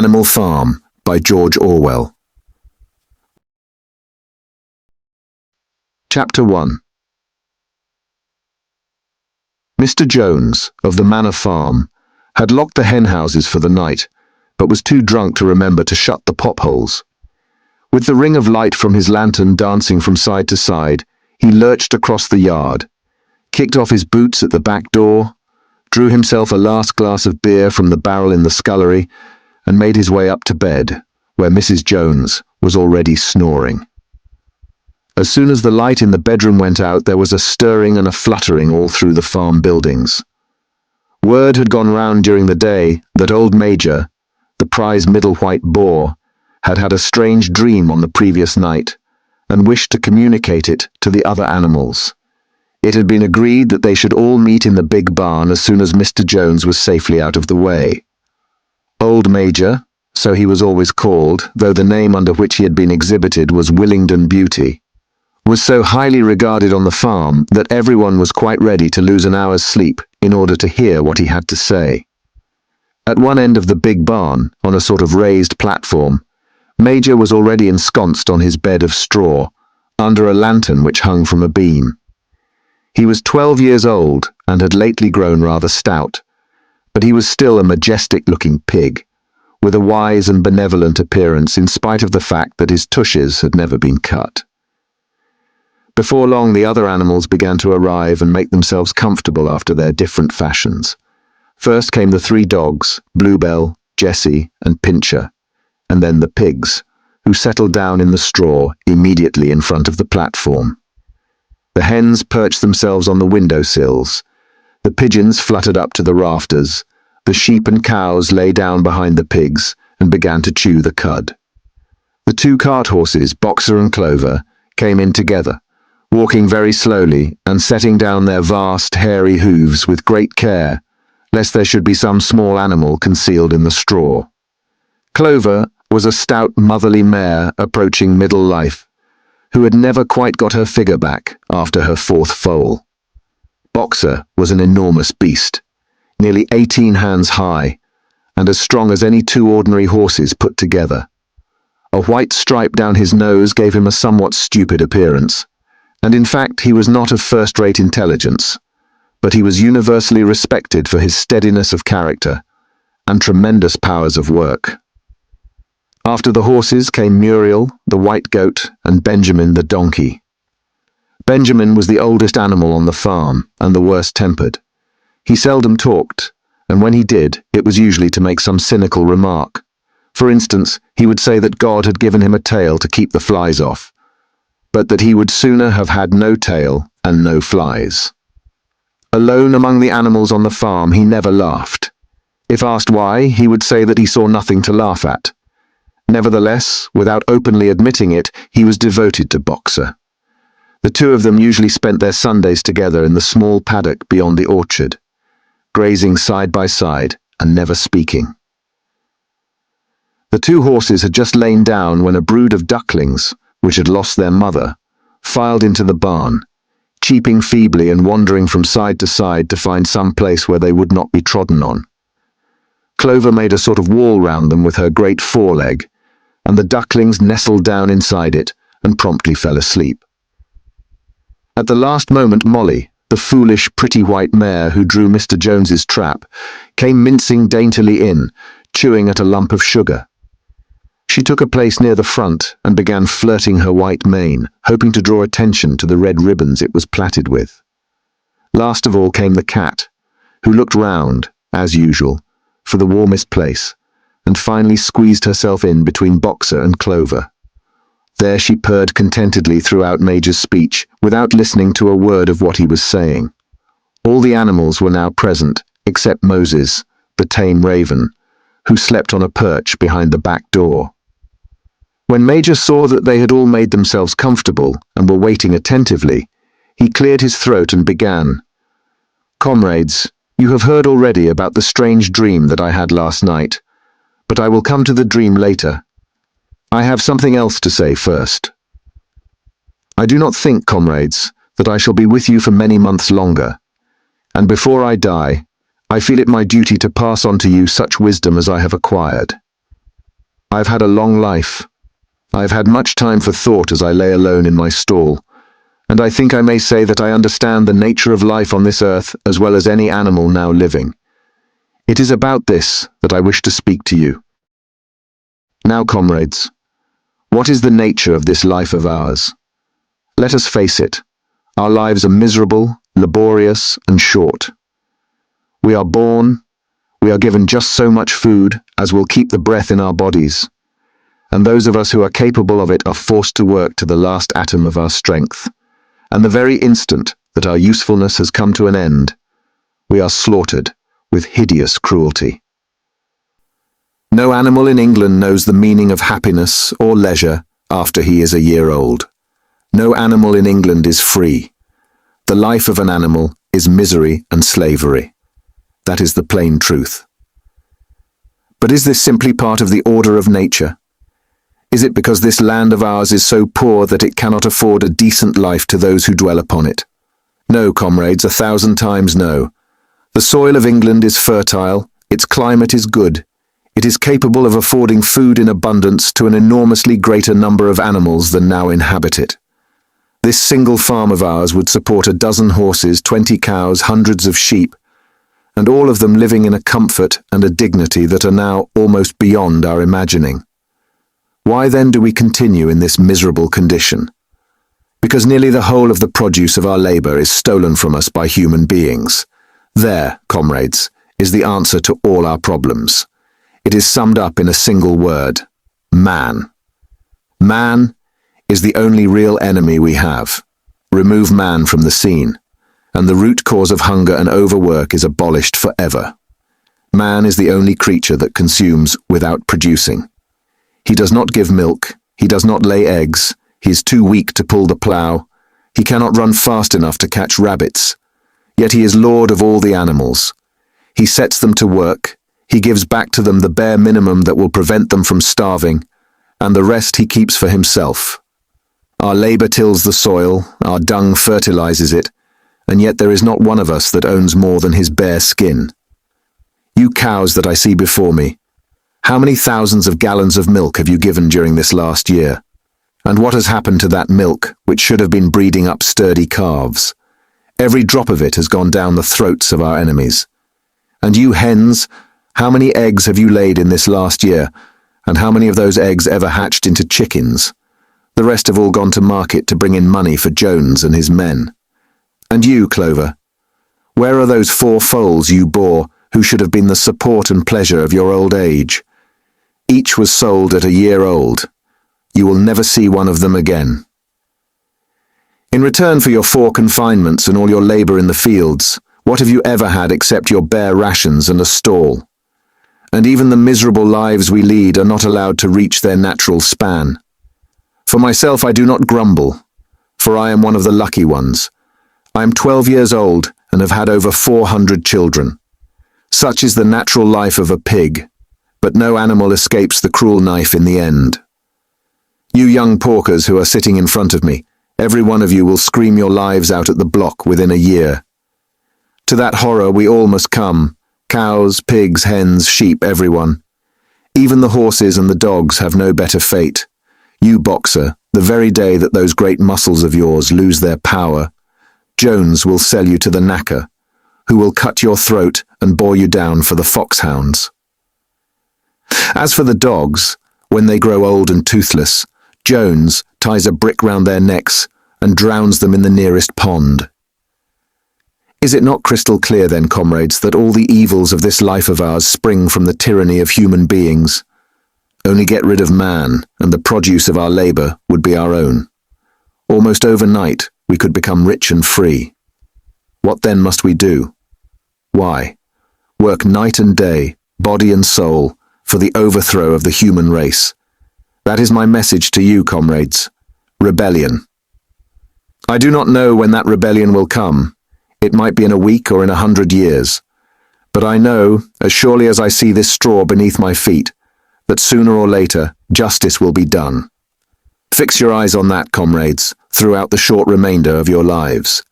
Animal Farm by George Orwell. Chapter 1. Mr. Jones, of the Manor Farm, had locked the henhouses for the night, but was too drunk to remember to shut the potholes. With the ring of light from his lantern dancing from side to side, he lurched across the yard, kicked off his boots at the back door, drew himself a last glass of beer from the barrel in the scullery, and made his way up to bed, where Mrs. Jones was already snoring. As soon as the light in the bedroom went out, there was a stirring and a fluttering all through the farm buildings. Word had gone round during the day that old Major, the prize middle white boar, had had a strange dream on the previous night, and wished to communicate it to the other animals. It had been agreed that they should all meet in the big barn as soon as Mr. Jones was safely out of the way. Old Major, so he was always called, though the name under which he had been exhibited was Willingdon Beauty, was so highly regarded on the farm that everyone was quite ready to lose an hour's sleep in order to hear what he had to say. At one end of the big barn, on a sort of raised platform, Major was already ensconced on his bed of straw, under a lantern which hung from a beam. He was 12 years old and had lately grown rather stout, but he was still a majestic-looking pig, with a wise and benevolent appearance in spite of the fact that his tushes had never been cut. Before long the other animals began to arrive and make themselves comfortable after their different fashions. First came the 3 dogs, Bluebell, Jessie, and Pincher, and then the pigs, who settled down in the straw immediately in front of the platform. The hens perched themselves on the window sills, the pigeons fluttered up to the rafters, the sheep and cows lay down behind the pigs and began to chew the cud. The 2 cart horses, Boxer and Clover, came in together, walking very slowly and setting down their vast, hairy hooves with great care, lest there should be some small animal concealed in the straw. Clover was a stout motherly mare approaching middle life, who had never quite got her figure back after her 4th foal. Boxer was an enormous beast, nearly 18 hands high, and as strong as any 2 ordinary horses put together. A white stripe down his nose gave him a somewhat stupid appearance, and in fact he was not of first-rate intelligence, but he was universally respected for his steadiness of character and tremendous powers of work. After the horses came Muriel, the white goat, and Benjamin the donkey. Benjamin was the oldest animal on the farm and the worst-tempered. He seldom talked, and when he did, it was usually to make some cynical remark. For instance, he would say that God had given him a tail to keep the flies off, but that he would sooner have had no tail and no flies. Alone among the animals on the farm, he never laughed. If asked why, he would say that he saw nothing to laugh at. Nevertheless, without openly admitting it, he was devoted to Boxer. The 2 of them usually spent their Sundays together in the small paddock beyond the orchard, grazing side by side and never speaking. The 2 horses had just lain down when a brood of ducklings, which had lost their mother, filed into the barn, cheeping feebly and wandering from side to side to find some place where they would not be trodden on. Clover made a sort of wall round them with her great foreleg, and the ducklings nestled down inside it and promptly fell asleep. At the last moment Molly, the foolish, pretty white mare who drew Mr. Jones's trap, came mincing daintily in, chewing at a lump of sugar. She took a place near the front and began flirting her white mane, hoping to draw attention to the red ribbons it was plaited with. Last of all came the cat, who looked round, as usual, for the warmest place, and finally squeezed herself in between Boxer and Clover. There she purred contentedly throughout Major's speech, without listening to a word of what he was saying. All the animals were now present, except Moses, the tame raven, who slept on a perch behind the back door. When Major saw that they had all made themselves comfortable and were waiting attentively, he cleared his throat and began. "Comrades, you have heard already about the strange dream that I had last night, but I will come to the dream later. I have something else to say first. I do not think, comrades, that I shall be with you for many months longer, and before I die, I feel it my duty to pass on to you such wisdom as I have acquired. I've had a long life. I've had much time for thought as I lay alone in my stall, and I think I may say that I understand the nature of life on this earth as well as any animal now living. It is about this that I wish to speak to you. Now, comrades, what is the nature of this life of ours? Let us face it, our lives are miserable, laborious, and short. We are born, we are given just so much food as will keep the breath in our bodies, and those of us who are capable of it are forced to work to the last atom of our strength, and the very instant that our usefulness has come to an end, we are slaughtered with hideous cruelty. No animal in England knows the meaning of happiness or leisure after he is a year old. No animal in England is free. The life of an animal is misery and slavery. That is the plain truth. But is this simply part of the order of nature? Is it because this land of ours is so poor that it cannot afford a decent life to those who dwell upon it? No, comrades, 1,000 times no. The soil of England is fertile, its climate is good. It is capable of affording food in abundance to an enormously greater number of animals than now inhabit it. This single farm of ours would support 12 horses, 20 cows, hundreds of sheep, and all of them living in a comfort and a dignity that are now almost beyond our imagining. Why then do we continue in this miserable condition? Because nearly the whole of the produce of our labor is stolen from us by human beings. There, comrades, is the answer to all our problems. It is summed up in a single word: man. Man is the only real enemy we have. Remove man from the scene, and the root cause of hunger and overwork is abolished forever. Man is the only creature that consumes without producing. He does not give milk, he does not lay eggs, he is too weak to pull the plough, he cannot run fast enough to catch rabbits, yet he is lord of all the animals. He sets them to work, he gives back to them the bare minimum that will prevent them from starving, and the rest he keeps for himself. Our labor tills the soil, our dung fertilizes it, and yet there is not one of us that owns more than his bare skin. You cows that I see before me, how many thousands of gallons of milk have you given during this last year? And what has happened to that milk, which should have been breeding up sturdy calves? Every drop of it has gone down the throats of our enemies. And you hens, how many eggs have you laid in this last year, and how many of those eggs ever hatched into chickens? The rest have all gone to market to bring in money for Jones and his men. And you, Clover, where are those 4 foals you bore who should have been the support and pleasure of your old age? Each was sold at a year old. You will never see one of them again. In return for your 4 confinements and all your labor in the fields, what have you ever had except your bare rations and a stall? And even the miserable lives we lead are not allowed to reach their natural span. For myself, I do not grumble, for I am one of the lucky ones. I am 12 years old and have had over 400 children. Such is the natural life of a pig, but no animal escapes the cruel knife in the end. You young porkers who are sitting in front of me, every one of you will scream your lives out at the block within a year. To that horror we all must come, cows, pigs, hens, sheep, everyone. Even the horses and the dogs have no better fate. You boxer, the very day that those great muscles of yours lose their power, Jones will sell you to the knacker, who will cut your throat and bore you down for the foxhounds. As for the dogs, when they grow old and toothless, Jones ties a brick round their necks and drowns them in the nearest pond. Is it not crystal clear then, comrades, that all the evils of this life of ours spring from the tyranny of human beings? Only get rid of man, and the produce of our labor would be our own. Almost overnight, we could become rich and free. What then must we do? Why, work night and day, body and soul, for the overthrow of the human race. That is my message to you, comrades. Rebellion. I do not know when that rebellion will come. It might be in a week or in 100 years. But I know, as surely as I see this straw beneath my feet, that sooner or later justice will be done. Fix your eyes on that, comrades, throughout the short remainder of your lives.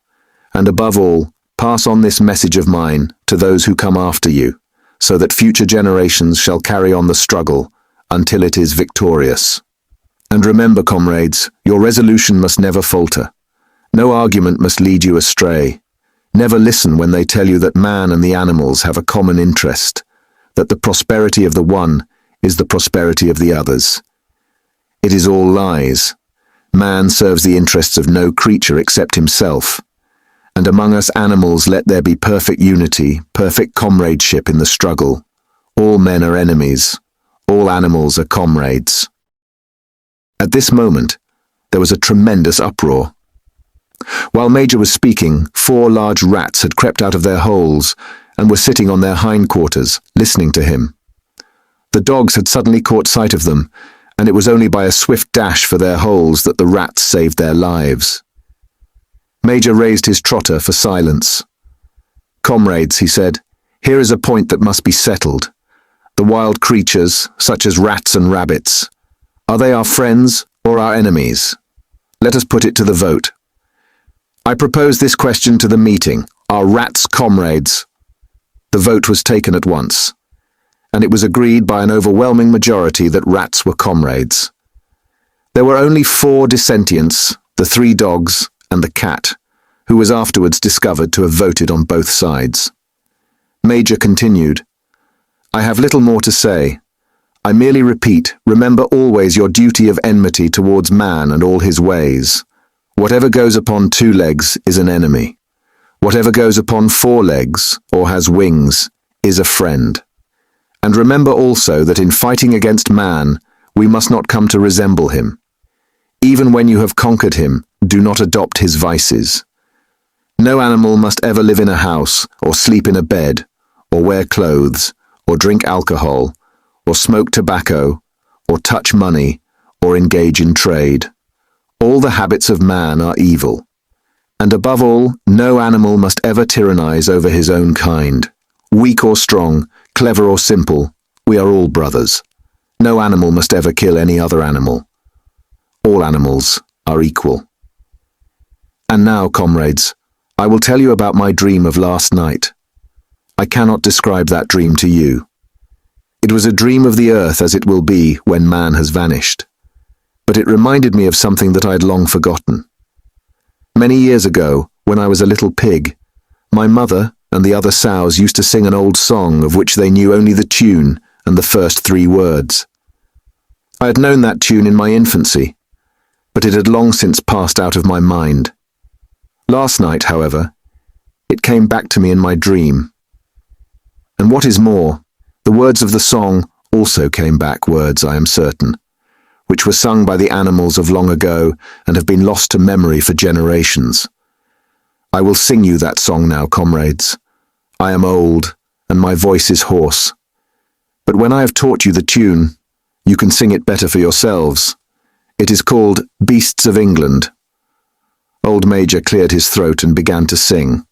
And above all, pass on this message of mine to those who come after you, so that future generations shall carry on the struggle until it is victorious. And remember, comrades, your resolution must never falter. No argument must lead you astray. Never listen when they tell you that man and the animals have a common interest, that the prosperity of the one is the prosperity of the others. It is all lies. Man serves the interests of no creature except himself. And among us animals let there be perfect unity, perfect comradeship in the struggle. All men are enemies. All animals are comrades. At this moment, there was a tremendous uproar. While Major was speaking, 4 large rats had crept out of their holes and were sitting on their hindquarters, listening to him. The dogs had suddenly caught sight of them, and it was only by a swift dash for their holes that the rats saved their lives. Major raised his trotter for silence. "Comrades," he said, "here is a point that must be settled. The wild creatures, such as rats and rabbits, are they our friends or our enemies? Let us put it to the vote. I propose this question to the meeting. Are rats comrades?" The vote was taken at once, and it was agreed by an overwhelming majority that rats were comrades. There were only 4 dissentients, the 3 dogs and the cat, who was afterwards discovered to have voted on both sides. Major continued, "I have little more to say. I merely repeat, remember always your duty of enmity towards man and all his ways. Whatever goes upon 2 legs is an enemy. Whatever goes upon 4 legs, or has wings, is a friend. And remember also that in fighting against man, we must not come to resemble him. Even when you have conquered him, do not adopt his vices. No animal must ever live in a house, or sleep in a bed, or wear clothes, or drink alcohol, or smoke tobacco, or touch money, or engage in trade. All the habits of man are evil. And above all, no animal must ever tyrannize over his own kind. Weak or strong, clever or simple, we are all brothers. No animal must ever kill any other animal. All animals are equal. And now, comrades, I will tell you about my dream of last night. I cannot describe that dream to you. It was a dream of the earth as it will be when man has vanished. But it reminded me of something that I had long forgotten. Many years ago, when I was a little pig, my mother and the other sows used to sing an old song of which they knew only the tune and the first 3 words. I had known that tune in my infancy, but it had long since passed out of my mind. Last night, however, it came back to me in my dream. And what is more, the words of the song also came back, words, I am certain, which were sung by the animals of long ago and have been lost to memory for generations. I will sing you that song now, comrades. I am old, and my voice is hoarse. But when I have taught you the tune, you can sing it better for yourselves. It is called Beasts of England. Old Major cleared his throat and began to sing.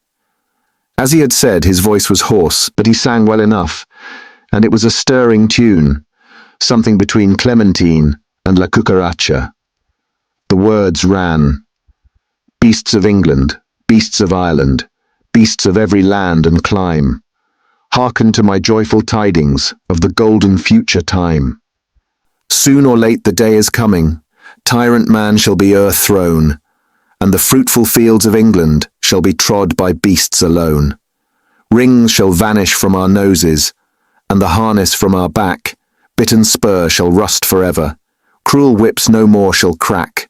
As he had said, his voice was hoarse, but he sang well enough, and it was a stirring tune, something between Clementine and La Cucaracha. The words ran, "Beasts of England, beasts of Ireland, beasts of every land and clime, hearken to my joyful tidings of the golden future time. Soon or late the day is coming, tyrant man shall be o'erthrown, and the fruitful fields of England shall be trod by beasts alone. Rings shall vanish from our noses, and the harness from our back, bit and spur shall rust forever, cruel whips no more shall crack,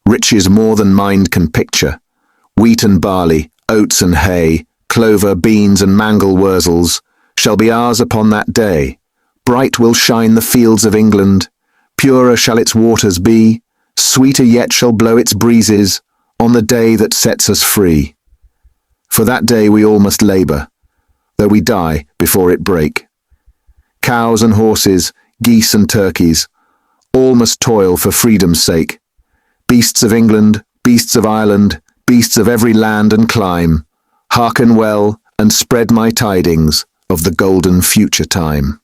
riches more than mind can picture, wheat and barley, oats and hay, clover, beans and mangel wurzels, shall be ours upon that day. Bright will shine the fields of England, purer shall its waters be, sweeter yet shall blow its breezes, on the day that sets us free. For that day we all must labour, though we die before it break. Cows and horses, geese and turkeys, all must toil for freedom's sake. Beasts of England, beasts of Ireland, beasts of every land and clime, hearken well and spread my tidings of the golden future time."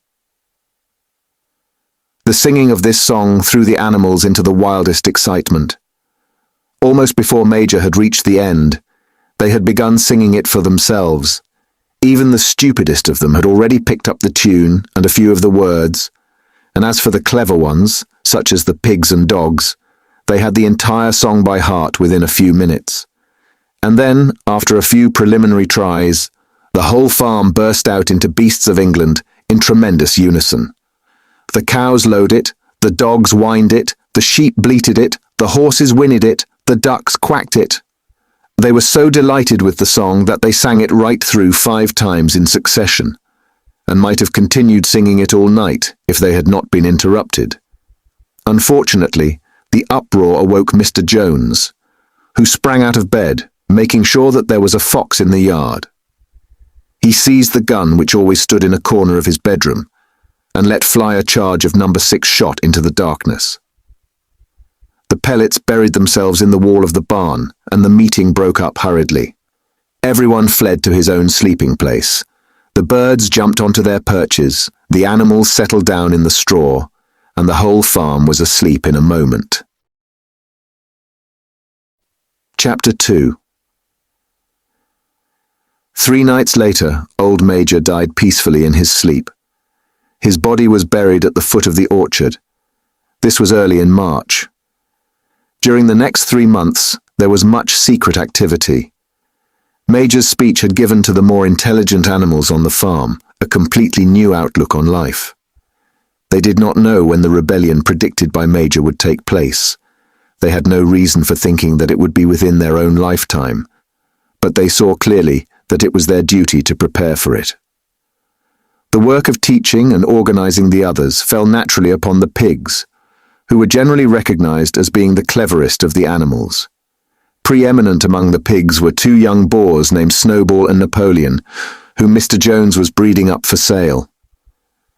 The singing of this song threw the animals into the wildest excitement. Almost before Major had reached the end, they had begun singing it for themselves. Even the stupidest of them had already picked up the tune and a few of the words, and as for the clever ones, such as the pigs and dogs, they had the entire song by heart within a few minutes. And then, after a few preliminary tries, the whole farm burst out into Beasts of England in tremendous unison. The cows lowed it, the dogs whined it, the sheep bleated it, the horses whinnied it, the ducks quacked it. They were so delighted with the song that they sang it right through 5 times in succession, and might have continued singing it all night if they had not been interrupted. Unfortunately, the uproar awoke Mr. Jones, who sprang out of bed, making sure that there was a fox in the yard. He seized the gun which always stood in a corner of his bedroom, and let fly a charge of number 6 shot into the darkness. The pellets buried themselves in the wall of the barn, and the meeting broke up hurriedly. Everyone fled to his own sleeping place. The birds jumped onto their perches, the animals settled down in the straw, and the whole farm was asleep in a moment. Chapter 2. 3 nights later, old Major died peacefully in his sleep. His body was buried at the foot of the orchard. This was early in March. During the next 3 months, there was much secret activity. Major's speech had given to the more intelligent animals on the farm a completely new outlook on life. They did not know when the rebellion predicted by Major would take place. They had no reason for thinking that it would be within their own lifetime, but they saw clearly that it was their duty to prepare for it. The work of teaching and organizing the others fell naturally upon the pigs, who were generally recognized as being the cleverest of the animals. Preeminent among the pigs were 2 young boars named Snowball and Napoleon, whom Mr. Jones was breeding up for sale.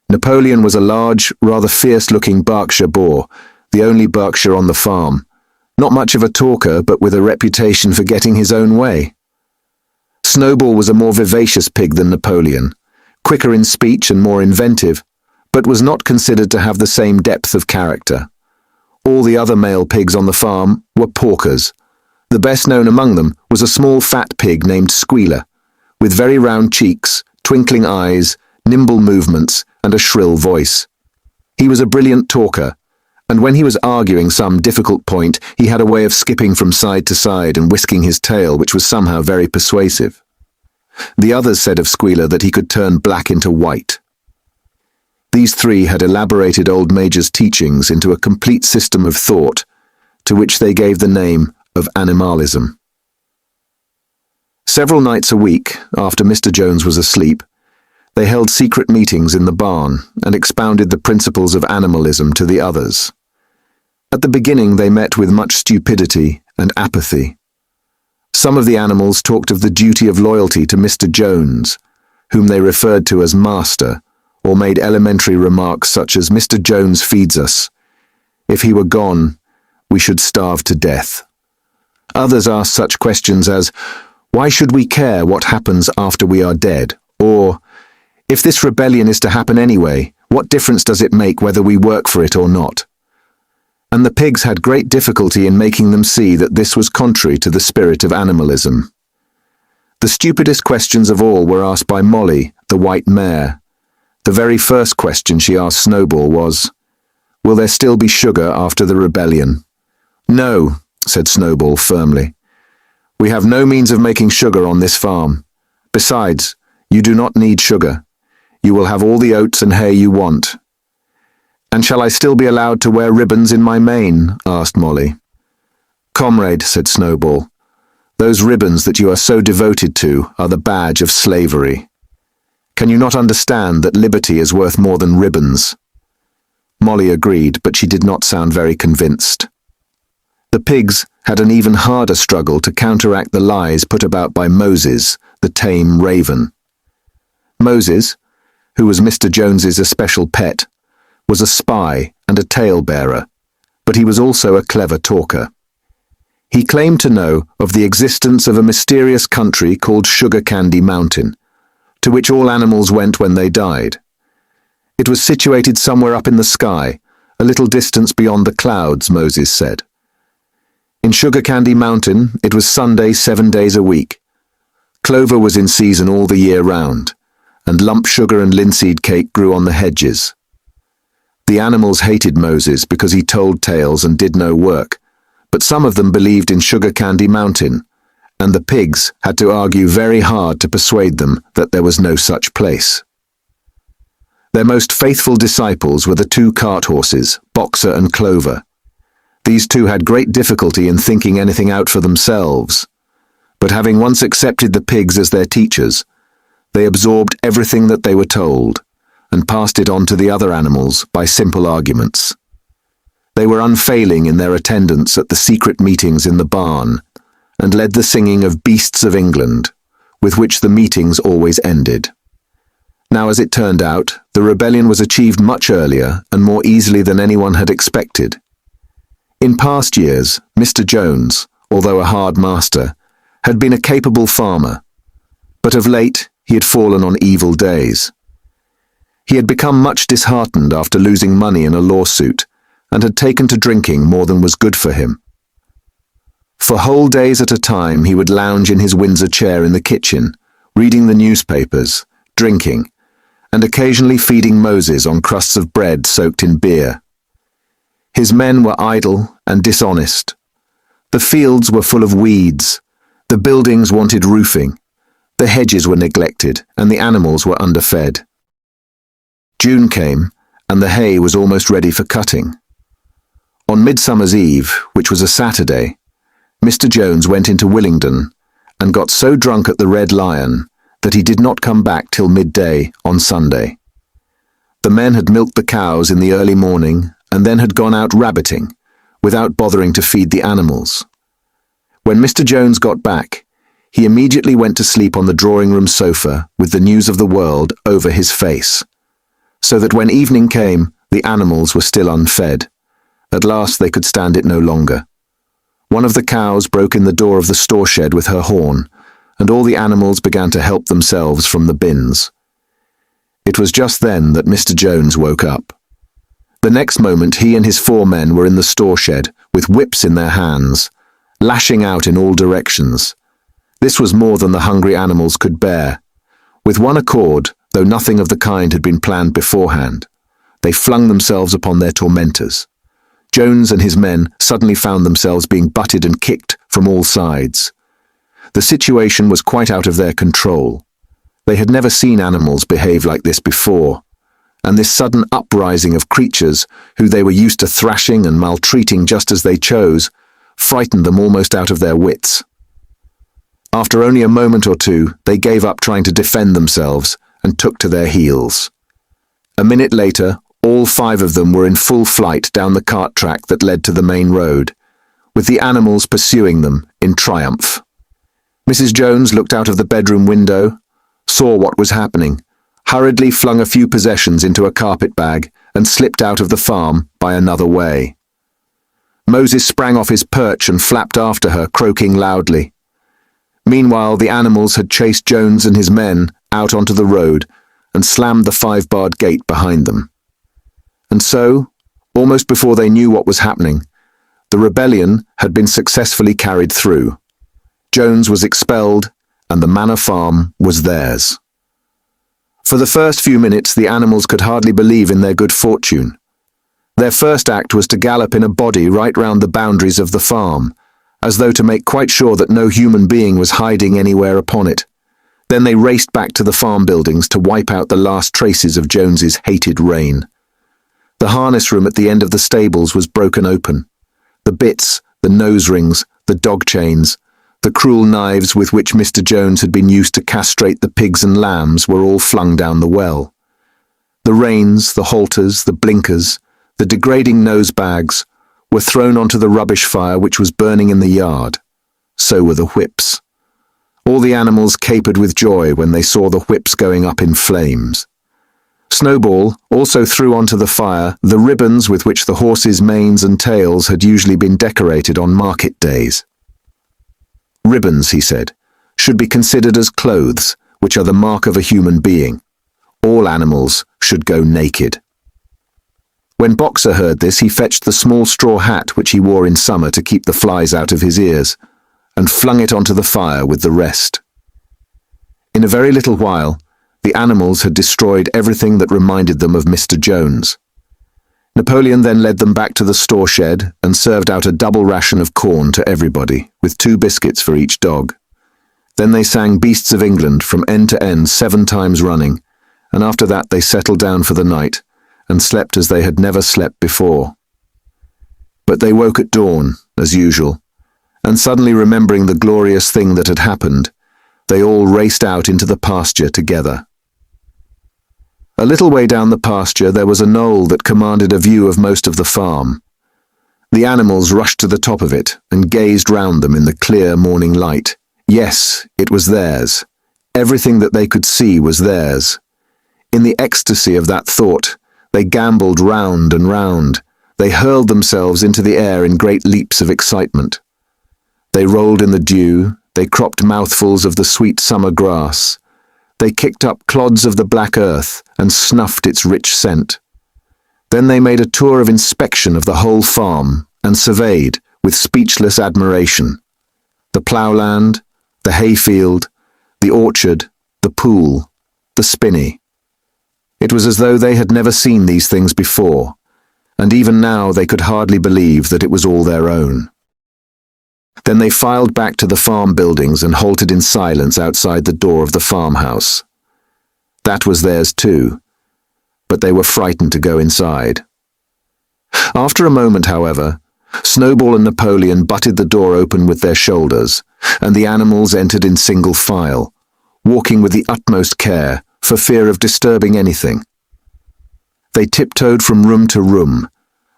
Napoleon was a large, rather fierce-looking Berkshire boar, the only Berkshire on the farm, not much of a talker but with a reputation for getting his own way. Snowball was a more vivacious pig than Napoleon, quicker in speech and more inventive, but was not considered to have the same depth of character. All the other male pigs on the farm were porkers. The best known among them was a small fat pig named Squealer, with very round cheeks, twinkling eyes, nimble movements, and a shrill voice. He was a brilliant talker, and when he was arguing some difficult point, he had a way of skipping from side to side and whisking his tail, which was somehow very persuasive. The others said of Squealer that he could turn black into white. These 3 had elaborated old Major's teachings into a complete system of thought, to which they gave the name of animalism. Several nights a week, after Mr. Jones was asleep, they held secret meetings in the barn and expounded the principles of animalism to the others. At the beginning they met with much stupidity and apathy. Some of the animals talked of the duty of loyalty to Mr. Jones, whom they referred to as Master, or made elementary remarks such as, "Mr. Jones feeds us. If he were gone, we should starve to death." Others asked such questions as, "Why should we care what happens after we are dead?" Or, "If this rebellion is to happen anyway, what difference does it make whether we work for it or not?" And the pigs had great difficulty in making them see that this was contrary to the spirit of animalism. The stupidest questions of all were asked by Molly, the white mare. The very first question she asked Snowball was, "Will there still be sugar after the rebellion?" "No," said Snowball firmly. "We have no means of making sugar on this farm. Besides, you do not need sugar. You will have all the oats and hay you want." "And shall I still be allowed to wear ribbons in my mane?" asked Molly. "Comrade," said Snowball, "those ribbons that you are so devoted to are the badge of slavery. Can you not understand that liberty is worth more than ribbons?" Molly agreed, but she did not sound very convinced. The pigs had an even harder struggle to counteract the lies put about by Moses, the tame raven. Moses, who was Mr. Jones's especial pet, was a spy and a tale-bearer, but he was also a clever talker. He claimed to know of the existence of a mysterious country called Sugar Candy Mountain, to which all animals went when they died. It was situated somewhere up in the sky, a little distance beyond the clouds, Moses said. In Sugar Candy Mountain, it was Sunday 7 days a week. Clover was in season all the year round, and lump sugar and linseed cake grew on the hedges. The animals hated Moses because he told tales and did no work, but some of them believed in Sugar Candy Mountain, and the pigs had to argue very hard to persuade them that there was no such place. Their most faithful disciples were the two cart horses, Boxer and Clover. These two had great difficulty in thinking anything out for themselves, but having once accepted the pigs as their teachers, they absorbed everything that they were told and passed it on to the other animals by simple arguments. They were unfailing in their attendance at the secret meetings in the barn and led the singing of Beasts of England, with which the meetings always ended. Now, as it turned out, the rebellion was achieved much earlier and more easily than anyone had expected. In past years, Mr. Jones, although a hard master, had been a capable farmer, but of late he had fallen on evil days. He had become much disheartened after losing money in a lawsuit and had taken to drinking more than was good for him. For whole days at a time he would lounge in his Windsor chair in the kitchen, reading the newspapers, drinking, and occasionally feeding Moses on crusts of bread soaked in beer. His men were idle and dishonest. The fields were full of weeds, the buildings wanted roofing, the hedges were neglected, and the animals were underfed. June came, and the hay was almost ready for cutting. On Midsummer's Eve, which was a Saturday, Mr. Jones went into Willingdon and got so drunk at the Red Lion that he did not come back till midday on Sunday. The men had milked the cows in the early morning and then had gone out rabbiting, without bothering to feed the animals. When Mr. Jones got back, he immediately went to sleep on the drawing-room sofa with the news of the world over his face, so that when evening came, the animals were still unfed. At last they could stand it no longer. One of the cows broke in the door of the store shed with her horn, and all the animals began to help themselves from the bins. It was just then that Mr. Jones woke up. The next moment he and his 4 men were in the store shed, with whips in their hands, lashing out in all directions. This was more than the hungry animals could bear. With one accord, though nothing of the kind had been planned beforehand, they flung themselves upon their tormentors. Jones and his men suddenly found themselves being butted and kicked from all sides. The situation was quite out of their control. They had never seen animals behave like this before, and this sudden uprising of creatures who they were used to thrashing and maltreating just as they chose frightened them almost out of their wits. After only a moment or two, they gave up trying to defend themselves and took to their heels. A minute later, all 5 of them were in full flight down the cart track that led to the main road, with the animals pursuing them in triumph. Mrs. Jones looked out of the bedroom window, saw what was happening, hurriedly flung a few possessions into a carpet bag, and slipped out of the farm by another way. Moses sprang off his perch and flapped after her, croaking loudly. Meanwhile, the animals had chased Jones and his men out onto the road and slammed the 5-barred gate behind them. And so, almost before they knew what was happening, the rebellion had been successfully carried through. Jones was expelled, and the Manor Farm was theirs. For the first few minutes, the animals could hardly believe in their good fortune. Their first act was to gallop in a body right round the boundaries of the farm, as though to make quite sure that no human being was hiding anywhere upon it. Then they raced back to the farm buildings to wipe out the last traces of Jones's hated reign. The harness room at the end of the stables was broken open. The bits, the nose rings, the dog chains, the cruel knives with which Mr. Jones had been used to castrate the pigs and lambs were all flung down the well. The reins, the halters, the blinkers, the degrading nose bags were thrown onto the rubbish fire which was burning in the yard. So were the whips. All the animals capered with joy when they saw the whips going up in flames. Snowball also threw onto the fire the ribbons with which the horses' manes and tails had usually been decorated on market days. Ribbons, he said, should be considered as clothes, which are the mark of a human being. All animals should go naked. When Boxer heard this, he fetched the small straw hat which he wore in summer to keep the flies out of his ears, and flung it onto the fire with the rest. In a very little while, the animals had destroyed everything that reminded them of Mr. Jones. Napoleon then led them back to the store shed and served out a double ration of corn to everybody, with 2 biscuits for each dog. Then they sang Beasts of England from end to end 7 times running, and after that they settled down for the night and slept as they had never slept before. But they woke at dawn, as usual, and suddenly remembering the glorious thing that had happened, they all raced out into the pasture together. A little way down the pasture there was a knoll that commanded a view of most of the farm. The animals rushed to the top of it and gazed round them in the clear morning light. Yes, it was theirs. Everything that they could see was theirs. In the ecstasy of that thought, they gambolled round and round. They hurled themselves into the air in great leaps of excitement. They rolled in the dew, they cropped mouthfuls of the sweet summer grass. They kicked up clods of the black earth and snuffed its rich scent. Then they made a tour of inspection of the whole farm and surveyed, with speechless admiration, the ploughland, the hayfield, the orchard, the pool, the spinney. It was as though they had never seen these things before, and even now they could hardly believe that it was all their own. Then they filed back to the farm buildings and halted in silence outside the door of the farmhouse. That was theirs too, but they were frightened to go inside. After a moment, however, Snowball and Napoleon butted the door open with their shoulders, and the animals entered in single file, walking with the utmost care for fear of disturbing anything. They tiptoed from room to room,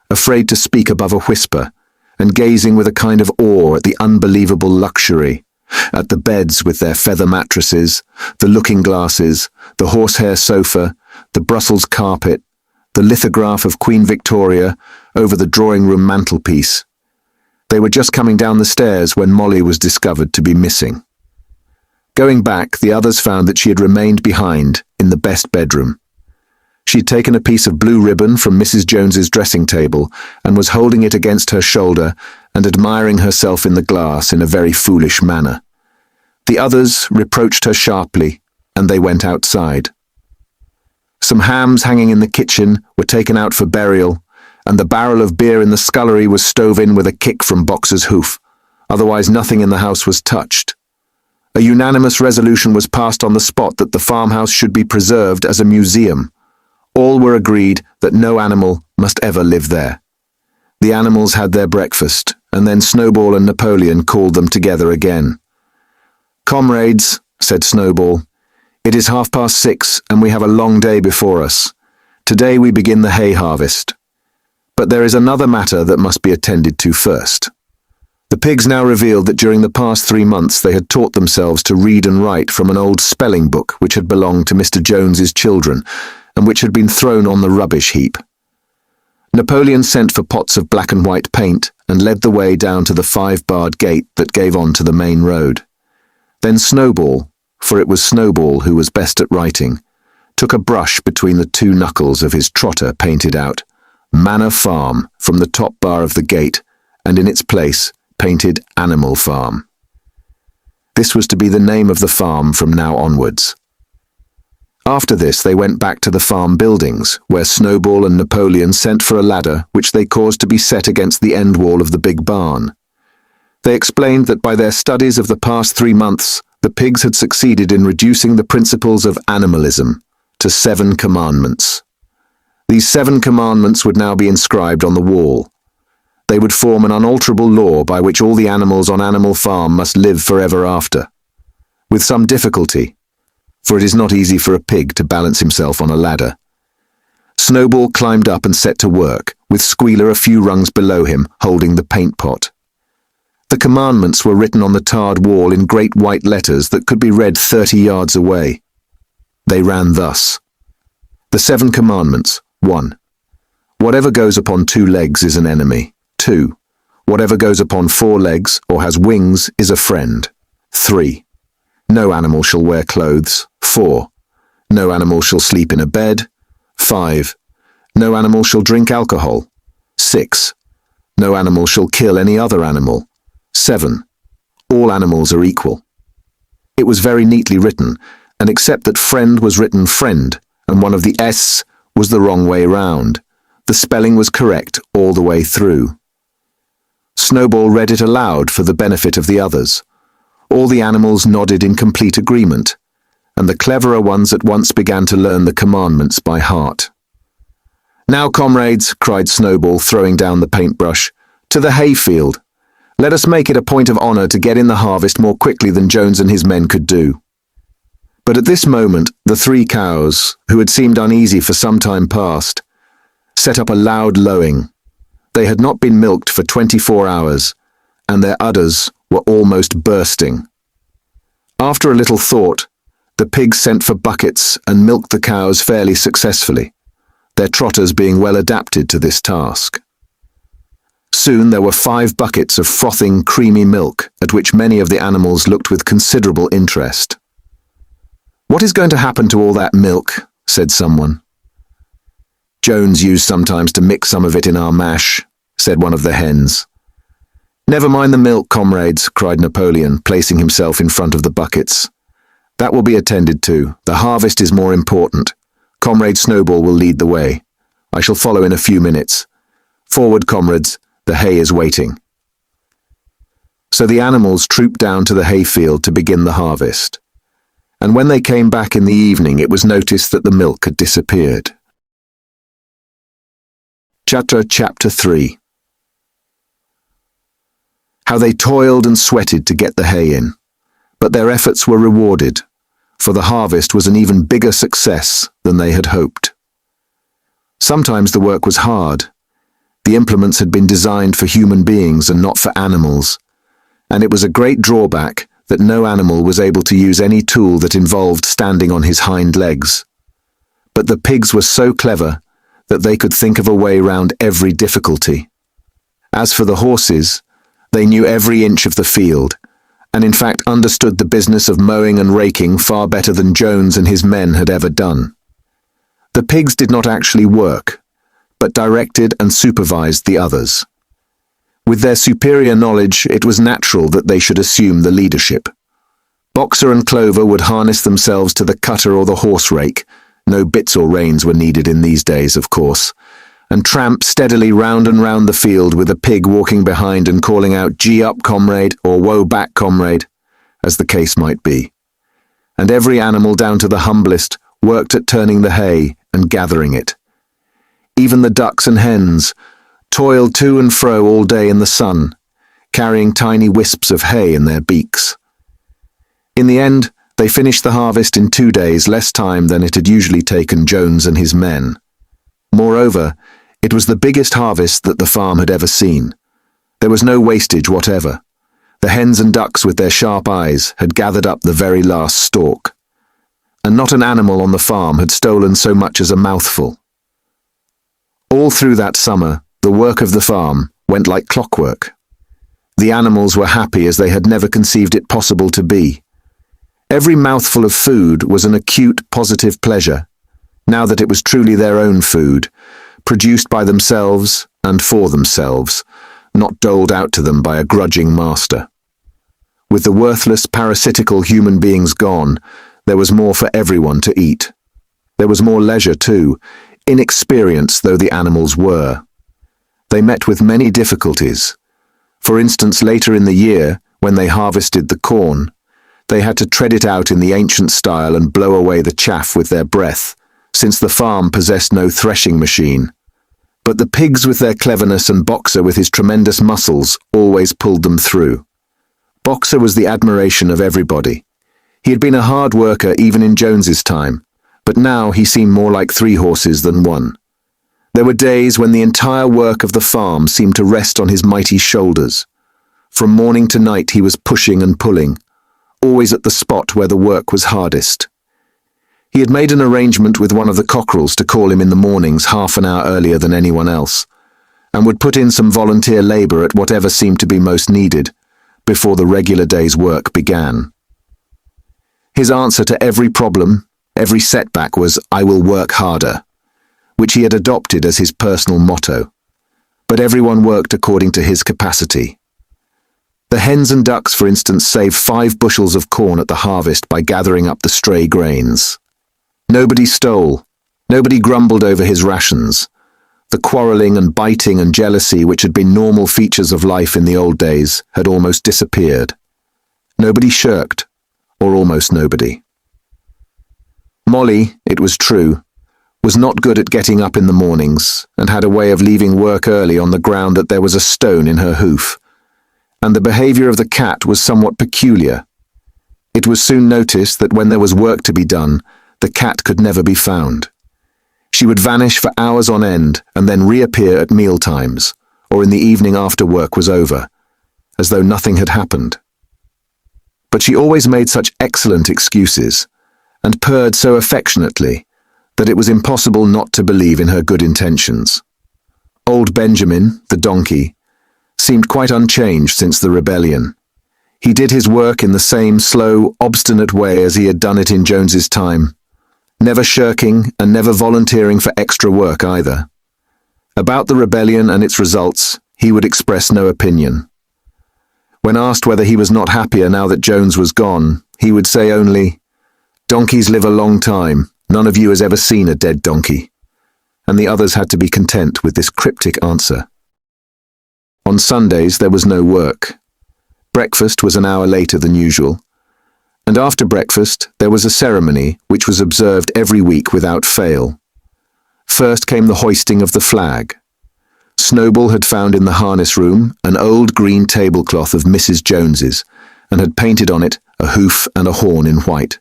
afraid to speak above a whisper, and gazing with a kind of awe at the unbelievable luxury, at the beds with their feather mattresses, the looking-glasses, the horsehair sofa, the Brussels carpet, the lithograph of Queen Victoria over the drawing-room mantelpiece. They were just coming down the stairs when Molly was discovered to be missing. Going back, the others found that she had remained behind in the best bedroom. She had taken a piece of blue ribbon from Mrs. Jones's dressing table and was holding it against her shoulder and admiring herself in the glass in a very foolish manner. The others reproached her sharply, and they went outside. Some hams hanging in the kitchen were taken out for burial, and the barrel of beer in the scullery was stove in with a kick from Boxer's hoof. Otherwise nothing in the house was touched. A unanimous resolution was passed on the spot that the farmhouse should be preserved as a museum. All were agreed that no animal must ever live there. The animals had their breakfast, and then Snowball and Napoleon called them together again. "Comrades," said Snowball, "it is 6:30, and we have a long day before us. Today we begin the hay harvest. But there is another matter that must be attended to first." The pigs now revealed that during the past 3 months they had taught themselves to read and write from an old spelling book which had belonged to Mr. Jones's children, and which had been thrown on the rubbish heap. Napoleon sent for pots of black and white paint and led the way down to the 5-barred gate that gave on to the main road. Then Snowball, for it was Snowball who was best at writing, took a brush between the 2 knuckles of his trotter, painted out Manor Farm from the top bar of the gate, and in its place painted Animal Farm. This was to be the name of the farm from now onwards. After this they went back to the farm buildings, where Snowball and Napoleon sent for a ladder which they caused to be set against the end wall of the big barn. They explained that by their studies of the past 3 months, the pigs had succeeded in reducing the principles of animalism to 7 commandments. These 7 commandments would now be inscribed on the wall. They would form an unalterable law by which all the animals on Animal Farm must live forever after. With some difficulty, for it is not easy for a pig to balance himself on a ladder, Snowball climbed up and set to work, with Squealer a few rungs below him, holding the paint pot. The commandments were written on the tarred wall in great white letters that could be read 30 yards away. They ran thus. The 7 commandments. 1. Whatever goes upon 2 legs is an enemy. 2. Whatever goes upon 4 legs or has wings is a friend. 3. No animal shall wear clothes. 4. No animal shall sleep in a bed. 5. No animal shall drink alcohol. 6. No animal shall kill any other animal. 7. All animals are equal. It was very neatly written, and except that friend was written friend, and one of the S was the wrong way round, The spelling was correct all the way through. Snowball read it aloud for the benefit of the others. All the animals nodded in complete agreement, and the cleverer ones at once began to learn the commandments by heart. "Now, comrades," cried Snowball, throwing down the paintbrush, "to the hayfield. Let us make it a point of honor to get in the harvest more quickly than Jones and his men could do." But at this moment, the 3 cows, who had seemed uneasy for some time past, set up a loud lowing. They had not been milked for 24 hours, and their udders were almost bursting. After a little thought, the pigs sent for buckets and milked the cows fairly successfully, their trotters being well adapted to this task. Soon there were 5 buckets of frothing, creamy milk, at which many of the animals looked with considerable interest. "What is going to happen to all that milk?" said someone. "Jones used sometimes to mix some of it in our mash," said one of the hens. "Never mind the milk, comrades," cried Napoleon, placing himself in front of the buckets. "That will be attended to. The harvest is more important. Comrade Snowball will lead the way. I shall follow in a few minutes. Forward, comrades, the hay is waiting." So the animals trooped down to the hayfield to begin the harvest. And when they came back in the evening, it was noticed that the milk had disappeared. Chapter 3. How they toiled and sweated to get the hay in, but their efforts were rewarded, for the harvest was an even bigger success than they had hoped. Sometimes the work was hard. The implements had been designed for human beings and not for animals, and it was a great drawback that no animal was able to use any tool that involved standing on his hind legs. But the pigs were so clever that they could think of a way round every difficulty. As for the horses, they knew every inch of the field, and in fact understood the business of mowing and raking far better than Jones and his men had ever done. The pigs did not actually work, but directed and supervised the others. With their superior knowledge, it was natural that they should assume the leadership. Boxer and Clover would harness themselves to the cutter or the horse rake. No bits or reins were needed in these days, of course, and tramp steadily round and round the field with a pig walking behind and calling out "Gee up, comrade," or "Woe back, comrade," as the case might be. And every animal down to the humblest worked at turning the hay and gathering it. Even the ducks and hens toiled to and fro all day in the sun, carrying tiny wisps of hay in their beaks. In the end, they finished the harvest in 2 days, less time than it had usually taken Jones and his men. Moreover, it was the biggest harvest that the farm had ever seen. There was no wastage whatever. The hens and ducks with their sharp eyes had gathered up the very last stalk, and not an animal on the farm had stolen so much as a mouthful. All through that summer, the work of the farm went like clockwork. The animals were happy as they had never conceived it possible to be. Every mouthful of food was an acute, positive pleasure, now that it was truly their own food, produced by themselves and for themselves, not doled out to them by a grudging master. With the worthless, parasitical human beings gone, there was more for everyone to eat. There was more leisure too, inexperienced though the animals were. They met with many difficulties. For instance, later in the year, when they harvested the corn, they had to tread it out in the ancient style and blow away the chaff with their breath, since the farm possessed no threshing machine. But the pigs with their cleverness and Boxer with his tremendous muscles always pulled them through. Boxer was the admiration of everybody. He had been a hard worker even in Jones's time, but now he seemed more like 3 horses than 1. There were days when the entire work of the farm seemed to rest on his mighty shoulders. From morning to night he was pushing and pulling, always at the spot where the work was hardest. He had made an arrangement with one of the cockerels to call him in the mornings half an hour earlier than anyone else, and would put in some volunteer labor at whatever seemed to be most needed, before the regular day's work began. His answer to every problem, every setback was, "I will work harder," which he had adopted as his personal motto. But everyone worked according to his capacity. The hens and ducks, for instance, saved 5 bushels of corn at the harvest by gathering up the stray grains. Nobody stole. Nobody grumbled over his rations. The quarrelling and biting and jealousy which had been normal features of life in the old days had almost disappeared. Nobody shirked, or almost nobody. Molly, it was true, was not good at getting up in the mornings and had a way of leaving work early on the ground that there was a stone in her hoof, and the behaviour of the cat was somewhat peculiar. It was soon noticed that when there was work to be done, the cat could never be found. She would vanish for hours on end and then reappear at meal times, or in the evening after work was over, as though nothing had happened. But she always made such excellent excuses, and purred so affectionately, that it was impossible not to believe in her good intentions. Old Benjamin, the donkey, seemed quite unchanged since the rebellion. He did his work in the same slow, obstinate way as he had done it in Jones's time, never shirking and never volunteering for extra work either. About the rebellion and its results, he would express no opinion. When asked whether he was not happier now that Jones was gone, he would say only, "Donkeys live a long time. None of you has ever seen a dead donkey." And the others had to be content with this cryptic answer. On Sundays there was no work. Breakfast was an hour later than usual, and after breakfast there was a ceremony which was observed every week without fail. First came the hoisting of the flag. Snowball had found in the harness room an old green tablecloth of Mrs. Jones's, and had painted on it a hoof and a horn in white.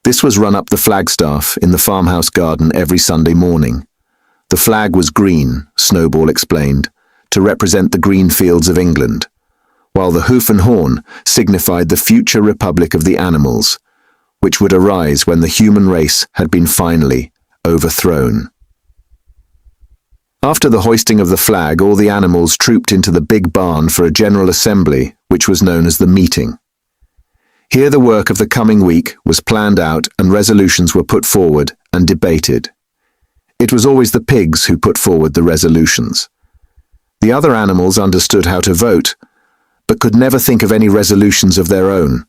This was run up the flagstaff in the farmhouse garden every Sunday morning. The flag was green, Snowball explained, to represent the green fields of England, while the hoof and horn signified the future republic of the animals, which would arise when the human race had been finally overthrown. After the hoisting of the flag, all the animals trooped into the big barn for a general assembly, which was known as the meeting. Here the work of the coming week was planned out and resolutions were put forward and debated. It was always the pigs who put forward the resolutions. The other animals understood how to vote, but could never think of any resolutions of their own.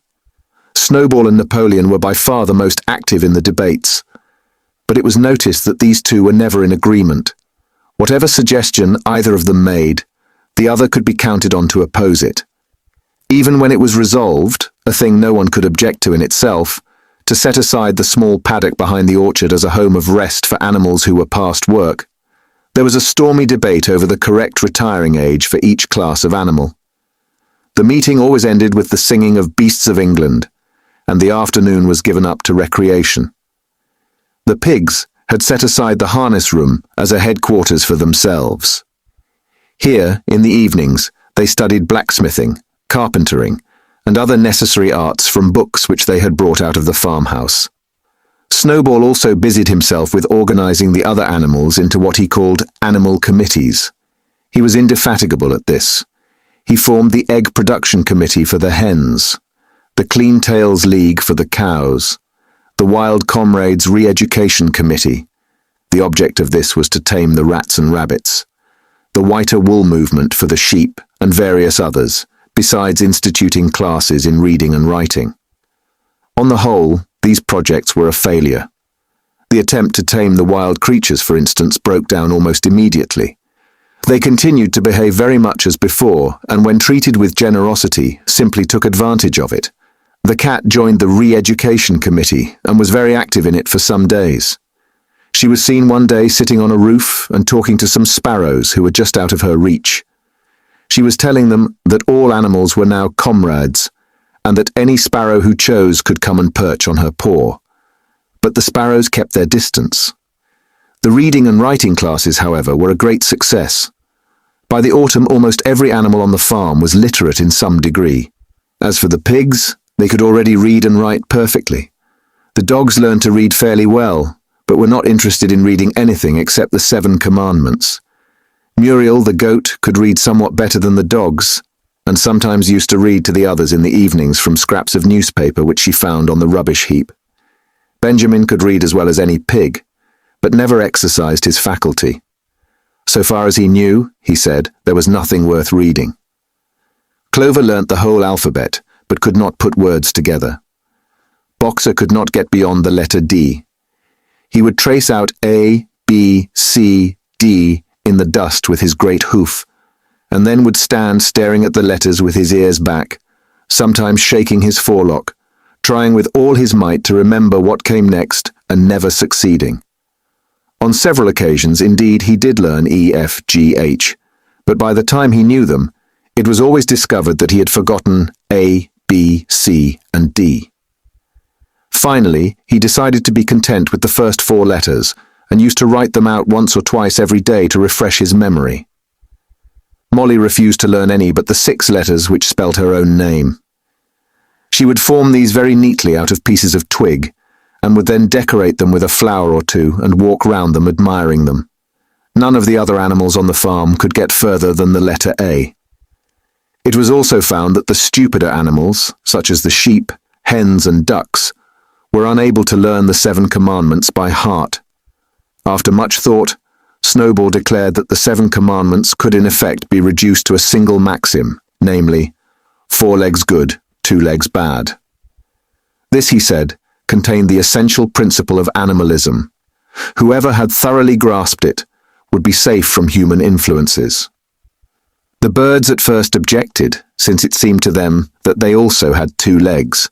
Snowball and Napoleon were by far the most active in the debates, but it was noticed that these two were never in agreement. Whatever suggestion either of them made, the other could be counted on to oppose it. Even when it was resolved, a thing no one could object to in itself, to set aside the small paddock behind the orchard as a home of rest for animals who were past work, there was a stormy debate over the correct retiring age for each class of animal. The meeting always ended with the singing of Beasts of England, and the afternoon was given up to recreation. The pigs had set aside the harness room as a headquarters for themselves. Here, in the evenings, they studied blacksmithing, carpentering, and other necessary arts from books which they had brought out of the farmhouse. Snowball also busied himself with organizing the other animals into what he called animal committees. He was indefatigable at this. He formed the Egg Production Committee for the hens, the Clean Tails League for the cows, the Wild Comrades Re-Education Committee. The object of this was to tame the rats and rabbits, the Whiter Wool Movement for the sheep, and various others, besides instituting classes in reading and writing. On the whole, these projects were a failure. The attempt to tame the wild creatures, for instance, broke down almost immediately. They continued to behave very much as before, and when treated with generosity, simply took advantage of it. The cat joined the Re-Education Committee and was very active in it for some days. She was seen one day sitting on a roof and talking to some sparrows who were just out of her reach. She was telling them that all animals were now comrades, and that any sparrow who chose could come and perch on her paw. But the sparrows kept their distance. The reading and writing classes, however, were a great success. By the autumn, almost every animal on the farm was literate in some degree. As for the pigs, they could already read and write perfectly. The dogs learned to read fairly well, but were not interested in reading anything except the 7 Commandments. Muriel, the goat, could read somewhat better than the dogs, and sometimes used to read to the others in the evenings from scraps of newspaper which she found on the rubbish heap. Benjamin could read as well as any pig, but never exercised his faculty. So far as he knew, he said, there was nothing worth reading. Clover learnt the whole alphabet, but could not put words together. Boxer could not get beyond the letter D. He would trace out A, B, C, D, in the dust with his great hoof, and then would stand staring at the letters with his ears back, sometimes shaking his forelock, trying with all his might to remember what came next and never succeeding. On several occasions, indeed, he did learn E, F, G, H, but by the time he knew them, it was always discovered that he had forgotten A, B, C, and D. Finally, he decided to be content with the first 4 letters and used to write them out once or twice every day to refresh his memory. Molly refused to learn any but the 6 letters which spelt her own name. She would form these very neatly out of pieces of twig, and would then decorate them with a flower or two and walk round them admiring them. None of the other animals on the farm could get further than the letter A. It was also found that the stupider animals, such as the sheep, hens, and ducks, were unable to learn the 7 commandments by heart. After much thought, Snowball declared that the 7 commandments could in effect be reduced to a single maxim, namely, 4 legs good, 2 legs bad. This, he said, contained the essential principle of animalism. Whoever had thoroughly grasped it would be safe from human influences. The birds at first objected, since it seemed to them that they also had 2 legs.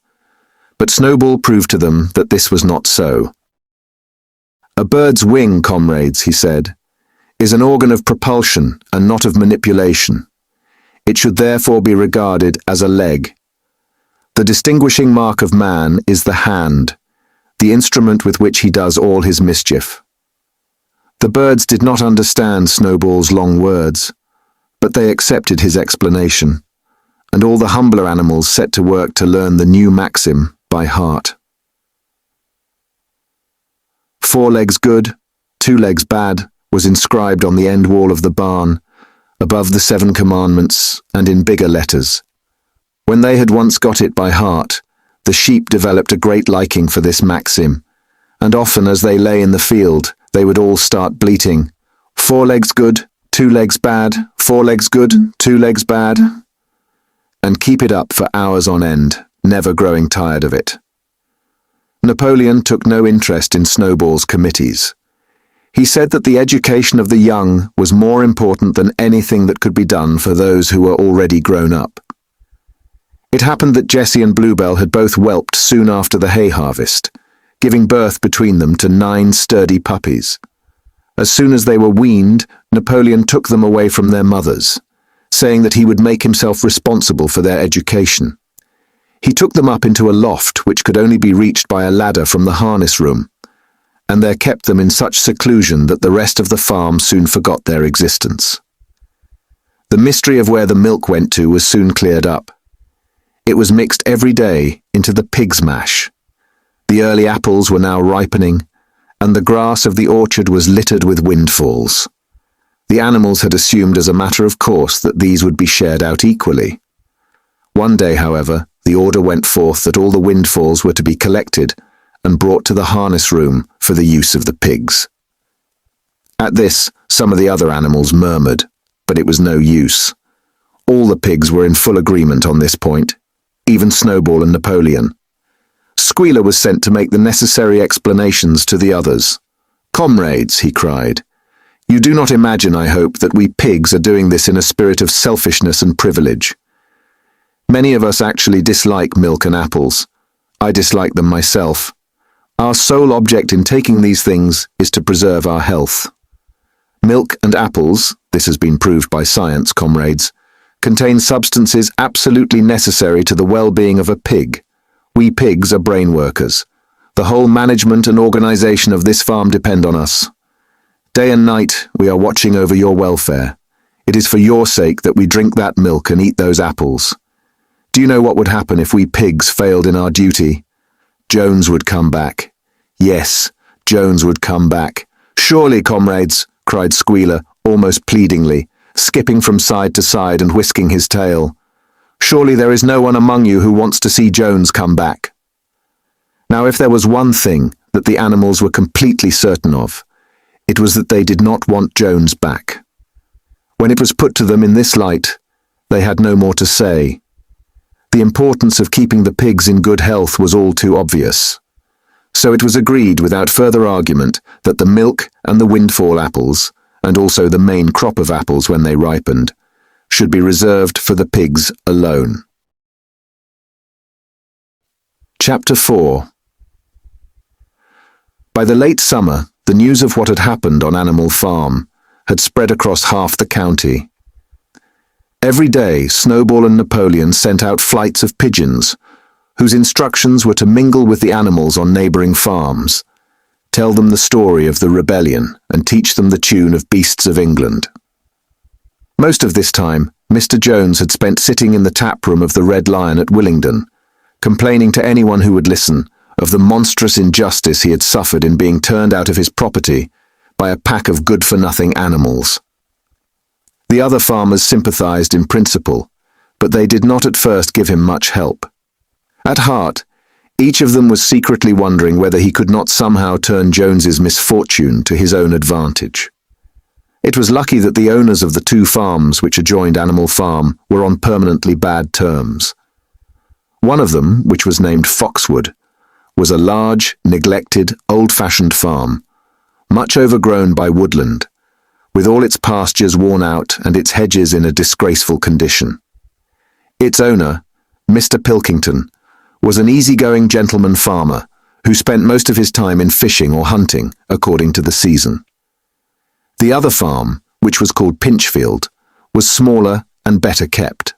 But Snowball proved to them that this was not so. A bird's wing, comrades, he said, is an organ of propulsion and not of manipulation. It should therefore be regarded as a leg. The distinguishing mark of man is the hand, the instrument with which he does all his mischief. The birds did not understand Snowball's long words, but they accepted his explanation, and all the humbler animals set to work to learn the new maxim by heart. 4 legs good, 2 legs bad was inscribed on the end wall of the barn, above the 7 commandments and in bigger letters. When they had once got it by heart, the sheep developed a great liking for this maxim, and often as they lay in the field, they would all start bleating, 4 legs good, 2 legs bad, 4 legs good, 2 legs bad, and keep it up for hours on end, never growing tired of it. Napoleon took no interest in Snowball's committees. He said that the education of the young was more important than anything that could be done for those who were already grown up. It happened that Jessie and Bluebell had both whelped soon after the hay harvest, giving birth between them to 9 sturdy puppies. As soon as they were weaned, Napoleon took them away from their mothers, saying that he would make himself responsible for their education. He took them up into a loft which could only be reached by a ladder from the harness room, and there kept them in such seclusion that the rest of the farm soon forgot their existence. The mystery of where the milk went to was soon cleared up. It was mixed every day into the pig's mash. The early apples were now ripening, and the grass of the orchard was littered with windfalls. The animals had assumed as a matter of course that these would be shared out equally. One day, however, the order went forth that all the windfalls were to be collected and brought to the harness room for the use of the pigs. At this, some of the other animals murmured, but it was no use. All the pigs were in full agreement on this point, even Snowball and Napoleon. Squealer was sent to make the necessary explanations to the others. "Comrades," he cried, "you do not imagine, I hope, that we pigs are doing this in a spirit of selfishness and privilege. Many of us actually dislike milk and apples. I dislike them myself. Our sole object in taking these things is to preserve our health. Milk and apples, this has been proved by science, comrades, contain substances absolutely necessary to the well-being of a pig. We pigs are brain workers. The whole management and organization of this farm depend on us. Day and night, we are watching over your welfare. It is for your sake that we drink that milk and eat those apples. Do you know what would happen if we pigs failed in our duty? Jones would come back. Yes, Jones would come back. Surely, comrades, cried Squealer, almost pleadingly, skipping from side to side and whisking his tail. Surely there is no one among you who wants to see Jones come back. Now, if there was one thing that the animals were completely certain of, it was that they did not want Jones back. When it was put to them in this light, they had no more to say. The importance of keeping the pigs in good health was all too obvious. So it was agreed without further argument that the milk and the windfall apples, and also the main crop of apples when they ripened, should be reserved for the pigs alone. Chapter 4. By the late summer, the news of what had happened on Animal Farm had spread across half the county. Every day, Snowball and Napoleon sent out flights of pigeons, whose instructions were to mingle with the animals on neighbouring farms, tell them the story of the rebellion, and teach them the tune of Beasts of England. Most of this time, Mr. Jones had spent sitting in the tap room of the Red Lion at Willingdon, complaining to anyone who would listen of the monstrous injustice he had suffered in being turned out of his property by a pack of good-for-nothing animals. The other farmers sympathized in principle, but they did not at first give him much help. At heart, each of them was secretly wondering whether he could not somehow turn Jones's misfortune to his own advantage. It was lucky that the owners of the two farms which adjoined Animal Farm were on permanently bad terms. One of them, which was named Foxwood, was a large, neglected, old-fashioned farm, much overgrown by woodland, with all its pastures worn out and its hedges in a disgraceful condition. Its owner, Mr. Pilkington, was an easy-going gentleman farmer who spent most of his time in fishing or hunting, according to the season. The other farm, which was called Pinchfield, was smaller and better kept.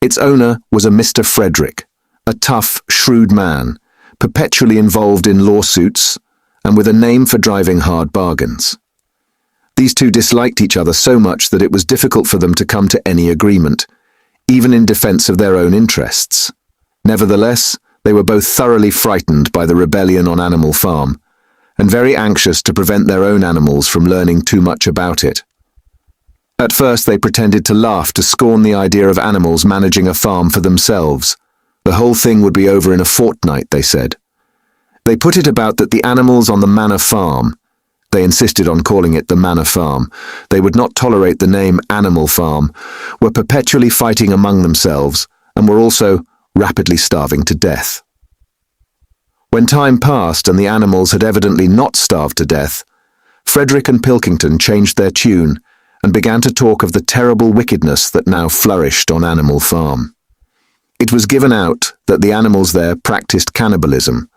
Its owner was a Mr. Frederick, a tough, shrewd man, perpetually involved in lawsuits and with a name for driving hard bargains. These two disliked each other so much that it was difficult for them to come to any agreement, even in defense of their own interests. Nevertheless, they were both thoroughly frightened by the rebellion on Animal Farm, and very anxious to prevent their own animals from learning too much about it. At first they pretended to laugh to scorn the idea of animals managing a farm for themselves. The whole thing would be over in a fortnight, they said. They put it about that the animals on the Manor Farm, they insisted on calling it the Manor Farm, they would not tolerate the name Animal Farm, were perpetually fighting among themselves and were also rapidly starving to death. When time passed and the animals had evidently not starved to death, Frederick and Pilkington changed their tune and began to talk of the terrible wickedness that now flourished on Animal Farm. It was given out that the animals there practiced cannibalism,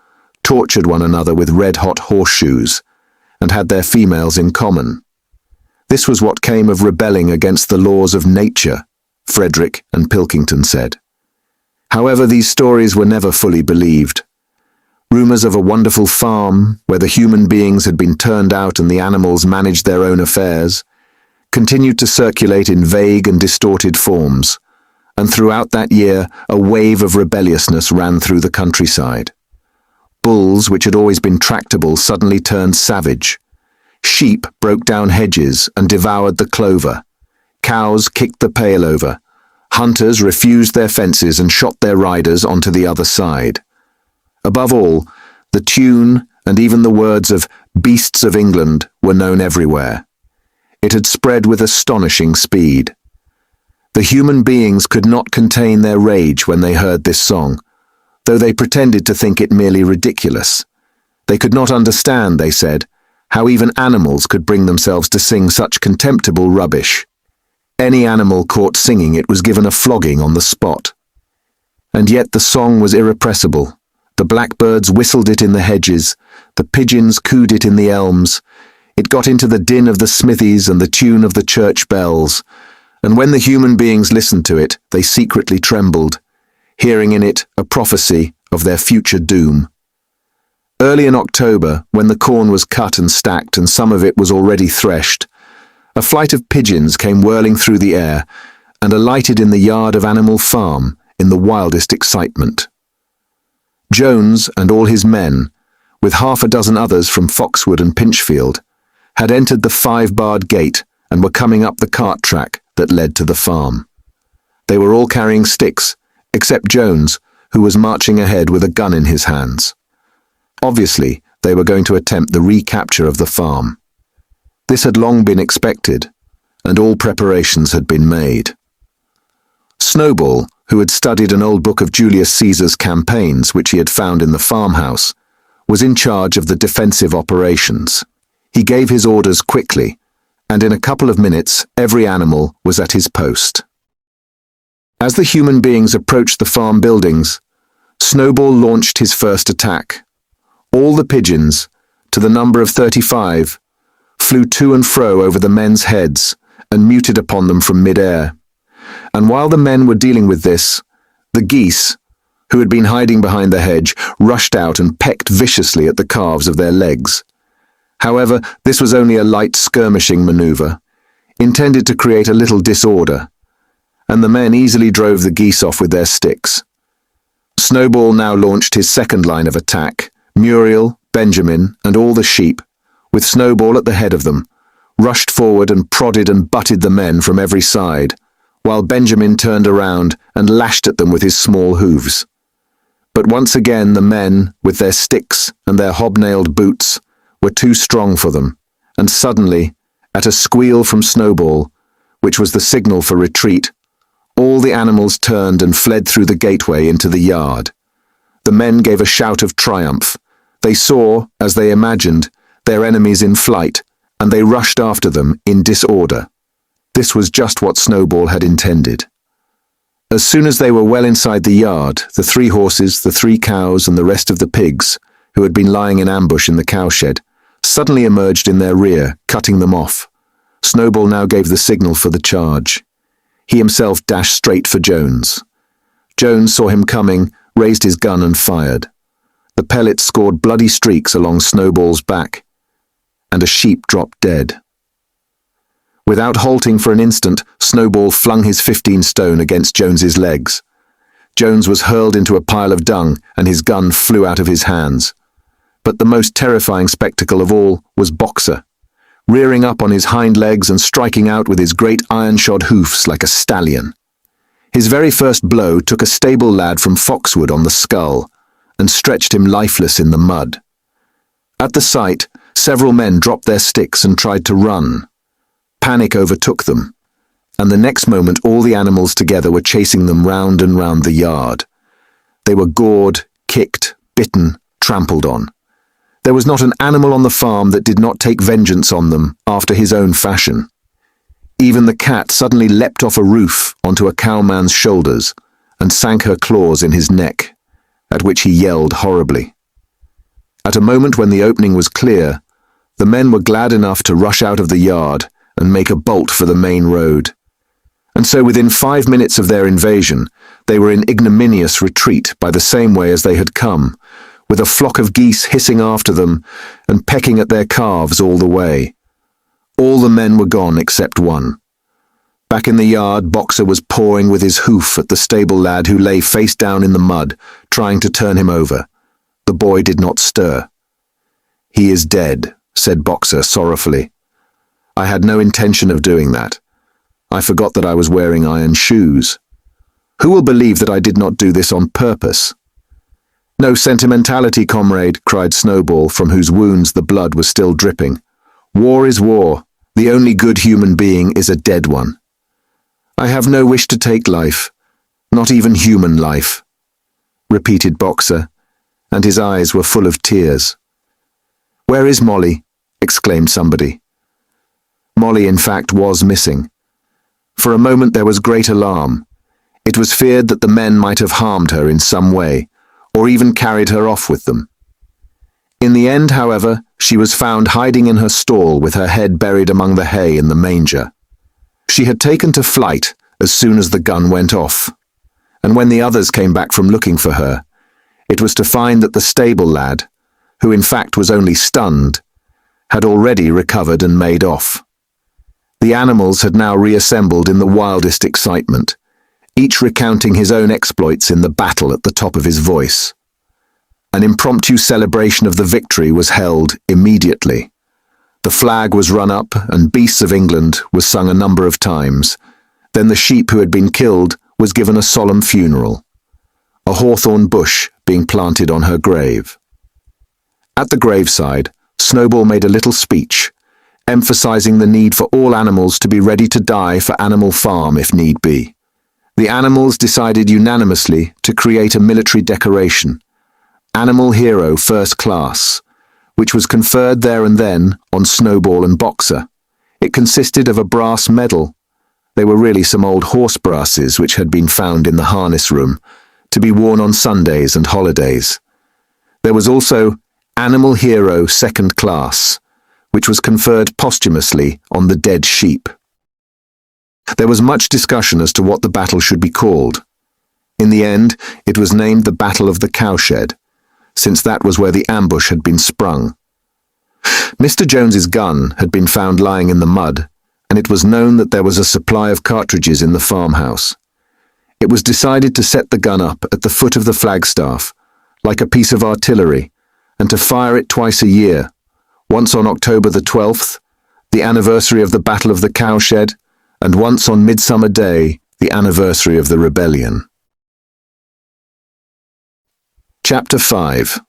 tortured one another with red-hot horseshoes, and had their females in common. This was what came of rebelling against the laws of nature, Frederick and Pilkington said. However, these stories were never fully believed. Rumors of a wonderful farm, where the human beings had been turned out and the animals managed their own affairs, continued to circulate in vague and distorted forms, and throughout that year a wave of rebelliousness ran through the countryside. Bulls, which had always been tractable, suddenly turned savage. Sheep broke down hedges and devoured the clover. Cows kicked the pail over. Hunters refused their fences and shot their riders onto the other side. Above all, the tune and even the words of Beasts of England were known everywhere. It had spread with astonishing speed. The human beings could not contain their rage when they heard this song, though they pretended to think it merely ridiculous. They could not understand, they said, how even animals could bring themselves to sing such contemptible rubbish. Any animal caught singing it was given a flogging on the spot. And yet the song was irrepressible. The blackbirds whistled it in the hedges, the pigeons cooed it in the elms. It got into the din of the smithies and the tune of the church bells, and when the human beings listened to it, they secretly trembled, hearing in it a prophecy of their future doom. Early in October, when the corn was cut and stacked and some of it was already threshed, a flight of pigeons came whirling through the air and alighted in the yard of Animal Farm in the wildest excitement. Jones and all his men, with half a dozen others from Foxwood and Pinchfield, had entered the 5-barred gate and were coming up the cart track that led to the farm. They were all carrying sticks, except Jones, who was marching ahead with a gun in his hands. Obviously, they were going to attempt the recapture of the farm. This had long been expected, and all preparations had been made. Snowball, who had studied an old book of Julius Caesar's campaigns which he had found in the farmhouse, was in charge of the defensive operations. He gave his orders quickly, and in a couple of minutes every animal was at his post. As the human beings approached the farm buildings, Snowball launched his first attack. All the pigeons, to the number of 35, flew to and fro over the men's heads and muted upon them from mid-air. And while the men were dealing with this, the geese, who had been hiding behind the hedge, rushed out and pecked viciously at the calves of their legs. However, this was only a light skirmishing maneuver, intended to create a little disorder, and the men easily drove the geese off with their sticks. Snowball now launched his second line of attack. Muriel, Benjamin, and all the sheep, with Snowball at the head of them, rushed forward and prodded and butted the men from every side, while Benjamin turned around and lashed at them with his small hooves. But once again the men, with their sticks and their hobnailed boots, were too strong for them, and suddenly, at a squeal from Snowball, which was the signal for retreat, all the animals turned and fled through the gateway into the yard. The men gave a shout of triumph. They saw, as they imagined, their enemies in flight, and they rushed after them in disorder. This was just what Snowball had intended. As soon as they were well inside the yard, the 3 horses, the 3 cows, and the rest of the pigs, who had been lying in ambush in the cowshed, suddenly emerged in their rear, cutting them off. Snowball now gave the signal for the charge. He himself dashed straight for Jones. Jones saw him coming, raised his gun and fired. The pellets scored bloody streaks along Snowball's back, and a sheep dropped dead. Without halting for an instant, Snowball flung his 15-stone against Jones's legs. Jones was hurled into a pile of dung, and his gun flew out of his hands. But the most terrifying spectacle of all was Boxer, rearing up on his hind legs and striking out with his great iron-shod hoofs like a stallion. His very first blow took a stable lad from Foxwood on the skull and stretched him lifeless in the mud. At the sight, several men dropped their sticks and tried to run. Panic overtook them, and the next moment all the animals together were chasing them round and round the yard. They were gored, kicked, bitten, trampled on. There was not an animal on the farm that did not take vengeance on them after his own fashion. Even the cat suddenly leapt off a roof onto a cowman's shoulders and sank her claws in his neck, at which he yelled horribly. At a moment when the opening was clear, the men were glad enough to rush out of the yard and make a bolt for the main road. And so within 5 minutes of their invasion, they were in ignominious retreat by the same way as they had come, with a flock of geese hissing after them and pecking at their calves all the way. All the men were gone except one. Back in the yard, Boxer was pawing with his hoof at the stable lad who lay face down in the mud, trying to turn him over. The boy did not stir. "He is dead," said Boxer sorrowfully. "I had no intention of doing that. I forgot that I was wearing iron shoes. Who will believe that I did not do this on purpose?" "No sentimentality, comrade," cried Snowball, from whose wounds the blood was still dripping. "War is war. The only good human being is a dead one. I have no wish to take life, not even human life," repeated Boxer, and his eyes were full of tears. "Where is Molly?" exclaimed somebody. Molly, in fact, was missing. For a moment there was great alarm. It was feared that the men might have harmed her in some way, or even carried her off with them. In the end, however, she was found hiding in her stall with her head buried among the hay in the manger. She had taken to flight as soon as the gun went off, and when the others came back from looking for her, it was to find that the stable lad, who in fact was only stunned, had already recovered and made off. The animals had now reassembled in the wildest excitement, each recounting his own exploits in the battle at the top of his voice. An impromptu celebration of the victory was held immediately. The flag was run up and Beasts of England was sung a number of times. Then the sheep who had been killed was given a solemn funeral, a hawthorn bush being planted on her grave. At the graveside, Snowball made a little speech, emphasizing the need for all animals to be ready to die for Animal Farm if need be. The animals decided unanimously to create a military decoration, Animal Hero First Class, which was conferred there and then on Snowball and Boxer, It consisted of a brass medal. They were really some old horse brasses which had been found in the harness room, to be worn on Sundays and holidays. There was also Animal Hero Second Class, which was conferred posthumously on the dead sheep. There was much discussion as to what the battle should be called. In the end, it was named the Battle of the Cowshed, since that was where the ambush had been sprung. Mr. Jones's gun had been found lying in the mud, and it was known that there was a supply of cartridges in the farmhouse. It was decided to set the gun up at the foot of the flagstaff, like a piece of artillery, and to fire it twice a year, once on October the 12th, the anniversary of the Battle of the Cowshed, and once on Midsummer Day, the anniversary of the rebellion. Chapter 5.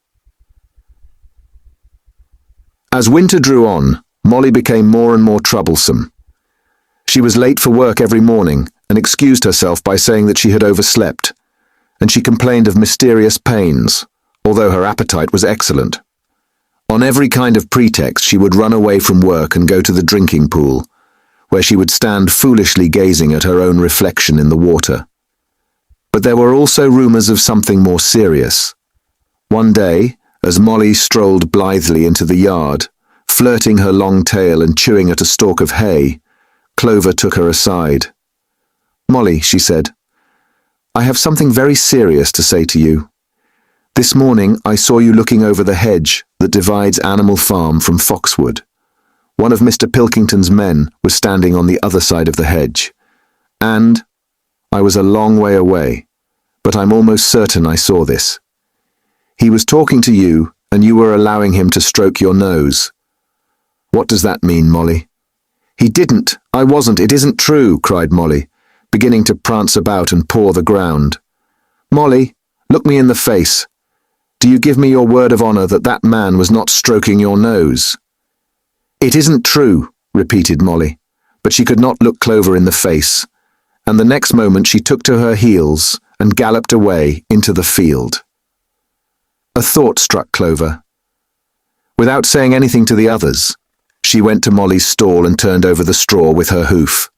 As winter drew on, Molly became more and more troublesome. She was late for work every morning and excused herself by saying that she had overslept, and she complained of mysterious pains, although her appetite was excellent. On every kind of pretext she would run away from work and go to the drinking pool, where she would stand foolishly gazing at her own reflection in the water. But there were also rumours of something more serious. One day, as Molly strolled blithely into the yard, flirting her long tail and chewing at a stalk of hay, Clover took her aside. "Molly," she said, "I have something very serious to say to you. This morning I saw you looking over the hedge that divides Animal Farm from Foxwood. One of Mr. Pilkington's men was standing on the other side of the hedge, and I was a long way away, but I'm almost certain I saw this. He was talking to you, and you were allowing him to stroke your nose. What does that mean, Molly?" "He didn't. I wasn't. It isn't true," cried Molly, beginning to prance about and paw the ground. "Molly, look me in the face. Do you give me your word of honor that that man was not stroking your nose?" "It isn't true," repeated Molly, but she could not look Clover in the face, and the next moment she took to her heels and galloped away into the field. A thought struck Clover. Without saying anything to the others, she went to Molly's stall and turned over the straw with her hoof.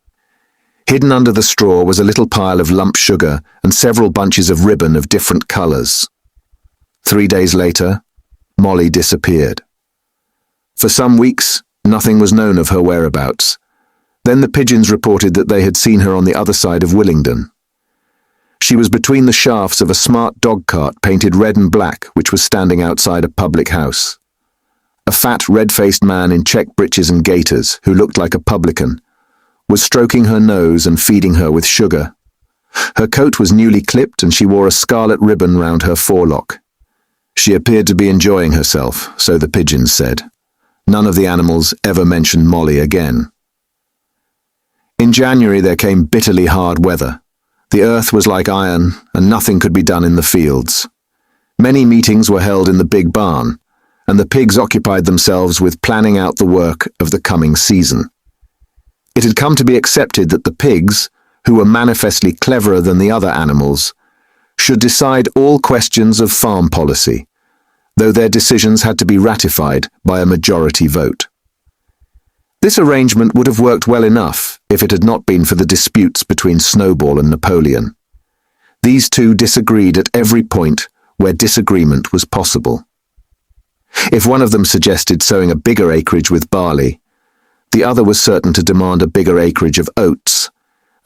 Hidden under the straw was a little pile of lump sugar and several bunches of ribbon of different colors. 3 days later, Molly disappeared. For some weeks, nothing was known of her whereabouts. Then the pigeons reported that they had seen her on the other side of Willingdon. She was between the shafts of a smart dog cart painted red and black which was standing outside a public house. A fat, red-faced man in check breeches and gaiters, who looked like a publican, was stroking her nose and feeding her with sugar. Her coat was newly clipped and she wore a scarlet ribbon round her forelock. She appeared to be enjoying herself, so the pigeons said. None of the animals ever mentioned Molly again. In January there came bitterly hard weather. The earth was like iron, and nothing could be done in the fields. Many meetings were held in the big barn, and the pigs occupied themselves with planning out the work of the coming season. It had come to be accepted that the pigs, who were manifestly cleverer than the other animals, should decide all questions of farm policy, though their decisions had to be ratified by a majority vote. This arrangement would have worked well enough if it had not been for the disputes between Snowball and Napoleon. These two disagreed at every point where disagreement was possible. If one of them suggested sowing a bigger acreage with barley, the other was certain to demand a bigger acreage of oats,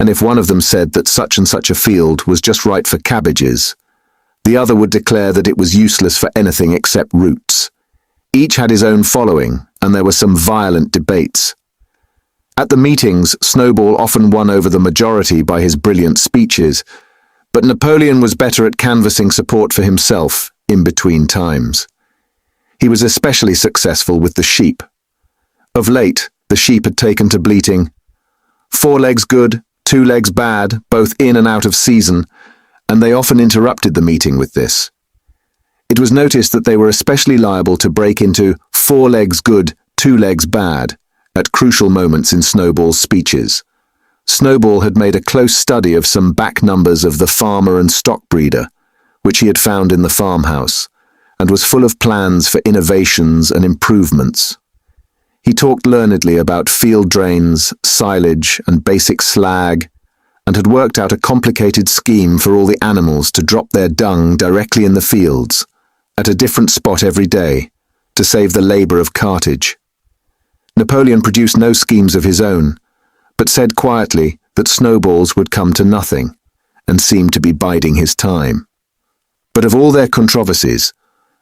and if one of them said that such and such a field was just right for cabbages, the other would declare that it was useless for anything except roots. Each had his own following, and there were some violent debates. At the meetings, Snowball often won over the majority by his brilliant speeches, but Napoleon was better at canvassing support for himself in between times. He was especially successful with the sheep. Of late, the sheep had taken to bleating, "4 legs good, 2 legs bad, both in and out of season," and they often interrupted the meeting with this. It was noticed that they were especially liable to break into 4 legs good, 2 legs bad at crucial moments in Snowball's speeches. Snowball had made a close study of some back numbers of the Farmer and Stock Breeder, which he had found in the farmhouse, and was full of plans for innovations and improvements. He talked learnedly about field drains, silage, and basic slag, and had worked out a complicated scheme for all the animals to drop their dung directly in the fields, at a different spot every day, to save the labour of cartage. Napoleon produced no schemes of his own, but said quietly that snowballs would come to nothing, and seemed to be biding his time. But of all their controversies,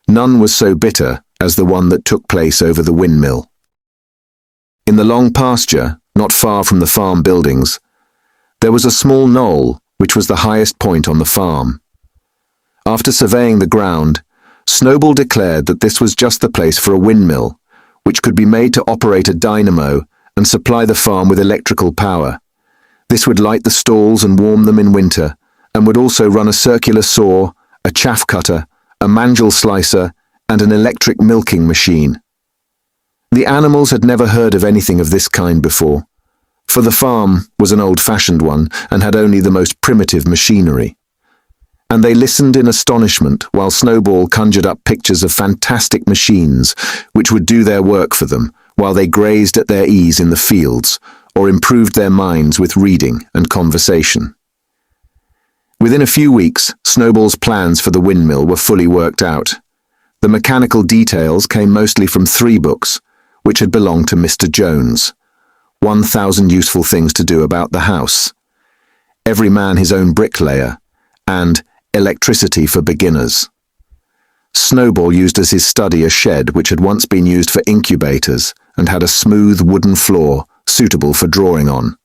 none was so bitter as the one that took place over the windmill. In the long pasture, not far from the farm buildings, there was a small knoll which was the highest point on the farm. After surveying the ground, Snowball declared that this was just the place for a windmill, which could be made to operate a dynamo and supply the farm with electrical power. This would light the stalls and warm them in winter, and would also run a circular saw, a chaff cutter, a mandrel slicer, and an electric milking machine. The animals had never heard of anything of this kind before, for the farm was an old-fashioned one and had only the most primitive machinery. And they listened in astonishment while Snowball conjured up pictures of fantastic machines which would do their work for them while they grazed at their ease in the fields or improved their minds with reading and conversation. Within a few weeks, Snowball's plans for the windmill were fully worked out. The mechanical details came mostly from 3 books, which had belonged to Mr. Jones. 1,000 useful things to do about the house, Every man his own bricklayer, and Electricity for Beginners. Snowball used as his study a shed which had once been used for incubators and had a smooth wooden floor suitable for drawing on.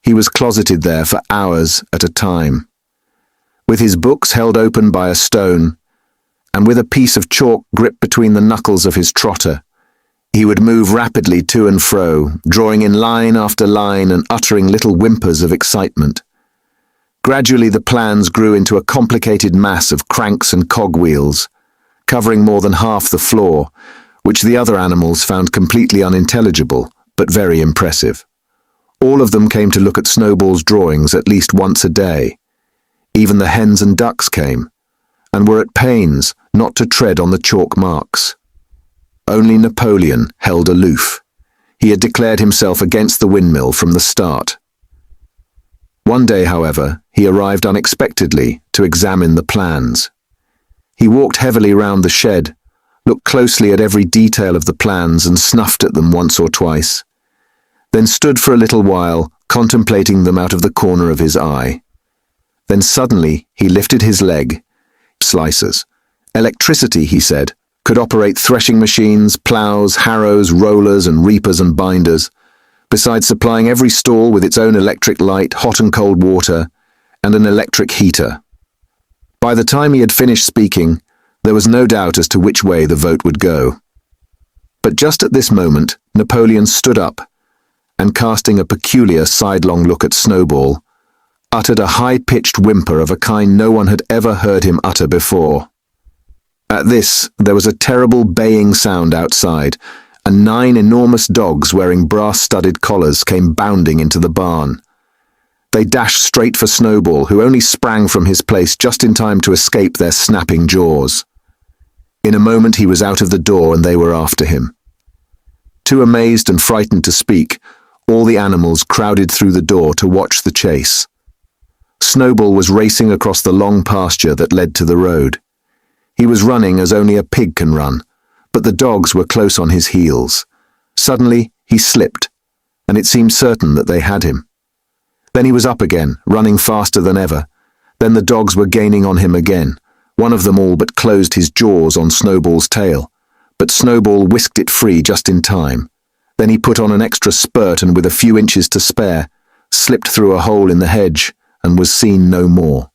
He was closeted there for hours at a time. With his books held open by a stone, and with a piece of chalk gripped between the knuckles of his trotter, he would move rapidly to and fro, drawing in line after line and uttering little whimpers of excitement. Gradually the plans grew into a complicated mass of cranks and cogwheels, covering more than half the floor, which the other animals found completely unintelligible, but very impressive. All of them came to look at Snowball's drawings at least once a day. Even the hens and ducks came, and were at pains not to tread on the chalk marks. Only Napoleon held aloof. He had declared himself against the windmill from the start. One day, however, he arrived unexpectedly to examine the plans. He walked heavily round the shed, looked closely at every detail of the plans and snuffed at them once or twice, then stood for a little while contemplating them out of the corner of his eye. Then suddenly he lifted his leg. Slicers. Electricity, he said, could operate threshing machines, ploughs, harrows, rollers and reapers and binders, besides supplying every stall with its own electric light, hot and cold water, and an electric heater. By the time he had finished speaking, there was no doubt as to which way the vote would go. But just at this moment, Napoleon stood up, and casting a peculiar sidelong look at Snowball, uttered a high-pitched whimper of a kind no one had ever heard him utter before. At this, there was a terrible baying sound outside, and 9 enormous dogs wearing brass-studded collars came bounding into the barn. They dashed straight for Snowball, who only sprang from his place just in time to escape their snapping jaws. In a moment he was out of the door and they were after him. Too amazed and frightened to speak, all the animals crowded through the door to watch the chase. Snowball was racing across the long pasture that led to the road. He was running as only a pig can run, but the dogs were close on his heels. Suddenly he slipped, and it seemed certain that they had him. Then he was up again, running faster than ever. Then the dogs were gaining on him again. One of them all but closed his jaws on Snowball's tail, but Snowball whisked it free just in time. Then he put on an extra spurt and with a few inches to spare, slipped through a hole in the hedge and was seen no more.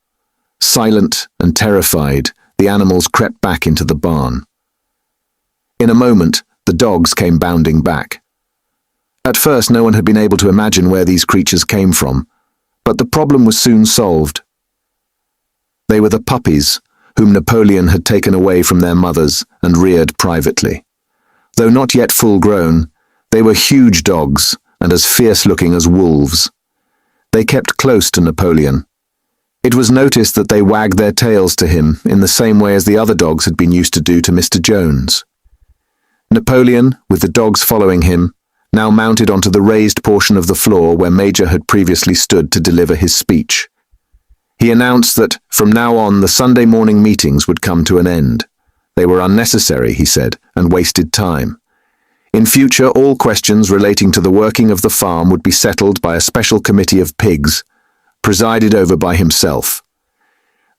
Silent and terrified, the animals crept back into the barn. In a moment, the dogs came bounding back. At first, no one had been able to imagine where these creatures came from, but the problem was soon solved. They were the puppies, whom Napoleon had taken away from their mothers and reared privately. Though not yet full-grown, they were huge dogs and as fierce-looking as wolves. They kept close to Napoleon. It was noticed that they wagged their tails to him in the same way as the other dogs had been used to do to Mr. Jones. Napoleon, with the dogs following him, now mounted onto the raised portion of the floor where Major had previously stood to deliver his speech. He announced that, from now on, the Sunday morning meetings would come to an end. They were unnecessary, he said, and wasted time. In future, all questions relating to the working of the farm would be settled by a special committee of pigs, presided over by himself.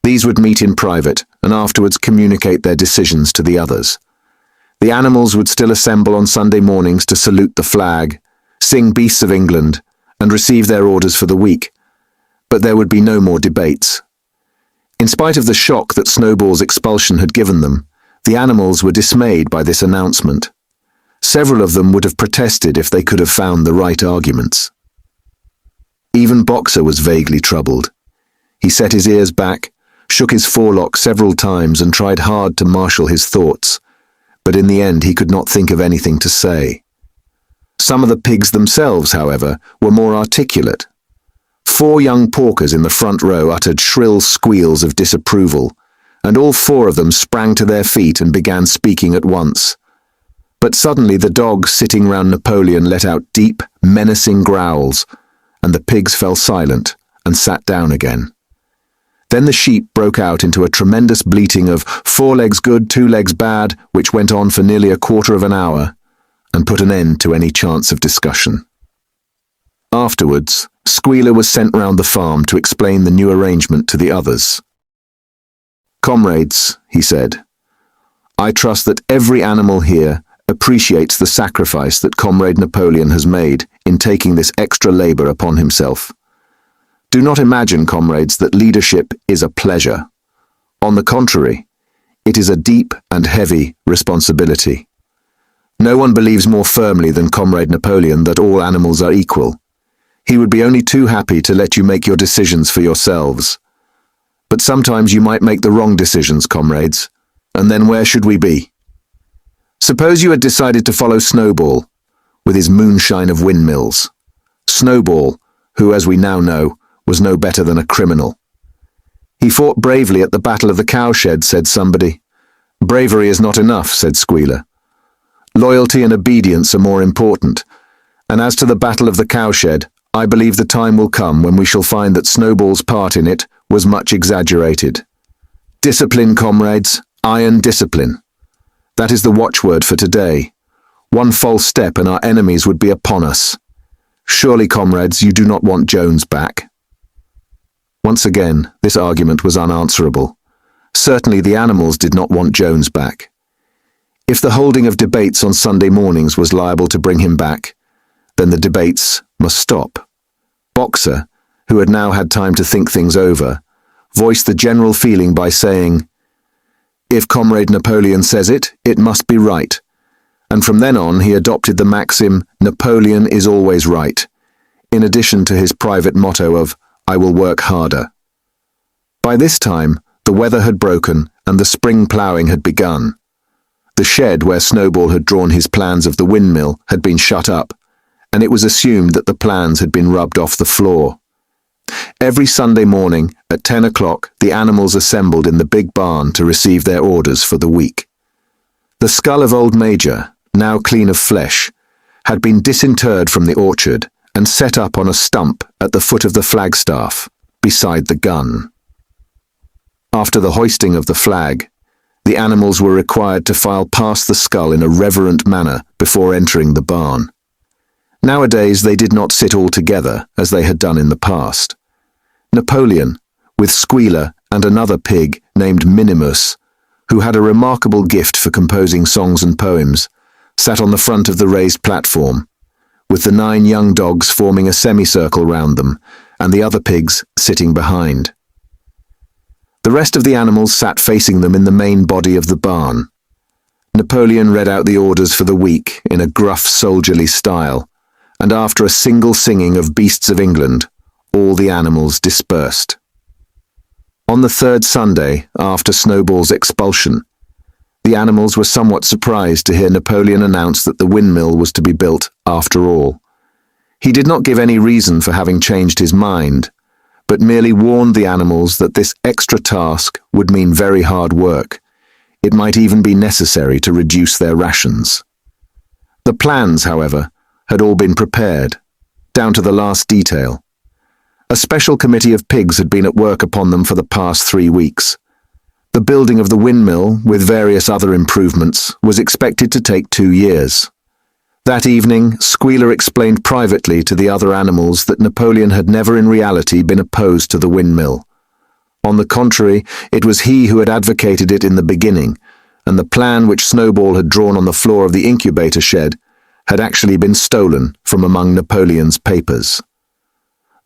These would meet in private and afterwards communicate their decisions to the others. The animals would still assemble on Sunday mornings to salute the flag, sing Beasts of England, and receive their orders for the week. But there would be no more debates. In spite of the shock that Snowball's expulsion had given them, the animals were dismayed by this announcement. Several of them would have protested if they could have found the right arguments. Even Boxer was vaguely troubled. He set his ears back, shook his forelock several times and tried hard to marshal his thoughts, but in the end he could not think of anything to say. Some of the pigs themselves, however, were more articulate. 4 young porkers in the front row uttered shrill squeals of disapproval, and all 4 of them sprang to their feet and began speaking at once. But suddenly the dogs sitting round Napoleon let out deep, menacing growls, and the pigs fell silent and sat down again. Then the sheep broke out into a tremendous bleating of 4 legs good, 2 legs bad, which went on for nearly a quarter of an hour, and put an end to any chance of discussion. Afterwards, Squealer was sent round the farm to explain the new arrangement to the others. "Comrades," he said, "I trust that every animal here appreciates the sacrifice that Comrade Napoleon has made in taking this extra labor upon himself. Do not imagine, comrades, that leadership is a pleasure. On the contrary, it is a deep and heavy responsibility. No one believes more firmly than Comrade Napoleon that all animals are equal. He would be only too happy to let you make your decisions for yourselves. But sometimes you might make the wrong decisions, comrades, and then where should we be? Suppose you had decided to follow Snowball, with his moonshine of windmills. Snowball, who, as we now know, was no better than a criminal. He fought bravely at the Battle of the Cowshed, said somebody. Bravery is not enough, said Squealer. Loyalty and obedience are more important, and as to the Battle of the Cowshed, I believe the time will come when we shall find that Snowball's part in it was much exaggerated. Discipline, comrades, iron discipline. That is the watchword for today. One false step and our enemies would be upon us. Surely, comrades, you do not want Jones back." Once again, this argument was unanswerable. Certainly the animals did not want Jones back. If the holding of debates on Sunday mornings was liable to bring him back, then the debates must stop. Boxer, who had now had time to think things over, voiced the general feeling by saying, "If Comrade Napoleon says it, it must be right." And from then on he adopted the maxim, "Napoleon is always right," in addition to his private motto of, "I will work harder." By this time, the weather had broken and the spring ploughing had begun. The shed where Snowball had drawn his plans of the windmill had been shut up, and it was assumed that the plans had been rubbed off the floor. Every Sunday morning at 10 o'clock, the animals assembled in the big barn to receive their orders for the week. The skull of old Major, now clean of flesh, had been disinterred from the orchard and set up on a stump at the foot of the flagstaff, beside the gun. After the hoisting of the flag, the animals were required to file past the skull in a reverent manner before entering the barn. Nowadays they did not sit all together as they had done in the past. Napoleon, with Squealer and another pig named Minimus, who had a remarkable gift for composing songs and poems, sat on the front of the raised platform, with the 9 young dogs forming a semicircle round them, and the other pigs sitting behind. The rest of the animals sat facing them in the main body of the barn. Napoleon read out the orders for the week in a gruff soldierly style, and after a single singing of Beasts of England, all the animals dispersed. On the 3rd Sunday, after Snowball's expulsion, the animals were somewhat surprised to hear Napoleon announce that the windmill was to be built after all. He did not give any reason for having changed his mind, but merely warned the animals that this extra task would mean very hard work. It might even be necessary to reduce their rations. The plans, however, had all been prepared, down to the last detail. A special committee of pigs had been at work upon them for the past 3 weeks. The building of the windmill, with various other improvements, was expected to take 2 years. That evening, Squealer explained privately to the other animals that Napoleon had never in reality been opposed to the windmill. On the contrary, it was he who had advocated it in the beginning, and the plan which Snowball had drawn on the floor of the incubator shed had actually been stolen from among Napoleon's papers.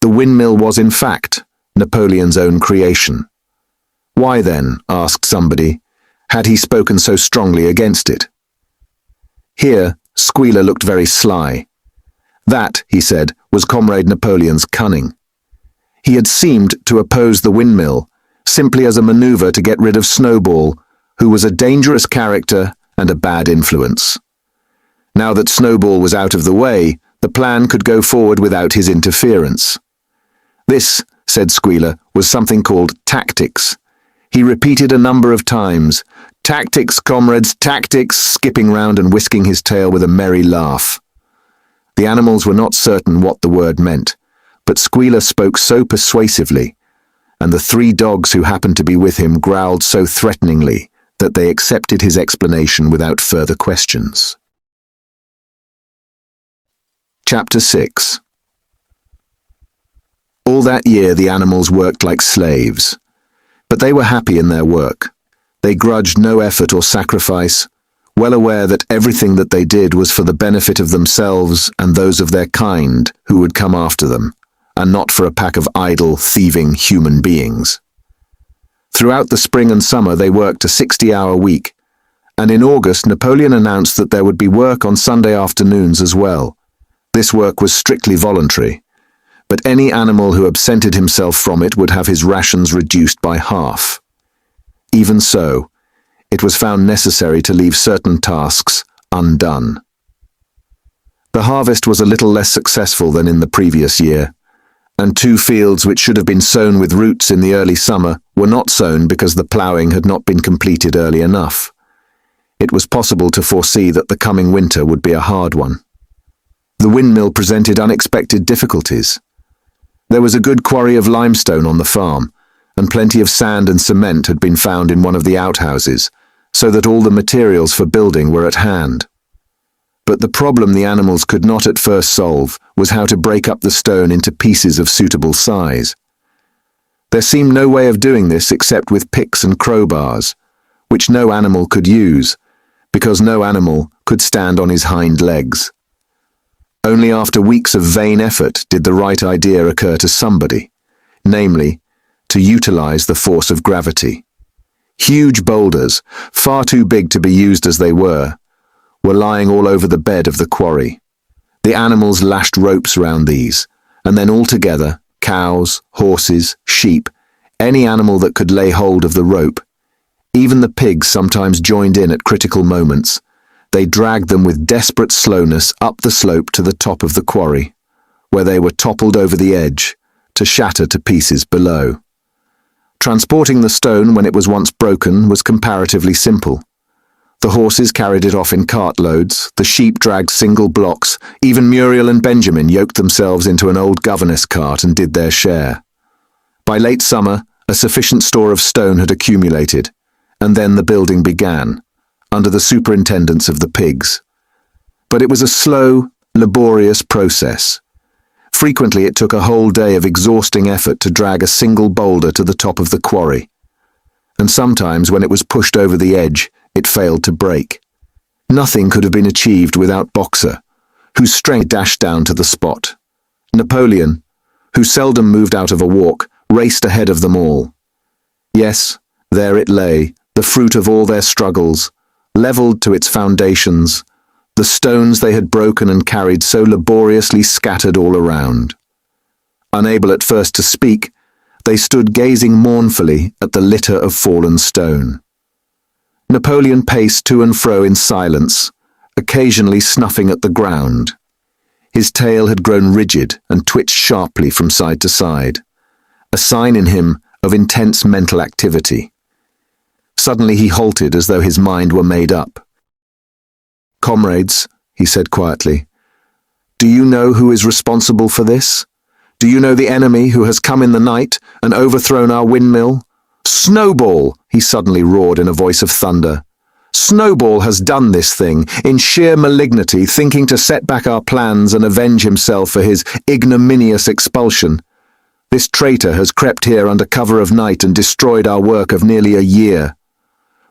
The windmill was, in fact, Napoleon's own creation. Why then, asked somebody, had he spoken so strongly against it? Here, Squealer looked very sly. That, he said, was Comrade Napoleon's cunning. He had seemed to oppose the windmill simply as a maneuver to get rid of Snowball, who was a dangerous character and a bad influence. Now that Snowball was out of the way, the plan could go forward without his interference. This, said Squealer, was something called tactics. He repeated a number of times, "Tactics, comrades, tactics," skipping round and whisking his tail with a merry laugh. The animals were not certain what the word meant, but Squealer spoke so persuasively, and the 3 dogs who happened to be with him growled so threateningly that they accepted his explanation without further questions. Chapter 6. All that year the animals worked like slaves, but they were happy in their work. They grudged no effort or sacrifice, well aware that everything that they did was for the benefit of themselves and those of their kind who would come after them, and not for a pack of idle, thieving human beings. Throughout the spring and summer they worked a 60-hour week, and in August Napoleon announced that there would be work on Sunday afternoons as well. This work was strictly voluntary, but any animal who absented himself from it would have his rations reduced by half. Even so, it was found necessary to leave certain tasks undone. The harvest was a little less successful than in the previous year, and 2 fields which should have been sown with roots in the early summer were not sown because the ploughing had not been completed early enough. It was possible to foresee that the coming winter would be a hard one. The windmill presented unexpected difficulties. There was a good quarry of limestone on the farm, and plenty of sand and cement had been found in one of the outhouses, so that all the materials for building were at hand. But the problem the animals could not at first solve was how to break up the stone into pieces of suitable size. There seemed no way of doing this except with picks and crowbars, which no animal could use, because no animal could stand on his hind legs. Only after weeks of vain effort did the right idea occur to somebody, namely, to utilize the force of gravity. Huge boulders, far too big to be used as they were lying all over the bed of the quarry. The animals lashed ropes round these, and then all together, cows, horses, sheep, any animal that could lay hold of the rope, even the pigs sometimes joined in at critical moments, they dragged them with desperate slowness up the slope to the top of the quarry, where they were toppled over the edge, to shatter to pieces below. Transporting the stone when it was once broken was comparatively simple. The horses carried it off in cartloads, the sheep dragged single blocks, even Muriel and Benjamin yoked themselves into an old governess cart and did their share. By late summer, a sufficient store of stone had accumulated, and then the building began, under the superintendence of the pigs. But it was a slow, laborious process. Frequently it took a whole day of exhausting effort to drag a single boulder to the top of the quarry, and sometimes when it was pushed over the edge, it failed to break. Nothing could have been achieved without Boxer, whose strength dashed down to the spot. Napoleon, who seldom moved out of a walk, raced ahead of them all. Yes, there it lay, the fruit of all their struggles, levelled to its foundations, the stones they had broken and carried so laboriously scattered all around. Unable at first to speak, they stood gazing mournfully at the litter of fallen stone. Napoleon paced to and fro in silence, occasionally snuffing at the ground. His tail had grown rigid and twitched sharply from side to side, a sign in him of intense mental activity. Suddenly he halted as though his mind were made up. "Comrades," he said quietly. "Do you know who is responsible for this? Do you know the enemy who has come in the night and overthrown our windmill? Snowball!" he suddenly roared in a voice of thunder. "Snowball has done this thing, in sheer malignity, thinking to set back our plans and avenge himself for his ignominious expulsion. This traitor has crept here under cover of night and destroyed our work of nearly a year.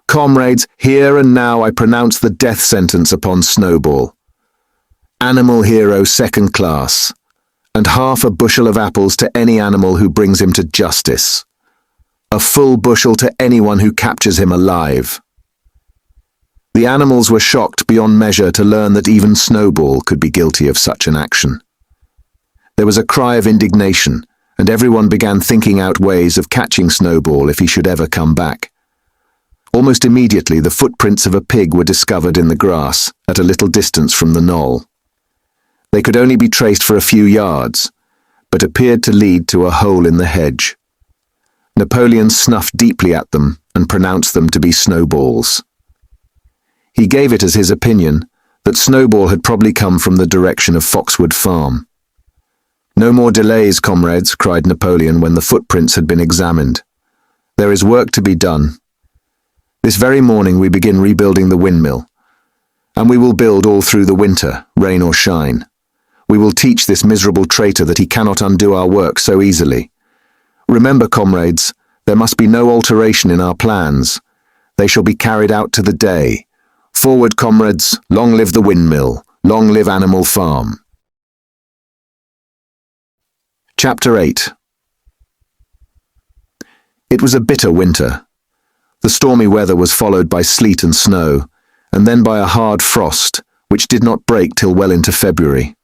Comrades, here and now I pronounce the death sentence upon Snowball. Animal hero second class, and half a bushel of apples to any animal who brings him to justice. A full bushel to anyone who captures him alive." The animals were shocked beyond measure to learn that even Snowball could be guilty of such an action. There was a cry of indignation, and everyone began thinking out ways of catching Snowball if he should ever come back. Almost immediately, the footprints of a pig were discovered in the grass at a little distance from the knoll. They could only be traced for a few yards, but appeared to lead to a hole in the hedge. Napoleon snuffed deeply at them and pronounced them to be Snowballs. He gave it as his opinion that Snowball had probably come from the direction of Foxwood Farm. "No more delays, comrades," cried Napoleon when the footprints had been examined. "There is work to be done. This very morning we begin rebuilding the windmill, and we will build all through the winter, rain or shine. We will teach this miserable traitor that he cannot undo our work so easily. Remember, comrades, there must be no alteration in our plans. They shall be carried out to the day. Forward, comrades, long live the windmill, long live Animal Farm." Chapter 8. It was a bitter winter. The stormy weather was followed by sleet and snow, and then by a hard frost, which did not break till well into February.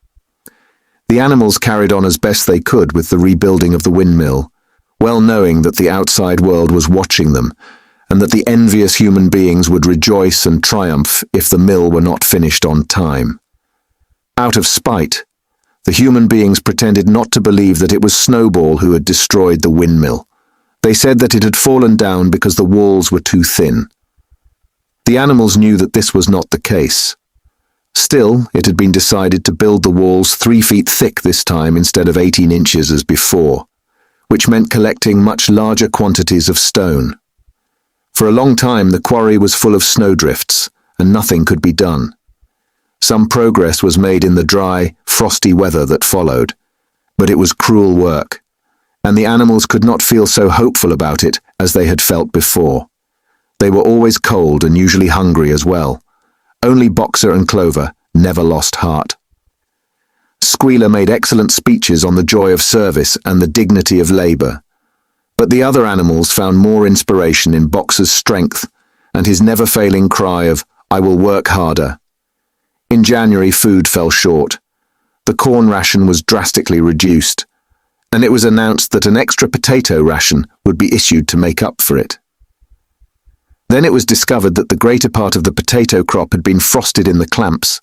The animals carried on as best they could with the rebuilding of the windmill, well knowing that the outside world was watching them, and that the envious human beings would rejoice and triumph if the mill were not finished on time. Out of spite, the human beings pretended not to believe that it was Snowball who had destroyed the windmill. They said that it had fallen down because the walls were too thin. The animals knew that this was not the case. Still, it had been decided to build the walls 3 feet thick this time instead of 18 inches as before, which meant collecting much larger quantities of stone. For a long time the quarry was full of snowdrifts, and nothing could be done. Some progress was made in the dry, frosty weather that followed, but it was cruel work, and the animals could not feel so hopeful about it as they had felt before. They were always cold and usually hungry as well. Only Boxer and Clover never lost heart. Squealer made excellent speeches on the joy of service and the dignity of labor, but the other animals found more inspiration in Boxer's strength and his never-failing cry of, "I will work harder." In January, food fell short. The corn ration was drastically reduced, and it was announced that an extra potato ration would be issued to make up for it. Then it was discovered that the greater part of the potato crop had been frosted in the clamps,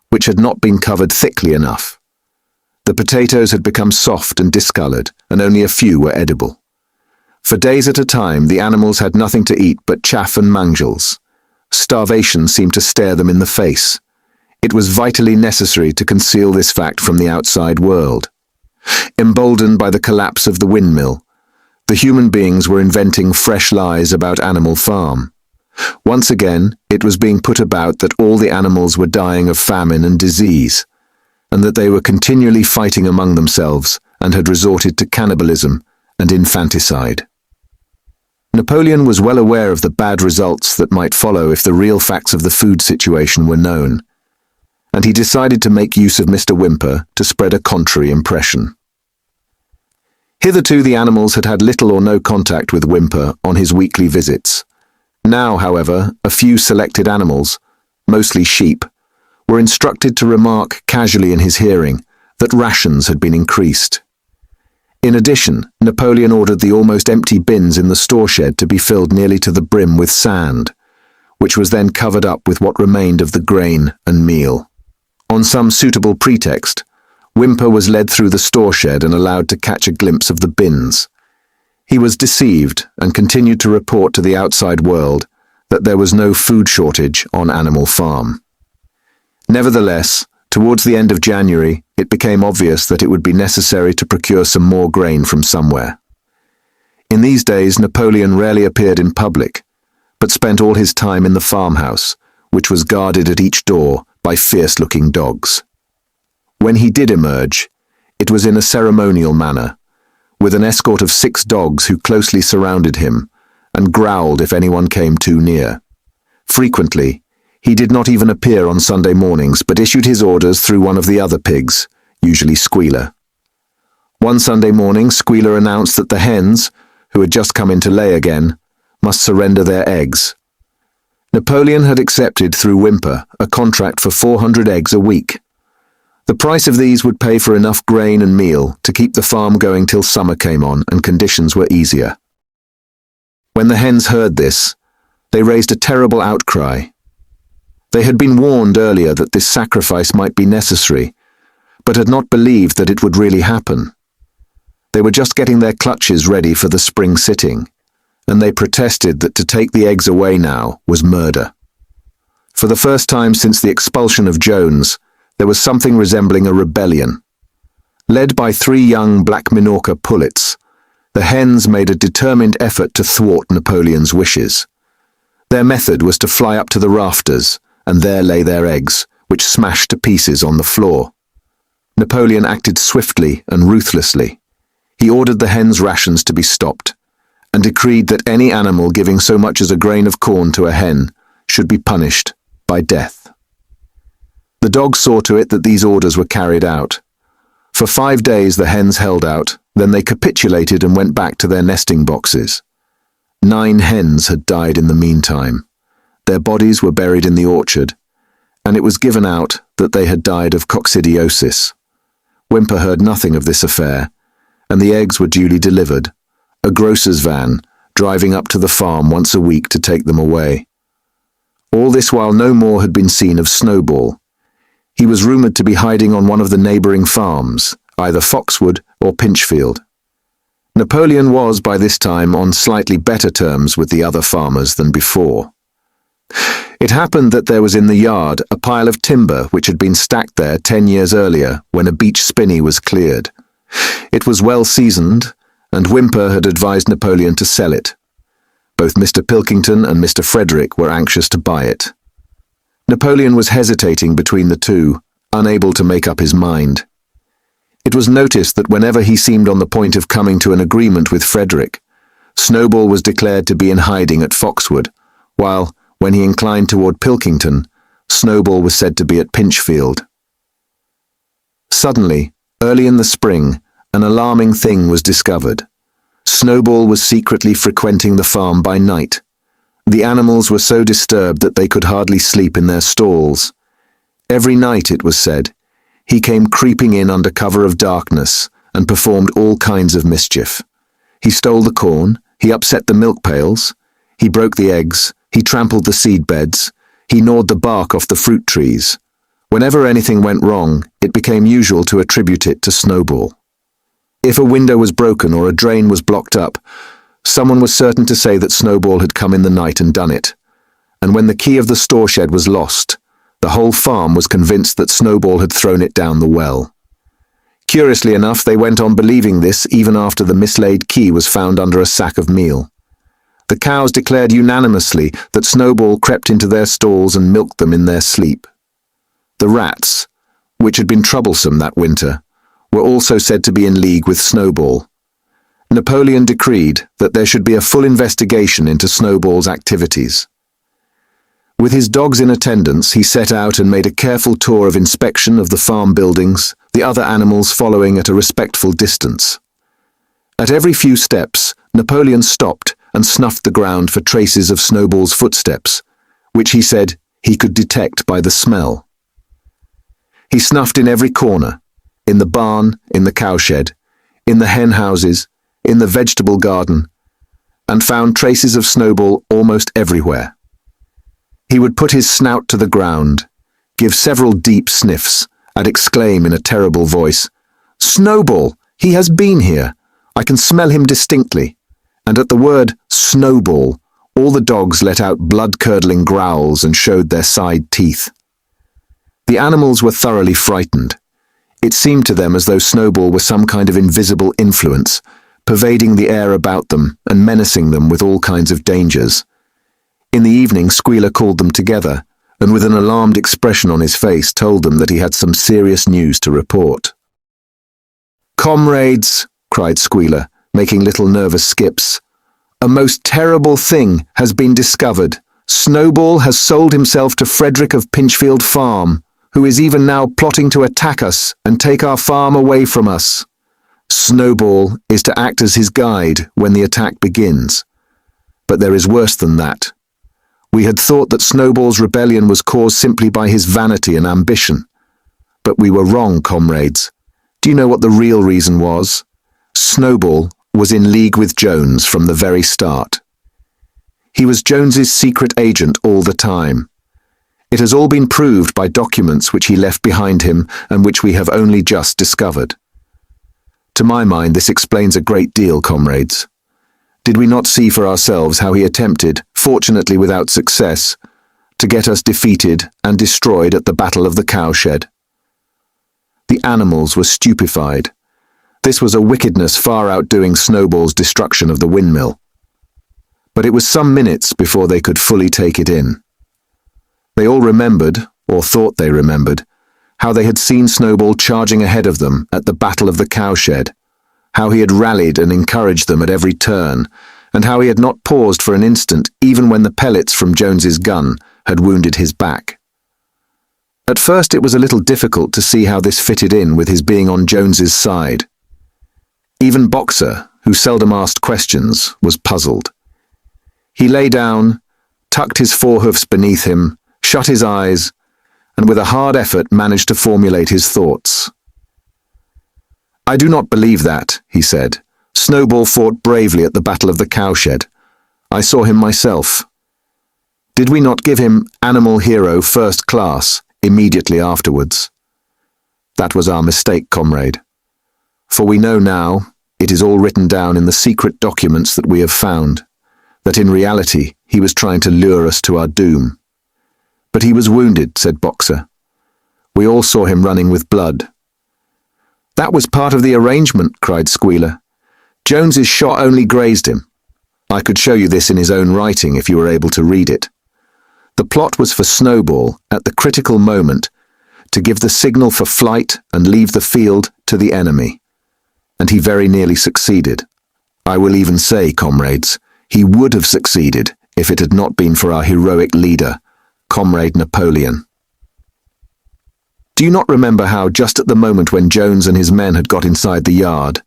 which had not been covered thickly enough. The potatoes had become soft and discolored, and only a few were edible. For days at a time, the animals had nothing to eat but chaff and mangels. Starvation seemed to stare them in the face. It was vitally necessary to conceal this fact from the outside world. Emboldened by the collapse of the windmill, the human beings were inventing fresh lies about Animal Farm. Once again, it was being put about that all the animals were dying of famine and disease, and that they were continually fighting among themselves and had resorted to cannibalism and infanticide. Napoleon was well aware of the bad results that might follow if the real facts of the food situation were known, and he decided to make use of Mr. Whymper to spread a contrary impression. Hitherto the animals had had little or no contact with Whymper on his weekly visits. Now, however, a few selected animals, mostly sheep, were instructed to remark casually in his hearing that rations had been increased. In addition, Napoleon ordered the almost empty bins in the store shed to be filled nearly to the brim with sand, which was then covered up with what remained of the grain and meal. On some suitable pretext, Whymper was led through the store shed and allowed to catch a glimpse of the bins. He was deceived and continued to report to the outside world that there was no food shortage on Animal Farm. Nevertheless, towards the end of January, it became obvious that it would be necessary to procure some more grain from somewhere. In these days, Napoleon rarely appeared in public, but spent all his time in the farmhouse, which was guarded at each door by fierce-looking dogs. When he did emerge, it was in a ceremonial manner, with an escort of 6 dogs who closely surrounded him and growled if anyone came too near. Frequently, he did not even appear on Sunday mornings, but issued his orders through one of the other pigs, usually Squealer. One Sunday morning, Squealer announced that the hens, who had just come in to lay again, must surrender their eggs. Napoleon had accepted through Whimper a contract for 400 eggs a week. The price of these would pay for enough grain and meal to keep the farm going till summer came on and conditions were easier. When the hens heard this, they raised a terrible outcry. They had been warned earlier that this sacrifice might be necessary, but had not believed that it would really happen. They were just getting their clutches ready for the spring sitting, and they protested that to take the eggs away now was murder. For the first time since the expulsion of Jones, there was something resembling a rebellion. Led by 3 young black Minorca pullets, the hens made a determined effort to thwart Napoleon's wishes. Their method was to fly up to the rafters and there lay their eggs, which smashed to pieces on the floor. Napoleon acted swiftly and ruthlessly. He ordered the hens' rations to be stopped, and decreed that any animal giving so much as a grain of corn to a hen should be punished by death. The dogs saw to it that these orders were carried out. For 5 days the hens held out, then they capitulated and went back to their nesting boxes. 9 hens had died in the meantime. Their bodies were buried in the orchard, and it was given out that they had died of coccidiosis. Whimper heard nothing of this affair, and the eggs were duly delivered, a grocer's van driving up to the farm once a week to take them away. All this while no more had been seen of Snowball. He was rumoured to be hiding on one of the neighbouring farms, either Foxwood or Pinchfield. Napoleon was by this time on slightly better terms with the other farmers than before. It happened that there was in the yard a pile of timber which had been stacked there 10 years earlier when a beech spinney was cleared. It was well seasoned, and Whimper had advised Napoleon to sell it. Both Mr. Pilkington and Mr. Frederick were anxious to buy it. Napoleon was hesitating between the two, unable to make up his mind. It was noticed that whenever he seemed on the point of coming to an agreement with Frederick, Snowball was declared to be in hiding at Foxwood, while, when he inclined toward Pilkington, Snowball was said to be at Pinchfield. Suddenly, early in the spring, an alarming thing was discovered. Snowball was secretly frequenting the farm by night. The animals were so disturbed that they could hardly sleep in their stalls. Every night, it was said, he came creeping in under cover of darkness and performed all kinds of mischief. He stole the corn, he upset the milk pails, he broke the eggs, he trampled the seed beds, he gnawed the bark off the fruit trees. Whenever anything went wrong, it became usual to attribute it to Snowball. If a window was broken or a drain was blocked up, someone was certain to say that Snowball had come in the night and done it. And when the key of the store shed was lost, the whole farm was convinced that Snowball had thrown it down the well. Curiously enough, they went on believing this even after the mislaid key was found under a sack of meal. The cows declared unanimously that Snowball crept into their stalls and milked them in their sleep. The rats, which had been troublesome that winter, were also said to be in league with Snowball. Napoleon decreed that there should be a full investigation into Snowball's activities. With his dogs in attendance, he set out and made a careful tour of inspection of the farm buildings, the other animals following at a respectful distance. At every few steps, Napoleon stopped and snuffed the ground for traces of Snowball's footsteps, which he said he could detect by the smell. He snuffed in every corner, in the barn, in the cowshed, in the hen houses, in the vegetable garden, and found traces of Snowball almost everywhere. He would put his snout to the ground, give several deep sniffs, and exclaim in a terrible voice, "Snowball! He has been here! I can smell him distinctly." And at the word Snowball, all the dogs let out blood-curdling growls and showed their side teeth. The animals were thoroughly frightened. It seemed to them as though Snowball was some kind of invisible influence, pervading the air about them and menacing them with all kinds of dangers. In the evening, Squealer called them together, and with an alarmed expression on his face told them that he had some serious news to report. "Comrades," cried Squealer, making little nervous skips, "a most terrible thing has been discovered. Snowball has sold himself to Frederick of Pinchfield Farm, who is even now plotting to attack us and take our farm away from us. Snowball is to act as his guide when the attack begins. But there is worse than that. We had thought that Snowball's rebellion was caused simply by his vanity and ambition. But we were wrong, comrades. Do you know what the real reason was? Snowball was in league with Jones from the very start. He was Jones's secret agent all the time. It has all been proved by documents which he left behind him and which we have only just discovered. To my mind, this explains a great deal, comrades. Did we not see for ourselves how he attempted, fortunately without success, to get us defeated and destroyed at the Battle of the Cowshed? The animals were stupefied. This was a wickedness far outdoing Snowball's destruction of the windmill. But it was some minutes before they could fully take it in. They all remembered, or thought they remembered, how they had seen Snowball charging ahead of them at the Battle of the Cowshed, how he had rallied and encouraged them at every turn, and how he had not paused for an instant even when the pellets from Jones's gun had wounded his back. At first it was a little difficult to see how this fitted in with his being on Jones's side. Even Boxer, who seldom asked questions, was puzzled. He lay down, tucked his forehoofs beneath him, shut his eyes, and with a hard effort managed to formulate his thoughts. "I do not believe that," he said. "Snowball fought bravely at the Battle of the Cowshed. I saw him myself. Did we not give him Animal Hero First Class immediately afterwards? That was our mistake, comrade. For we know now, it is all written down in the secret documents that we have found, that in reality he was trying to lure us to our doom. But he was wounded," said Boxer. "We all saw him running with blood." "That was part of the arrangement," cried Squealer. "Jones's shot only grazed him. I could show you this in his own writing if you were able to read it. The plot was for Snowball, at the critical moment, to give the signal for flight and leave the field to the enemy. And he very nearly succeeded. I will even say, comrades, he would have succeeded if it had not been for our heroic leader, Comrade Napoleon. Do you not remember how, just at the moment when Jones and his men had got inside the yard,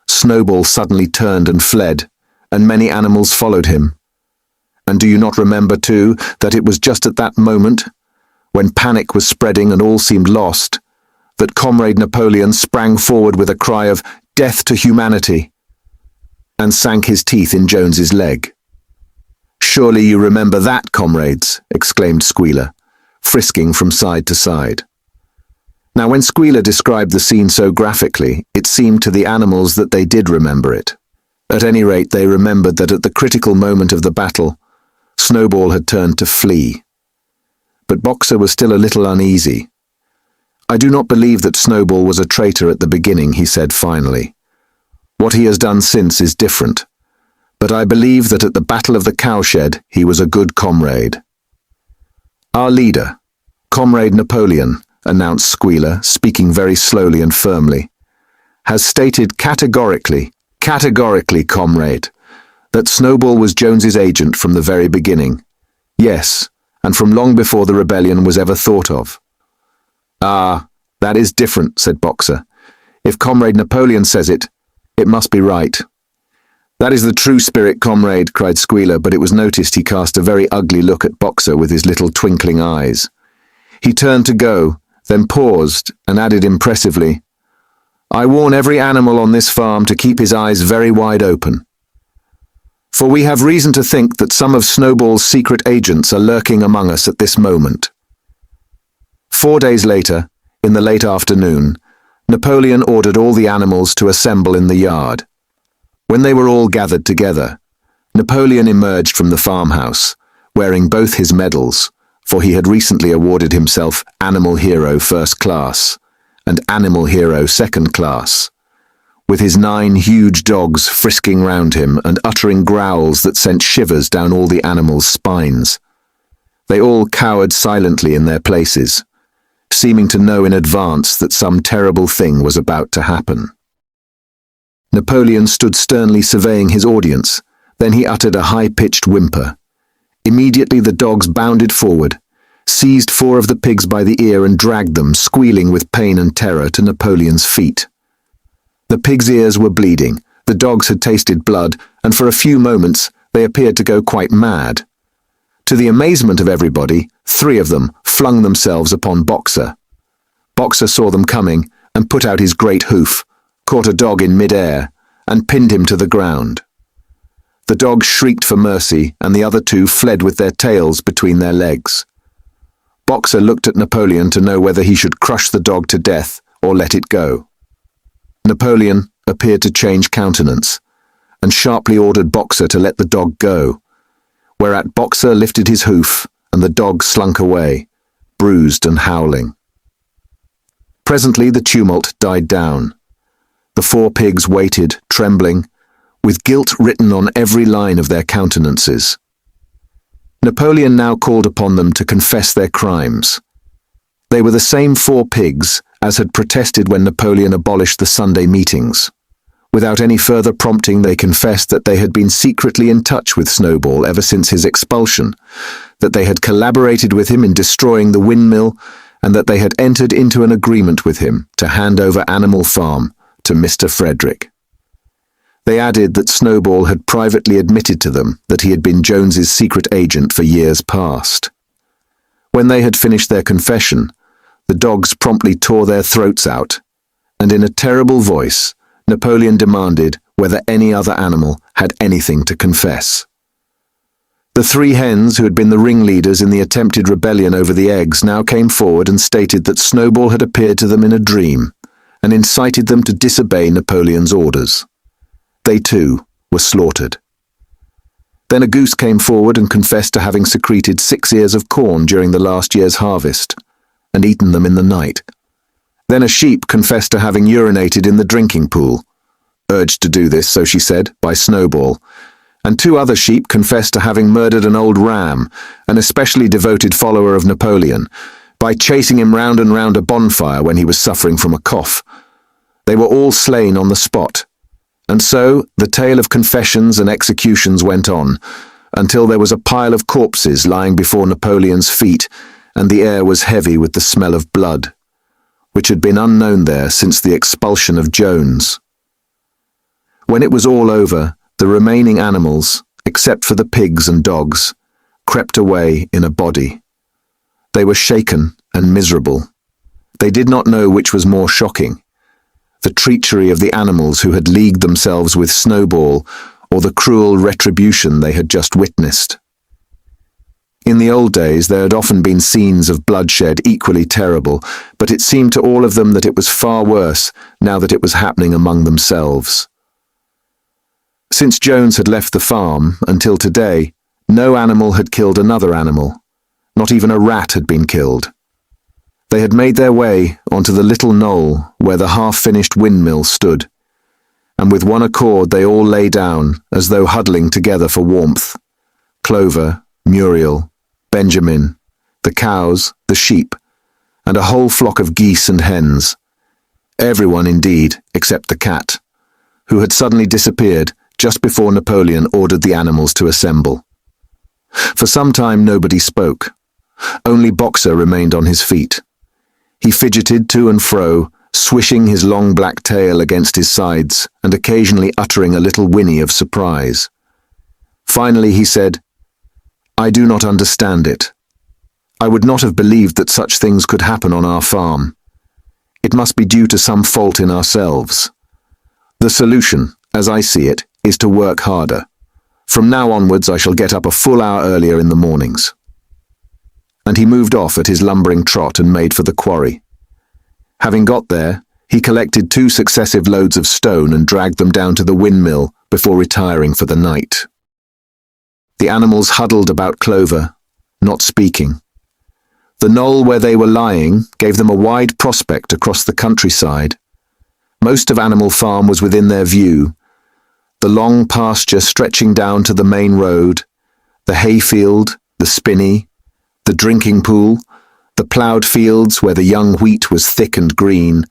Snowball suddenly turned and fled, and many animals followed him? And do you not remember, too, that it was just at that moment, when panic was spreading and all seemed lost, that Comrade Napoleon sprang forward with a cry of "Death to humanity!" and sank his teeth in Jones's leg? "Surely you remember that, comrades," exclaimed Squealer, frisking from side to side. Now, when Squealer described the scene so graphically, it seemed to the animals that they did remember it. At any rate, they remembered that at the critical moment of the battle, Snowball had turned to flee. But Boxer was still a little uneasy. "I do not believe that Snowball was a traitor at the beginning," he said finally. "What he has done since is different. But I believe that at the Battle of the Cowshed he was a good comrade." "Our leader, Comrade Napoleon," announced Squealer, speaking very slowly and firmly, "has stated categorically, comrade, that Snowball was Jones's agent from the very beginning. Yes, and from long before the rebellion was ever thought of." "Ah, that is different," said Boxer. "If Comrade Napoleon says it, it must be right." "That is the true spirit, comrade," cried Squealer, but it was noticed he cast a very ugly look at Boxer with his little twinkling eyes. He turned to go, then paused and added impressively, "I warn every animal on this farm to keep his eyes very wide open. For we have reason to think that some of Snowball's secret agents are lurking among us at this moment." 4 days later, in the late afternoon, Napoleon ordered all the animals to assemble in the yard. When they were all gathered together, Napoleon emerged from the farmhouse, wearing both his medals, for he had recently awarded himself Animal Hero First Class and Animal Hero Second Class, with his 9 huge dogs frisking round him and uttering growls that sent shivers down all the animals' spines. They all cowered silently in their places, seeming to know in advance that some terrible thing was about to happen. Napoleon stood sternly surveying his audience. Then he uttered a high-pitched whimper. Immediately the dogs bounded forward, seized 4 of the pigs by the ear and dragged them, squealing with pain and terror, to Napoleon's feet. The pigs' ears were bleeding, the dogs had tasted blood, and for a few moments they appeared to go quite mad. To the amazement of everybody, 3 of them flung themselves upon Boxer. Boxer saw them coming and put out his great hoof, caught a dog in mid-air, and pinned him to the ground. The dogs shrieked for mercy, and the other 2 fled with their tails between their legs. Boxer looked at Napoleon to know whether he should crush the dog to death or let it go. Napoleon appeared to change countenance, and sharply ordered Boxer to let the dog go, whereat Boxer lifted his hoof, and the dog slunk away, bruised and howling. Presently the tumult died down. The 4 pigs waited, trembling, with guilt written on every line of their countenances. Napoleon now called upon them to confess their crimes. They were the same 4 pigs as had protested when Napoleon abolished the Sunday meetings. Without any further prompting, they confessed that they had been secretly in touch with Snowball ever since his expulsion, that they had collaborated with him in destroying the windmill, and that they had entered into an agreement with him to hand over Animal Farm to Mr. Frederick. They added that Snowball had privately admitted to them that he had been Jones's secret agent for years past. When they had finished their confession, the dogs promptly tore their throats out, and in a terrible voice, Napoleon demanded whether any other animal had anything to confess. The 3 hens who had been the ringleaders in the attempted rebellion over the eggs now came forward and stated that Snowball had appeared to them in a dream and incited them to disobey Napoleon's orders. They too were slaughtered. Then a goose came forward and confessed to having secreted 6 ears of corn during the last year's harvest and eaten them in the night. Then a sheep confessed to having urinated in the drinking pool, urged to do this, so she said, by Snowball, and 2 other sheep confessed to having murdered an old ram, an especially devoted follower of Napoleon, by chasing him round and round a bonfire when he was suffering from a cough. They were all slain on the spot, and so the tale of confessions and executions went on, until there was a pile of corpses lying before Napoleon's feet, and the air was heavy with the smell of blood, which had been unknown there since the expulsion of Jones. When it was all over, the remaining animals, except for the pigs and dogs, crept away in a body. They were shaken and miserable. They did not know which was more shocking, the treachery of the animals who had leagued themselves with Snowball, or the cruel retribution they had just witnessed. In the old days there had often been scenes of bloodshed equally terrible, but it seemed to all of them that it was far worse now that it was happening among themselves. Since Jones had left the farm, until today, no animal had killed another animal. Not even a rat had been killed. They had made their way onto the little knoll where the half-finished windmill stood, and with one accord they all lay down as though huddling together for warmth. Clover, Muriel, Benjamin, the cows, the sheep, and a whole flock of geese and hens. Everyone, indeed, except the cat, who had suddenly disappeared just before Napoleon ordered the animals to assemble. For some time nobody spoke. Only Boxer remained on his feet. He fidgeted to and fro, swishing his long black tail against his sides and occasionally uttering a little whinny of surprise. Finally he said, "I do not understand it. I would not have believed that such things could happen on our farm. It must be due to some fault in ourselves. The solution, as I see it, is to work harder. From now onwards I shall get up a full hour earlier in the mornings." And he moved off at his lumbering trot and made for the quarry. Having got there, he collected 2 successive loads of stone and dragged them down to the windmill before retiring for the night. The animals huddled about Clover, not speaking. The knoll where they were lying gave them a wide prospect across the countryside. Most of Animal Farm was within their view. The long pasture stretching down to the main road, the hayfield, the spinney, the drinking pool, the ploughed fields where the young wheat was thick and green,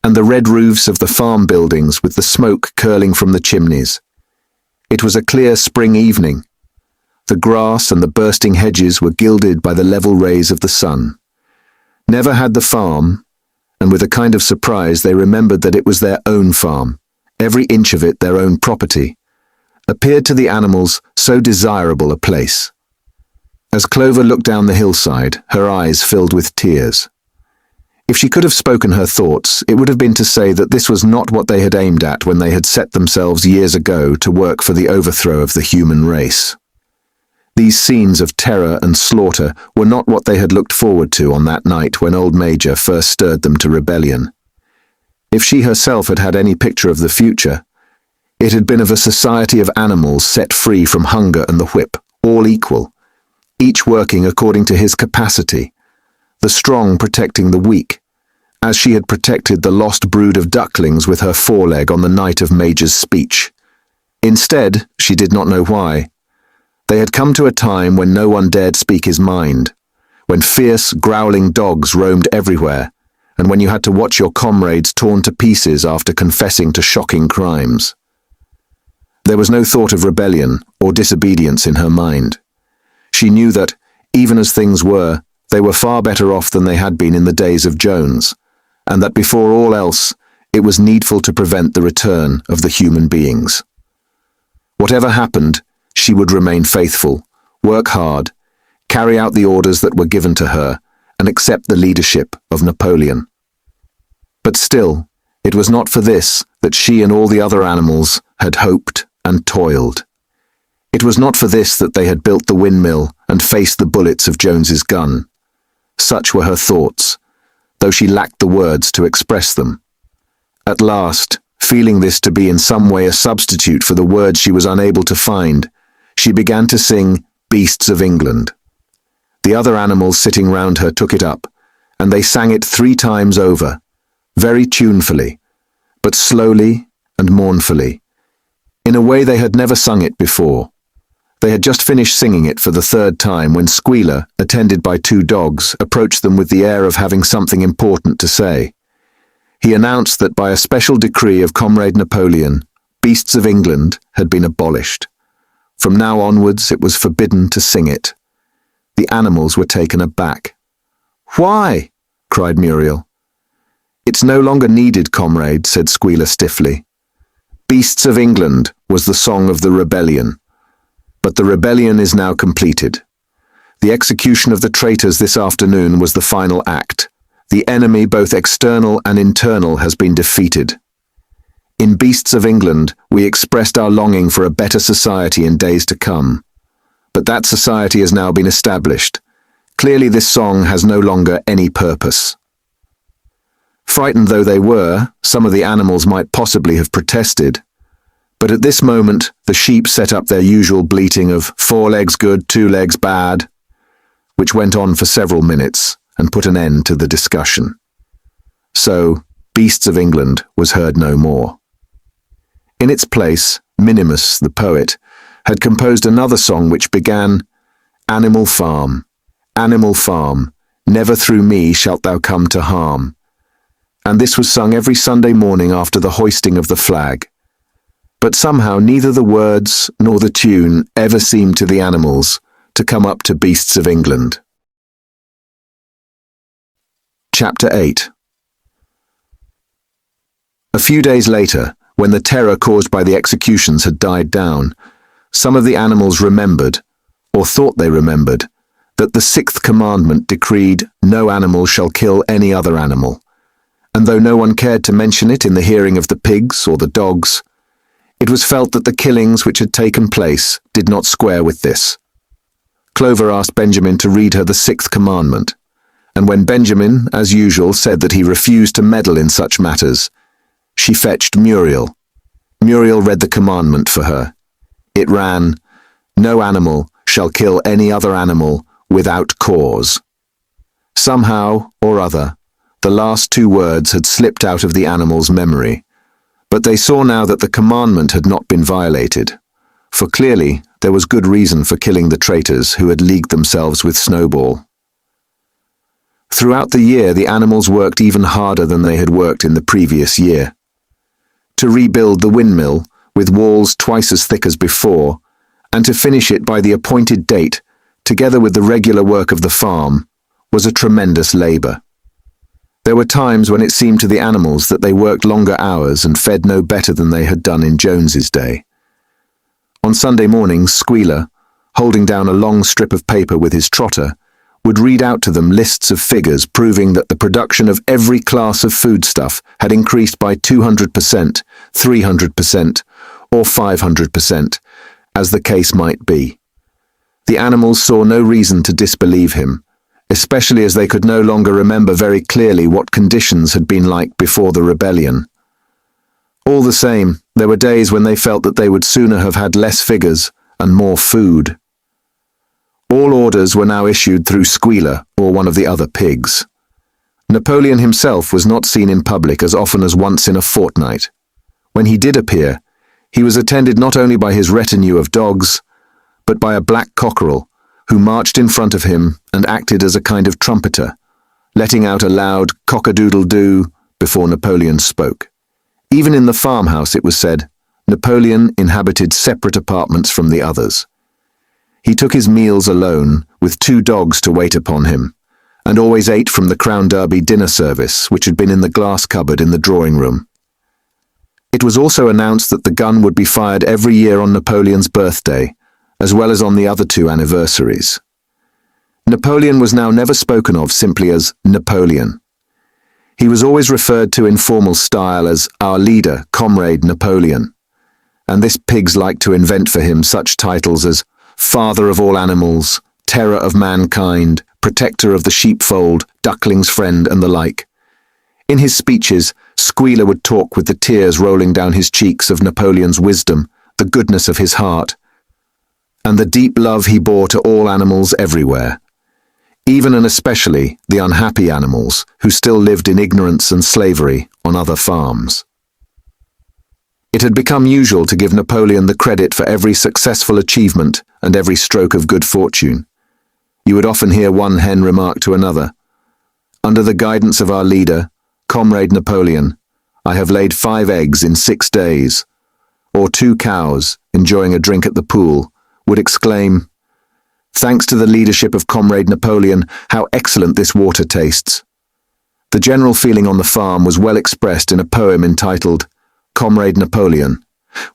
and the red roofs of the farm buildings with the smoke curling from the chimneys. It was a clear spring evening. The grass and the bursting hedges were gilded by the level rays of the sun. Never had the farm, and with a kind of surprise they remembered that it was their own farm, every inch of it their own property, appeared to the animals so desirable a place. As Clover looked down the hillside, her eyes filled with tears. If she could have spoken her thoughts, it would have been to say that this was not what they had aimed at when they had set themselves years ago to work for the overthrow of the human race. These scenes of terror and slaughter were not what they had looked forward to on that night when old Major first stirred them to rebellion. If she herself had had any picture of the future, it had been of a society of animals set free from hunger and the whip, all equal, each working according to his capacity, the strong protecting the weak, as she had protected the lost brood of ducklings with her foreleg on the night of Major's speech. Instead, she did not know why, they had come to a time when no one dared speak his mind, when fierce, growling dogs roamed everywhere, and when you had to watch your comrades torn to pieces after confessing to shocking crimes. There was no thought of rebellion or disobedience in her mind. She knew that, even as things were, they were far better off than they had been in the days of Jones, and that before all else, it was needful to prevent the return of the human beings. Whatever happened, she would remain faithful, work hard, carry out the orders that were given to her, and accept the leadership of Napoleon. But still, it was not for this that she and all the other animals had hoped and toiled. It was not for this that they had built the windmill and faced the bullets of Jones's gun. Such were her thoughts, though she lacked the words to express them. At last, feeling this to be in some way a substitute for the words she was unable to find, she began to sing Beasts of England. The other animals sitting round her took it up, and they sang it 3 times over, very tunefully, but slowly and mournfully, in a way they had never sung it before. They had just finished singing it for the 3rd time when Squealer, attended by 2 dogs, approached them with the air of having something important to say. He announced that by a special decree of Comrade Napoleon, Beasts of England had been abolished. From now onwards it was forbidden to sing it. The animals were taken aback. "Why?" cried Muriel. "It's no longer needed, comrade," said Squealer stiffly. "Beasts of England" was the song of the rebellion. But the rebellion is now completed. The execution of the traitors this afternoon was the final act. The enemy, both external and internal, has been defeated. In Beasts of England, we expressed our longing for a better society in days to come. But that society has now been established. Clearly this song has no longer any purpose. Frightened though they were, some of the animals might possibly have protested. But at this moment, the sheep set up their usual bleating of 4 legs good, 2 legs bad, which went on for several minutes and put an end to the discussion. So, Beasts of England was heard no more. In its place, Minimus, the poet, had composed another song which began, Animal Farm, never through me shalt thou come to harm. And this was sung every Sunday morning after the hoisting of the flag. But somehow neither the words nor the tune ever seemed to the animals to come up to Beasts of England. Chapter 8. A few days later, when the terror caused by the executions had died down, some of the animals remembered, or thought they remembered, that the 6th commandment decreed, "No animal shall kill any other animal," and though no one cared to mention it in the hearing of the pigs or the dogs, it was felt that the killings which had taken place did not square with this. Clover asked Benjamin to read her the 6th commandment, and when Benjamin, as usual, said that he refused to meddle in such matters, she fetched Muriel. Muriel read the commandment for her. It ran, "No animal shall kill any other animal without cause." Somehow or other, the last two words had slipped out of the animal's memory, but they saw now that the commandment had not been violated, for clearly there was good reason for killing the traitors who had leagued themselves with Snowball. Throughout the year, the animals worked even harder than they had worked in the previous year. To rebuild the windmill, with walls twice as thick as before, and to finish it by the appointed date, together with the regular work of the farm, was a tremendous labour. There were times when it seemed to the animals that they worked longer hours and fed no better than they had done in Jones's day. On Sunday mornings, Squealer, holding down a long strip of paper with his trotter, would read out to them lists of figures proving that the production of every class of foodstuff had increased by 200%, 300%, or 500%, as the case might be. The animals saw no reason to disbelieve him, especially as they could no longer remember very clearly what conditions had been like before the rebellion. All the same, there were days when they felt that they would sooner have had less figures and more food. All orders were now issued through Squealer or one of the other pigs. Napoleon himself was not seen in public as often as once in a fortnight. When he did appear, he was attended not only by his retinue of dogs, but by a black cockerel who marched in front of him and acted as a kind of trumpeter, letting out a loud cock-a-doodle-doo before Napoleon spoke. Even in the farmhouse, it was said, Napoleon inhabited separate apartments from the others. He took his meals alone, with 2 dogs to wait upon him, and always ate from the Crown Derby dinner service, which had been in the glass cupboard in the drawing room. It was also announced that the gun would be fired every year on Napoleon's birthday, as well as on the other 2 anniversaries. Napoleon was now never spoken of simply as Napoleon. He was always referred to in formal style as our leader, Comrade Napoleon, and this pigs liked to invent for him such titles as Father of all animals, Terror of mankind, Protector of the sheepfold, Duckling's friend, and the like. In his speeches, Squealer would talk with the tears rolling down his cheeks of Napoleon's wisdom, the goodness of his heart, and the deep love he bore to all animals everywhere, even and especially the unhappy animals who still lived in ignorance and slavery on other farms. It had become usual to give Napoleon the credit for every successful achievement and every stroke of good fortune. You would often hear one hen remark to another, "Under the guidance of our leader, Comrade Napoleon, I have laid 5 eggs in 6 days," or 2 cows, enjoying a drink at the pool, would exclaim, "Thanks to the leadership of Comrade Napoleon, how excellent this water tastes." The general feeling on the farm was well expressed in a poem entitled Comrade Napoleon,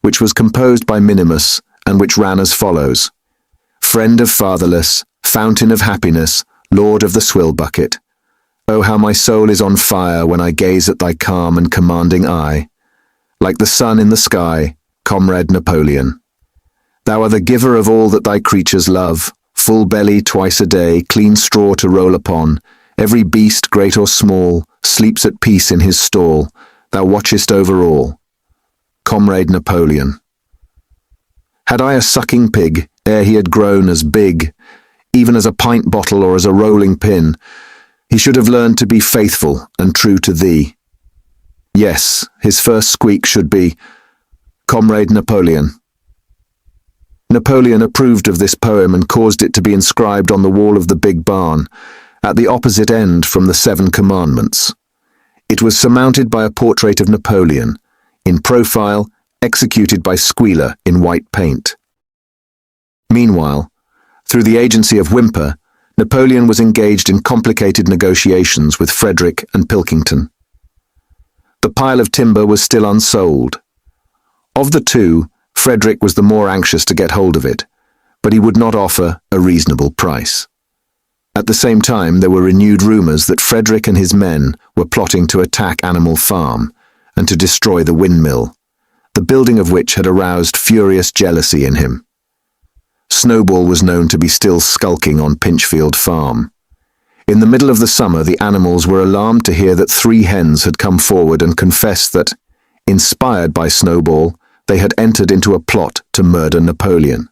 which was composed by Minimus and which ran as follows: "Friend of fatherless, fountain of happiness, lord of the swill bucket, oh how my soul is on fire when I gaze at thy calm and commanding eye, like the sun in the sky, Comrade Napoleon. Thou art the giver of all that thy creatures love, full belly twice a day, clean straw to roll upon, every beast, great or small, sleeps at peace in his stall, thou watchest over all. Comrade Napoleon. Had I a sucking pig, ere he had grown as big, even as a pint bottle or as a rolling pin, he should have learned to be faithful and true to thee. Yes, his first squeak should be, Comrade Napoleon." Napoleon approved of this poem and caused it to be inscribed on the wall of the big barn, at the opposite end from the 7 commandments. It was surmounted by a portrait of Napoleon, in profile, executed by Squealer in white paint. Meanwhile, through the agency of Whymper, Napoleon was engaged in complicated negotiations with Frederick and Pilkington. The pile of timber was still unsold. Of the 2, Frederick was the more anxious to get hold of it, but he would not offer a reasonable price. At the same time, there were renewed rumors that Frederick and his men were plotting to attack Animal Farm and to destroy the windmill, the building of which had aroused furious jealousy in him. Snowball was known to be still skulking on Pinchfield Farm. In the middle of the summer, the animals were alarmed to hear that 3 hens had come forward and confessed that, inspired by Snowball, they had entered into a plot to murder Napoleon.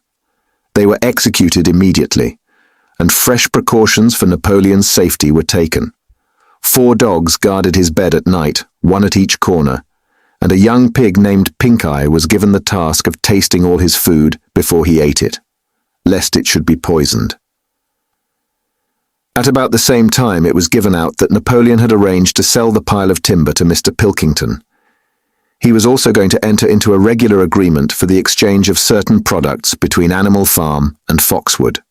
They were executed immediately, and fresh precautions for Napoleon's safety were taken. 4 dogs guarded his bed at night, 1 at each corner, and a young pig named Pink Eye was given the task of tasting all his food before he ate it, lest it should be poisoned. At about the same time, it was given out that Napoleon had arranged to sell the pile of timber to Mr. Pilkington. He was also going to enter into a regular agreement for the exchange of certain products between Animal Farm and Foxwood.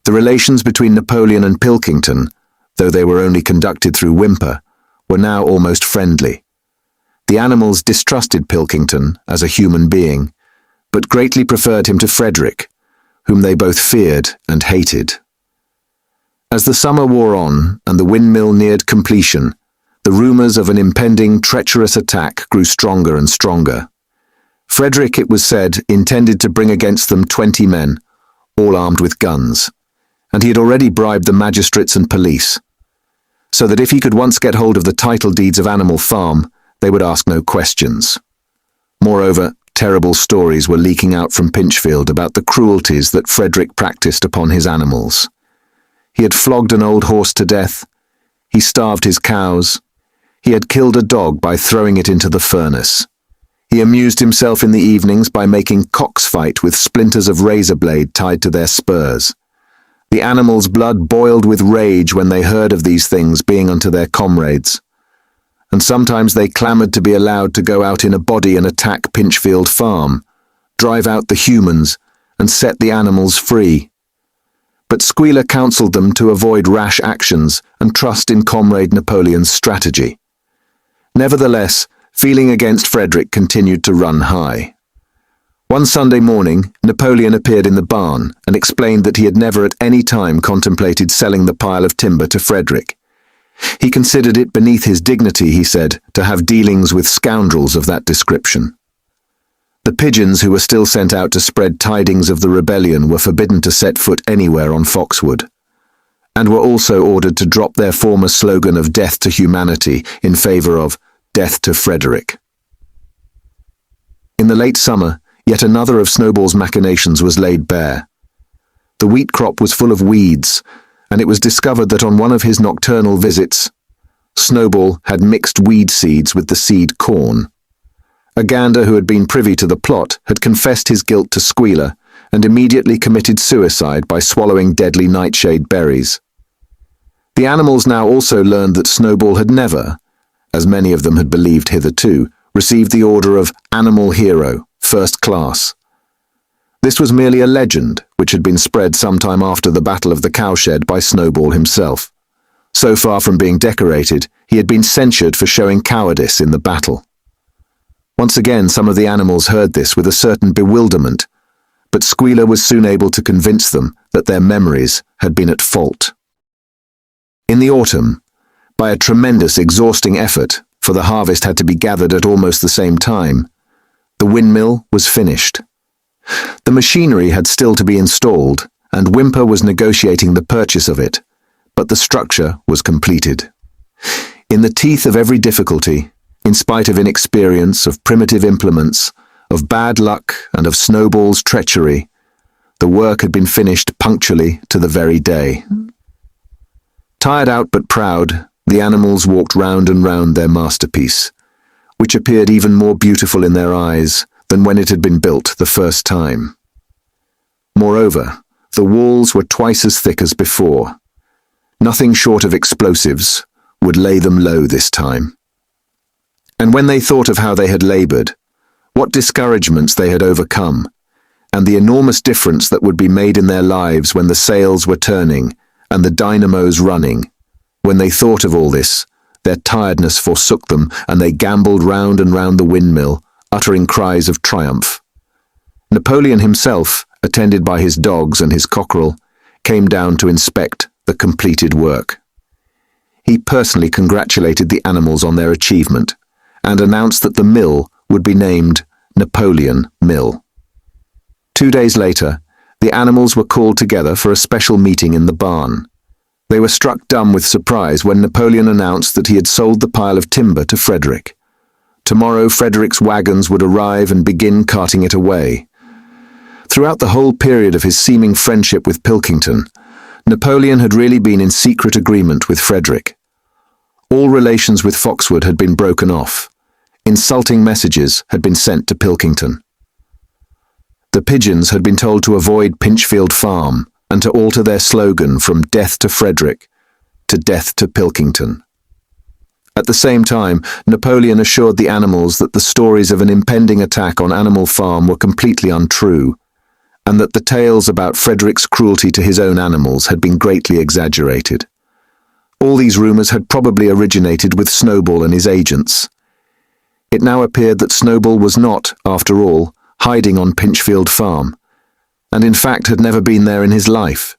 The relations between Napoleon and Pilkington, though they were only conducted through whimper, were now almost friendly. The animals distrusted Pilkington as a human being, but greatly preferred him to Frederick, whom they both feared and hated. As the summer wore on and the windmill neared completion, the rumours of an impending treacherous attack grew stronger and stronger. Frederick, it was said, intended to bring against them 20 men, all armed with guns, and he had already bribed the magistrates and police, so that if he could once get hold of the title deeds of Animal Farm, they would ask no questions. Moreover, terrible stories were leaking out from Pinchfield about the cruelties that Frederick practiced upon his animals. He had flogged an old horse to death, he starved his cows, he had killed a dog by throwing it into the furnace. He amused himself in the evenings by making cocks fight with splinters of razor blade tied to their spurs. The animals' blood boiled with rage when they heard of these things being unto their comrades, and sometimes they clamoured to be allowed to go out in a body and attack Pinchfield Farm, drive out the humans, and set the animals free. But Squealer counselled them to avoid rash actions and trust in Comrade Napoleon's strategy. Nevertheless, feeling against Frederick continued to run high. One Sunday morning, Napoleon appeared in the barn and explained that he had never at any time contemplated selling the pile of timber to Frederick. He considered it beneath his dignity, he said, to have dealings with scoundrels of that description. The pigeons who were still sent out to spread tidings of the rebellion were forbidden to set foot anywhere on Foxwood, and were also ordered to drop their former slogan of death to humanity in favour of death to Frederick. In the late summer, yet another of Snowball's machinations was laid bare. The wheat crop was full of weeds, and it was discovered that on one of his nocturnal visits, Snowball had mixed weed seeds with the seed corn. A gander who had been privy to the plot had confessed his guilt to Squealer and immediately committed suicide by swallowing deadly nightshade berries. The animals now also learned that Snowball had never, as many of them had believed hitherto, received the order of Animal Hero, First Class. This was merely a legend which had been spread sometime after the Battle of the Cowshed by Snowball himself. So far from being decorated, he had been censured for showing cowardice in the battle. Once again, some of the animals heard this with a certain bewilderment, but Squealer was soon able to convince them that their memories had been at fault. In the autumn, by a tremendous, exhausting effort, for the harvest had to be gathered at almost the same time, the windmill was finished. The machinery had still to be installed, and Whymper was negotiating the purchase of it, but the structure was completed. In the teeth of every difficulty, in spite of inexperience, of primitive implements, of bad luck, and of Snowball's treachery, the work had been finished punctually to the very day. Tired out but proud, the animals walked round and round their masterpiece, which appeared even more beautiful in their eyes than when it had been built the first time. Moreover, the walls were twice as thick as before. Nothing short of explosives would lay them low this time. And when they thought of how they had laboured, what discouragements they had overcome, and the enormous difference that would be made in their lives when the sails were turning and the dynamos running, when they thought of all this, their tiredness forsook them, and they gambolled round and round the windmill, uttering cries of triumph. Napoleon himself, attended by his dogs and his cockerel, came down to inspect the completed work. He personally congratulated the animals on their achievement, and announced that the mill would be named Napoleon Mill. 2 days later, the animals were called together for a special meeting in the barn. They were struck dumb with surprise when Napoleon announced that he had sold the pile of timber to Frederick. Tomorrow Frederick's wagons would arrive and begin carting it away. Throughout the whole period of his seeming friendship with Pilkington, Napoleon had really been in secret agreement with Frederick. All relations with Foxwood had been broken off. Insulting messages had been sent to Pilkington. The pigeons had been told to avoid Pinchfield Farm and to alter their slogan from "Death to Frederick" to "Death to Pilkington." At the same time, Napoleon assured the animals that the stories of an impending attack on Animal Farm were completely untrue, and that the tales about Frederick's cruelty to his own animals had been greatly exaggerated. All these rumours had probably originated with Snowball and his agents. It now appeared that Snowball was not, after all, hiding on Pinchfield Farm, and in fact had never been there in his life.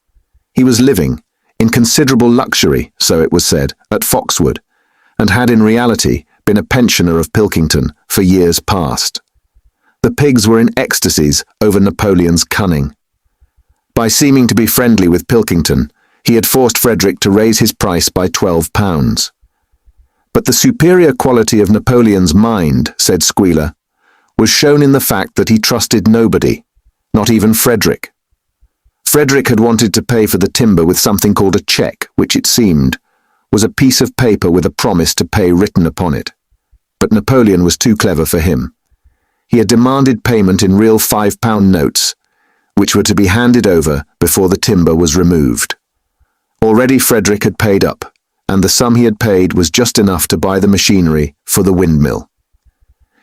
He was living, in considerable luxury, so it was said, at Foxwood, and had in reality been a pensioner of Pilkington for years past. The pigs were in ecstasies over Napoleon's cunning. By seeming to be friendly with Pilkington, he had forced Frederick to raise his price by £12. But the superior quality of Napoleon's mind, said Squealer, was shown in the fact that he trusted nobody, not even Frederick. Frederick had wanted to pay for the timber with something called a cheque, which it seemed was a piece of paper with a promise to pay written upon it. But Napoleon was too clever for him. He had demanded payment in real £5 notes, which were to be handed over before the timber was removed. Already Frederick had paid up, and the sum he had paid was just enough to buy the machinery for the windmill.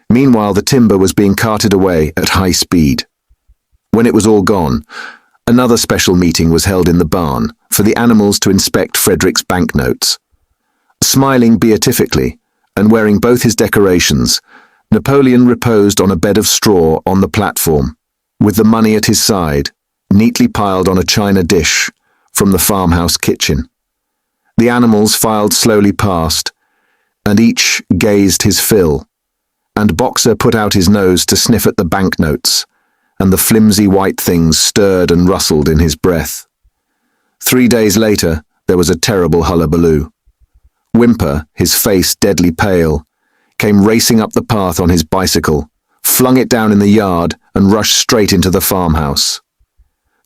Meanwhile, the timber was being carted away at high speed. When it was all gone, another special meeting was held in the barn for the animals to inspect Frederick's banknotes. Smiling beatifically and wearing both his decorations, Napoleon reposed on a bed of straw on the platform, with the money at his side, neatly piled on a china dish from the farmhouse kitchen. The animals filed slowly past, and each gazed his fill, and Boxer put out his nose to sniff at the banknotes, and the flimsy white things stirred and rustled in his breath. 3 days later, there was a terrible hullabaloo. Whymper, his face deadly pale, came racing up the path on his bicycle, flung it down in the yard, and rushed straight into the farmhouse.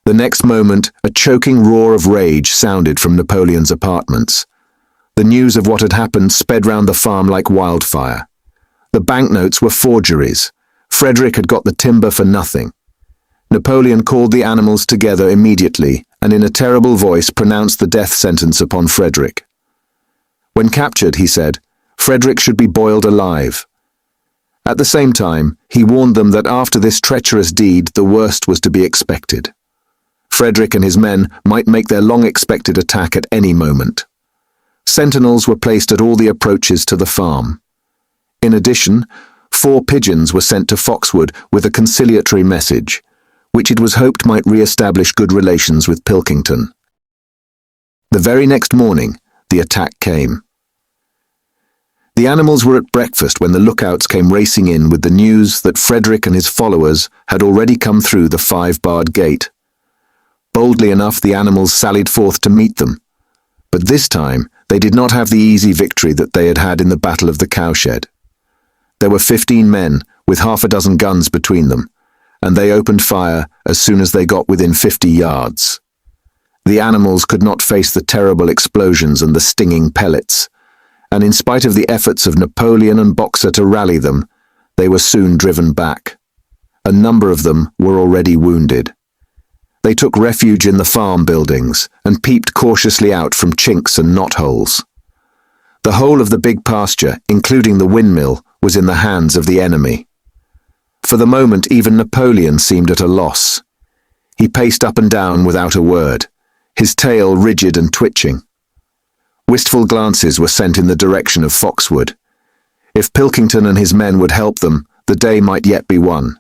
The next moment, a choking roar of rage sounded from Napoleon's apartments. The news of what had happened sped round the farm like wildfire. The banknotes were forgeries. Frederick had got the timber for nothing. Napoleon called the animals together immediately and in a terrible voice pronounced the death sentence upon Frederick. When captured, he said, Frederick should be boiled alive. At the same time, he warned them that after this treacherous deed, the worst was to be expected. Frederick and his men might make their long-expected attack at any moment. Sentinels were placed at all the approaches to the farm. In addition, 4 pigeons were sent to Foxwood with a conciliatory message, which it was hoped might re-establish good relations with Pilkington. The very next morning, the attack came. The animals were at breakfast when the lookouts came racing in with the news that Frederick and his followers had already come through the 5-barred gate. Boldly enough, the animals sallied forth to meet them, but this time they did not have the easy victory that they had had in the Battle of the Cowshed. There were 15 men with half a dozen guns between them, and they opened fire as soon as they got within 50 yards. The animals could not face the terrible explosions and the stinging pellets, and in spite of the efforts of Napoleon and Boxer to rally them, they were soon driven back. A number of them were already wounded. They took refuge in the farm buildings and peeped cautiously out from chinks and knotholes. The whole of the big pasture, including the windmill, was in the hands of the enemy. For the moment, even Napoleon seemed at a loss. He paced up and down without a word, his tail rigid and twitching. Wistful glances were sent in the direction of Foxwood. If Pilkington and his men would help them, the day might yet be won.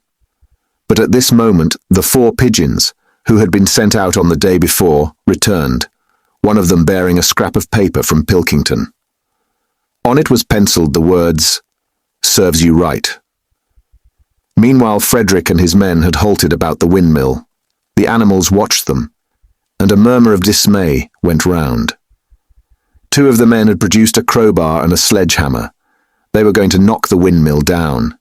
But at this moment, the 4 pigeons, who had been sent out on the day before, returned, one of them bearing a scrap of paper from Pilkington. On it was penciled the words, "Serves you right." Meanwhile, Frederick and his men had halted about the windmill. The animals watched them, and a murmur of dismay went round. 2 of the men had produced a crowbar and a sledgehammer. They were going to knock the windmill down.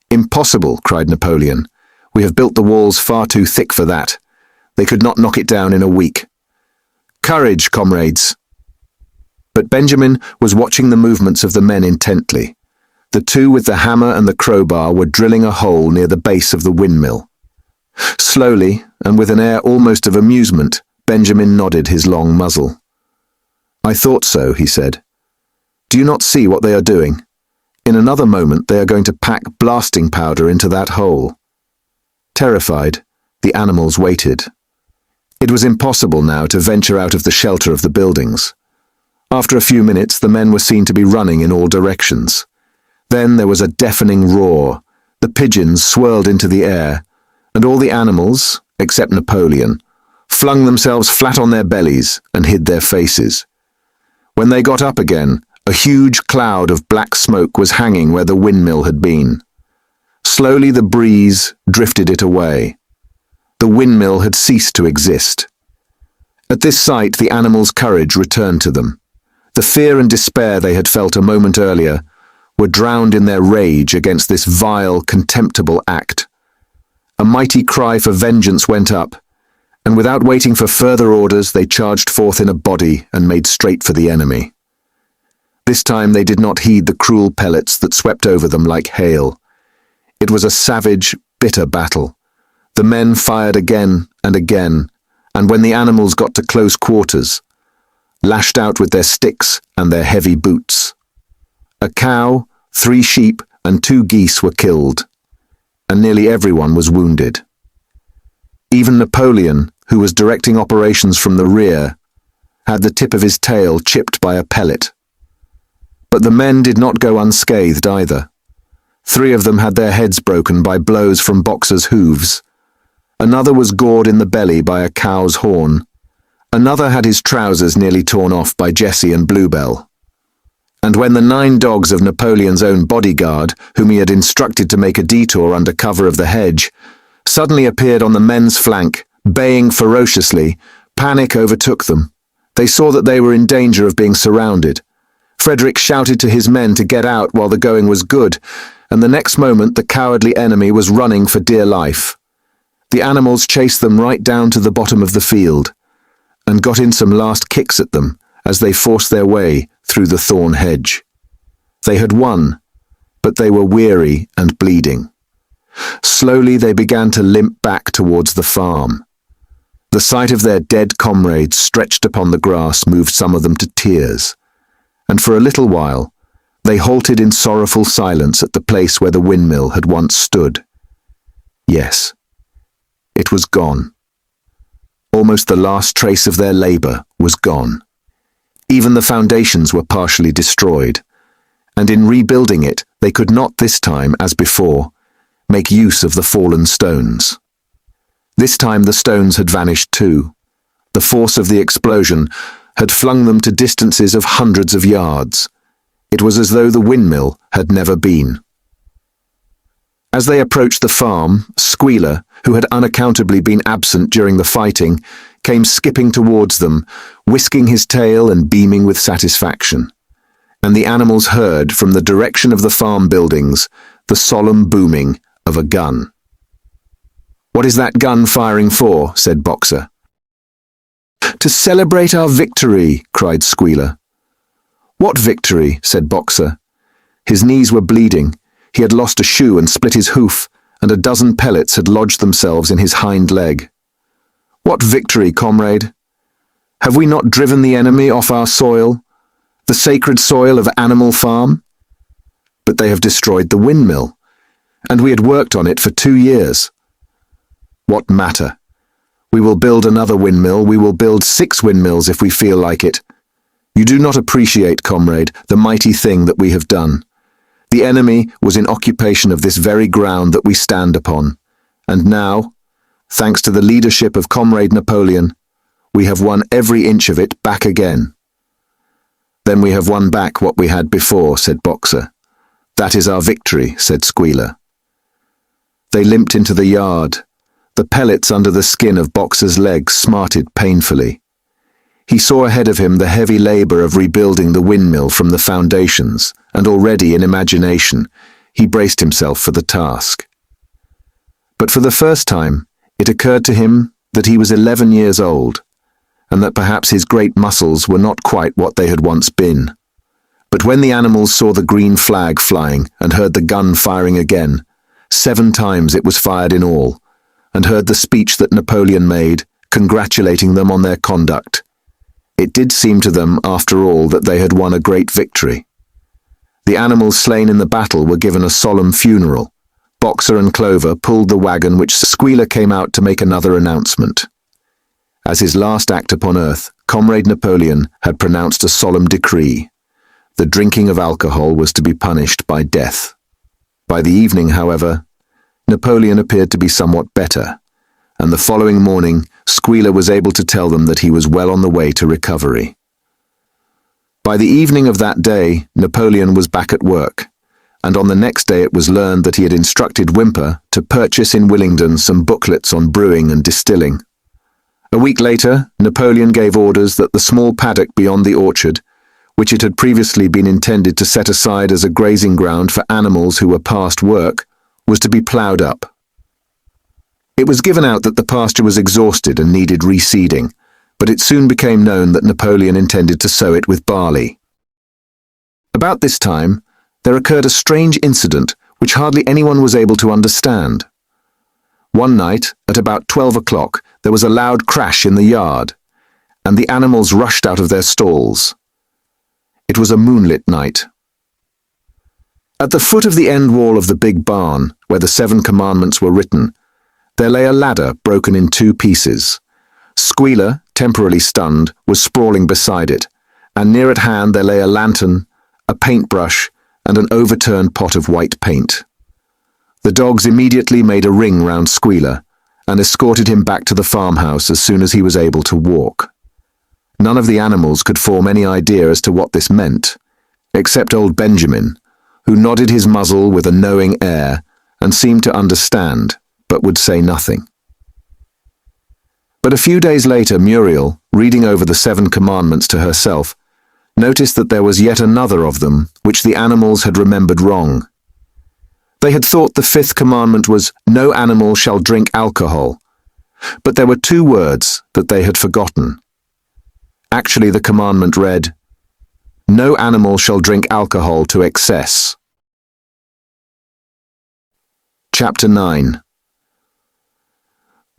"Impossible," cried Napoleon. "We have built the walls far too thick for that. They could not knock it down in a week. Courage, comrades! But Benjamin was watching the movements of the men intently. The two with the hammer and the crowbar were drilling a hole near the base of the windmill. Slowly, and with an air almost of amusement, Benjamin nodded his long muzzle. "I thought so," he said. "Do you not see what they are doing? In another moment they are going to pack blasting powder into that hole." Terrified, the animals waited. It was impossible now to venture out of the shelter of the buildings. After a few minutes, the men were seen to be running in all directions. Then there was a deafening roar. The pigeons swirled into the air, and all the animals, except Napoleon, flung themselves flat on their bellies and hid their faces. When they got up again, a huge cloud of black smoke was hanging where the windmill had been. Slowly the breeze drifted it away. The windmill had ceased to exist. At this sight, the animals' courage returned to them. The fear and despair they had felt a moment earlier were drowned in their rage against this vile, contemptible act. A mighty cry for vengeance went up, and without waiting for further orders, they charged forth in a body and made straight for the enemy. This time they did not heed the cruel pellets that swept over them like hail. It was a savage, bitter battle. The men fired again and again, and when the animals got to close quarters, lashed out with their sticks and their heavy boots. A cow, 3 sheep, and 2 geese were killed, and nearly everyone was wounded. Even Napoleon, who was directing operations from the rear, had the tip of his tail chipped by a pellet. But the men did not go unscathed either. 3 of them had their heads broken by blows from Boxer's hooves. Another was gored in the belly by a cow's horn. Another had his trousers nearly torn off by Jessie and Bluebell. And when the 9 dogs of Napoleon's own bodyguard, whom he had instructed to make a detour under cover of the hedge, suddenly appeared on the men's flank, baying ferociously, panic overtook them. They saw that they were in danger of being surrounded. Frederick shouted to his men to get out while the going was good, and the next moment the cowardly enemy was running for dear life. The animals chased them right down to the bottom of the field, and got in some last kicks at them as they forced their way through the thorn hedge. They had won, but they were weary and bleeding. Slowly they began to limp back towards the farm. The sight of their dead comrades stretched upon the grass moved some of them to tears, and for a little while they halted in sorrowful silence at the place where the windmill had once stood. Yes, it was gone. Almost the last trace of their labor was gone. Even the foundations were partially destroyed, and in rebuilding it they could not this time, as before, make use of the fallen stones. This time the stones had vanished too. The force of the explosion had flung them to distances of hundreds of yards. It was as though the windmill had never been. As they approached the farm, Squealer, who had unaccountably been absent during the fighting, came skipping towards them, whisking his tail and beaming with satisfaction. And the animals heard, from the direction of the farm buildings, the solemn booming of a gun. "What is that gun firing for?" said Boxer. "To celebrate our victory," cried Squealer. "What victory?" said Boxer. His knees were bleeding. He had lost a shoe and split his hoof, and a dozen pellets had lodged themselves in his hind leg. "What victory, comrade? Have we not driven the enemy off our soil, the sacred soil of Animal Farm? But they have destroyed the windmill, and we had worked on it for 2 years. What matter? We will build another windmill. We will build 6 windmills if we feel like it. You do not appreciate, comrade, the mighty thing that we have done. The enemy was in occupation of this very ground that we stand upon, and now, thanks to the leadership of Comrade Napoleon, we have won every inch of it back again." "Then we have won back what we had before," said Boxer. "That is our victory," said Squealer. They limped into the yard. The pellets under the skin of Boxer's legs smarted painfully. He saw ahead of him the heavy labor of rebuilding the windmill from the foundations, and already in imagination he braced himself for the task. But for the first time it occurred to him that he was 11 years old, and that perhaps his great muscles were not quite what they had once been. But when the animals saw the green flag flying and heard the gun firing again, 7 times it was fired in all, and heard the speech that Napoleon made, congratulating them on their conduct, it did seem to them, after all, that they had won a great victory. The animals slain in the battle were given a solemn funeral. Boxer and Clover pulled the wagon which Squealer came out to make another announcement. As his last act upon earth, Comrade Napoleon had pronounced a solemn decree. The drinking of alcohol was to be punished by death. By the evening, however, Napoleon appeared to be somewhat better, and the following morning Squealer was able to tell them that he was well on the way to recovery. By the evening of that day, Napoleon was back at work, and on the next day it was learned that he had instructed Whymper to purchase in Willingdon some booklets on brewing and distilling. A week later, Napoleon gave orders that the small paddock beyond the orchard, which it had previously been intended to set aside as a grazing ground for animals who were past work, was to be ploughed up. It was given out that the pasture was exhausted and needed reseeding, but it soon became known that Napoleon intended to sow it with barley. About this time, there occurred a strange incident which hardly anyone was able to understand. One night, at about 12 o'clock, there was a loud crash in the yard, and the animals rushed out of their stalls. It was a moonlit night. At the foot of the end wall of the big barn, where the 7 commandments were written, there lay a ladder broken in 2 pieces. Squealer, temporarily stunned, was sprawling beside it, and near at hand there lay a lantern, a paintbrush, and an overturned pot of white paint. The dogs immediately made a ring round Squealer, and escorted him back to the farmhouse as soon as he was able to walk. None of the animals could form any idea as to what this meant, except old Benjamin, who nodded his muzzle with a knowing air and seemed to understand, but would say nothing. But a few days later, Muriel, reading over the 7 commandments to herself, noticed that there was yet another of them which the animals had remembered wrong. They had thought the 5th commandment was, "No animal shall drink alcohol," but there were 2 words that they had forgotten. Actually, the commandment read, "No animal shall drink alcohol to excess." Chapter 9.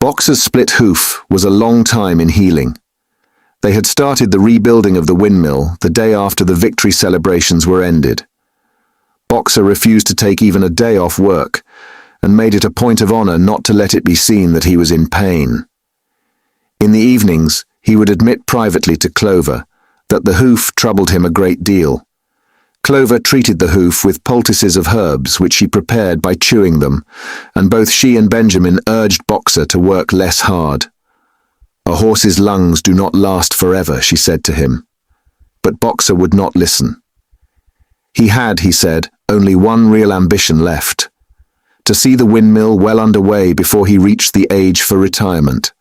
Boxer's split hoof was a long time in healing. They had started the rebuilding of the windmill the day after the victory celebrations were ended. Boxer refused to take even a day off work, and made it a point of honor not to let it be seen that he was in pain. In the evenings, he would admit privately to Clover that the hoof troubled him a great deal. Clover treated the hoof with poultices of herbs which she prepared by chewing them, and both she and Benjamin urged Boxer to work less hard. "A horse's lungs do not last forever," she said to him. But Boxer would not listen. He had, he said, only one real ambition left: to see the windmill well underway before he reached the age for retirement.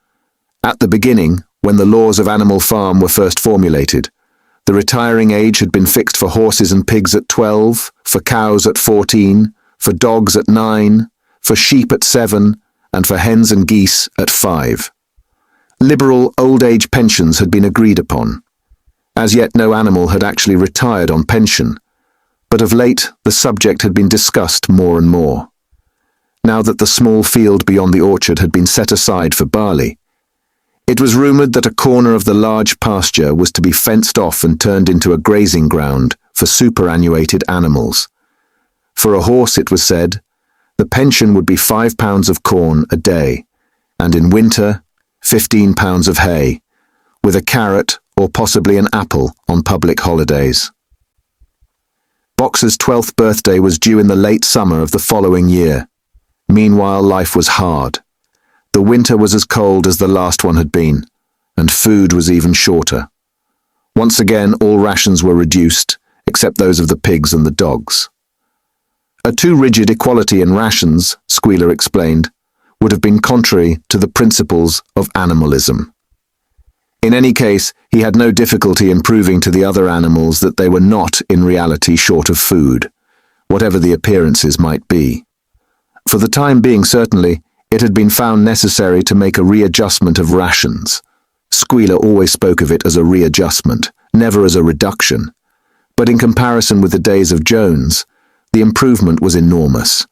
At the beginning, when the laws of Animal Farm were first formulated, the retiring age had been fixed for horses and pigs at 12, for cows at 14, for dogs at 9, for sheep at 7, and for hens and geese at 5. Liberal old-age pensions had been agreed upon. As yet no animal had actually retired on pension, but of late the subject had been discussed more and more. Now that the small field beyond the orchard had been set aside for barley, it was rumoured that a corner of the large pasture was to be fenced off and turned into a grazing ground for superannuated animals. For a horse, it was said, the pension would be 5 pounds of corn a day, and in winter, 15 pounds of hay, with a carrot or possibly an apple on public holidays. Boxer's 12th birthday was due in the late summer of the following year. Meanwhile, life was hard. The winter was as cold as the last one had been, and food was even shorter. Once again, all rations were reduced, except those of the pigs and the dogs. A too rigid equality in rations, Squealer explained, would have been contrary to the principles of animalism. In any case, he had no difficulty in proving to the other animals that they were not in reality short of food, whatever the appearances might be. For the time being, certainly, it had been found necessary to make a readjustment of rations. Squealer always spoke of it as a readjustment, never as a reduction. But in comparison with the days of Jones, the improvement was enormous.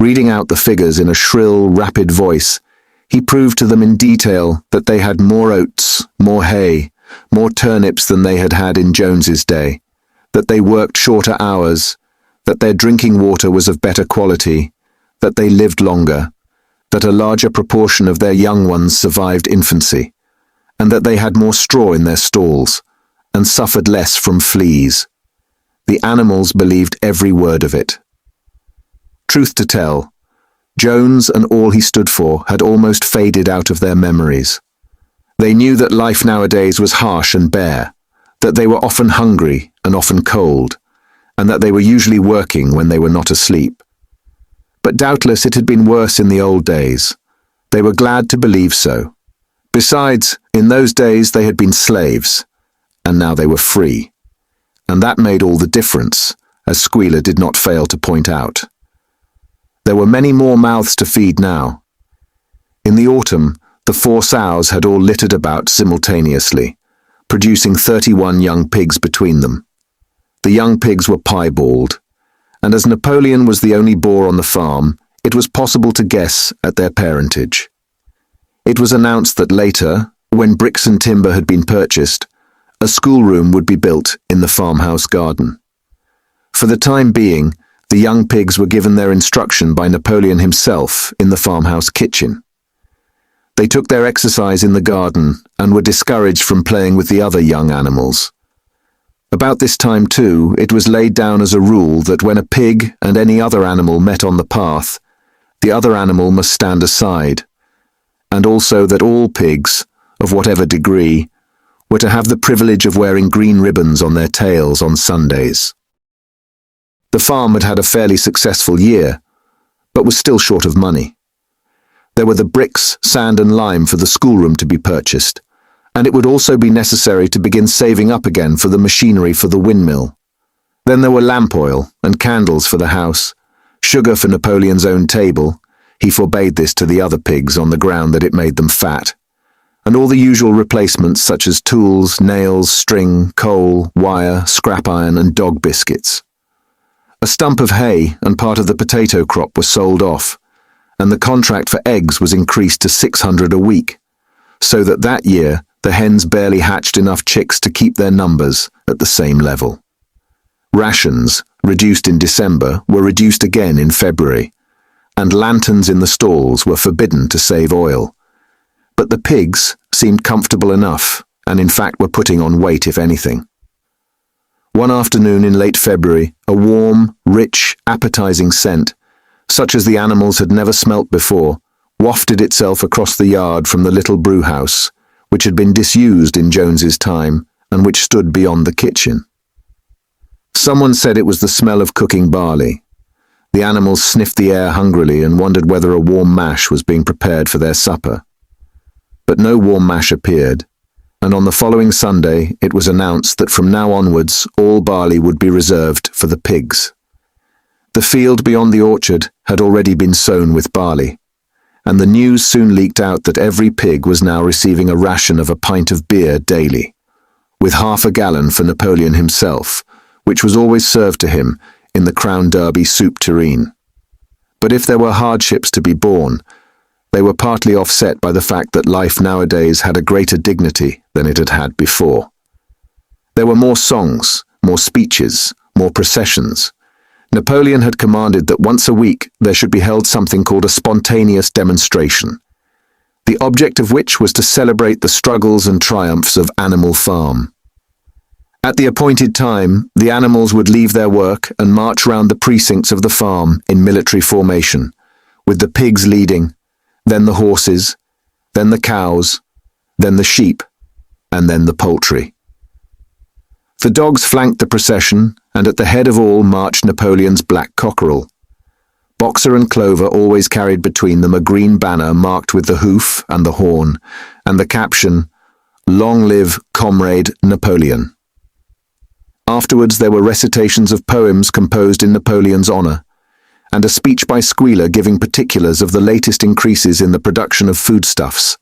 Reading out the figures in a shrill, rapid voice, he proved to them in detail that they had more oats, more hay, more turnips than they had had in Jones's day, that they worked shorter hours, that their drinking water was of better quality, that they lived longer, that a larger proportion of their young ones survived infancy, and that they had more straw in their stalls, and suffered less from fleas. The animals believed every word of it. Truth to tell, Jones and all he stood for had almost faded out of their memories. They knew that life nowadays was harsh and bare, that they were often hungry and often cold, and that they were usually working when they were not asleep. But doubtless it had been worse in the old days. They were glad to believe so. Besides, in those days they had been slaves, and now they were free. And that made all the difference, as Squealer did not fail to point out. There were many more mouths to feed now. In the autumn, the 4 sows had all littered about simultaneously, producing 31 young pigs between them. The young pigs were piebald, and as Napoleon was the only boar on the farm, it was possible to guess at their parentage. It was announced that later, when bricks and timber had been purchased, a schoolroom would be built in the farmhouse garden. For the time being, the young pigs were given their instruction by Napoleon himself in the farmhouse kitchen. They took their exercise in the garden and were discouraged from playing with the other young animals. About this time, too, it was laid down as a rule that when a pig and any other animal met on the path, the other animal must stand aside, and also that all pigs, of whatever degree, were to have the privilege of wearing green ribbons on their tails on Sundays. The farm had had a fairly successful year, but was still short of money. There were the bricks, sand and lime for the schoolroom to be purchased, and it would also be necessary to begin saving up again for the machinery for the windmill. Then there were lamp oil and candles for the house, sugar for Napoleon's own table — he forbade this to the other pigs on the ground that it made them fat — and all the usual replacements such as tools, nails, string, coal, wire, scrap iron and dog biscuits. A stump of hay and part of the potato crop were sold off, and the contract for eggs was increased to 600 a week, so that year the hens barely hatched enough chicks to keep their numbers at the same level. Rations, reduced in December, were reduced again in February, and lanterns in the stalls were forbidden to save oil. But the pigs seemed comfortable enough, and in fact were putting on weight if anything. One afternoon in late February, a warm, rich, appetizing scent, such as the animals had never smelt before, wafted itself across the yard from the little brewhouse, which had been disused in Jones's time and which stood beyond the kitchen. Someone said it was the smell of cooking barley. The animals sniffed the air hungrily and wondered whether a warm mash was being prepared for their supper. But no warm mash appeared, and on the following Sunday it was announced that from now onwards all barley would be reserved for the pigs. The field beyond the orchard had already been sown with barley, and the news soon leaked out that every pig was now receiving a ration of a pint of beer daily, with half a gallon for Napoleon himself, which was always served to him in the Crown Derby soup tureen. But if there were hardships to be borne, they were partly offset by the fact that life nowadays had a greater dignity than it had had before. There were more songs, more speeches, more processions. Napoleon had commanded that once a week there should be held something called a spontaneous demonstration, the object of which was to celebrate the struggles and triumphs of Animal Farm. At the appointed time, the animals would leave their work and march round the precincts of the farm in military formation, with the pigs leading, then the horses, then the cows, then the sheep, and then the poultry. The dogs flanked the procession, and at the head of all marched Napoleon's black cockerel. Boxer and Clover always carried between them a green banner marked with the hoof and the horn, and the caption, "Long live Comrade Napoleon." Afterwards there were recitations of poems composed in Napoleon's honor, and a speech by Squealer giving particulars of the latest increases in the production of foodstuffs.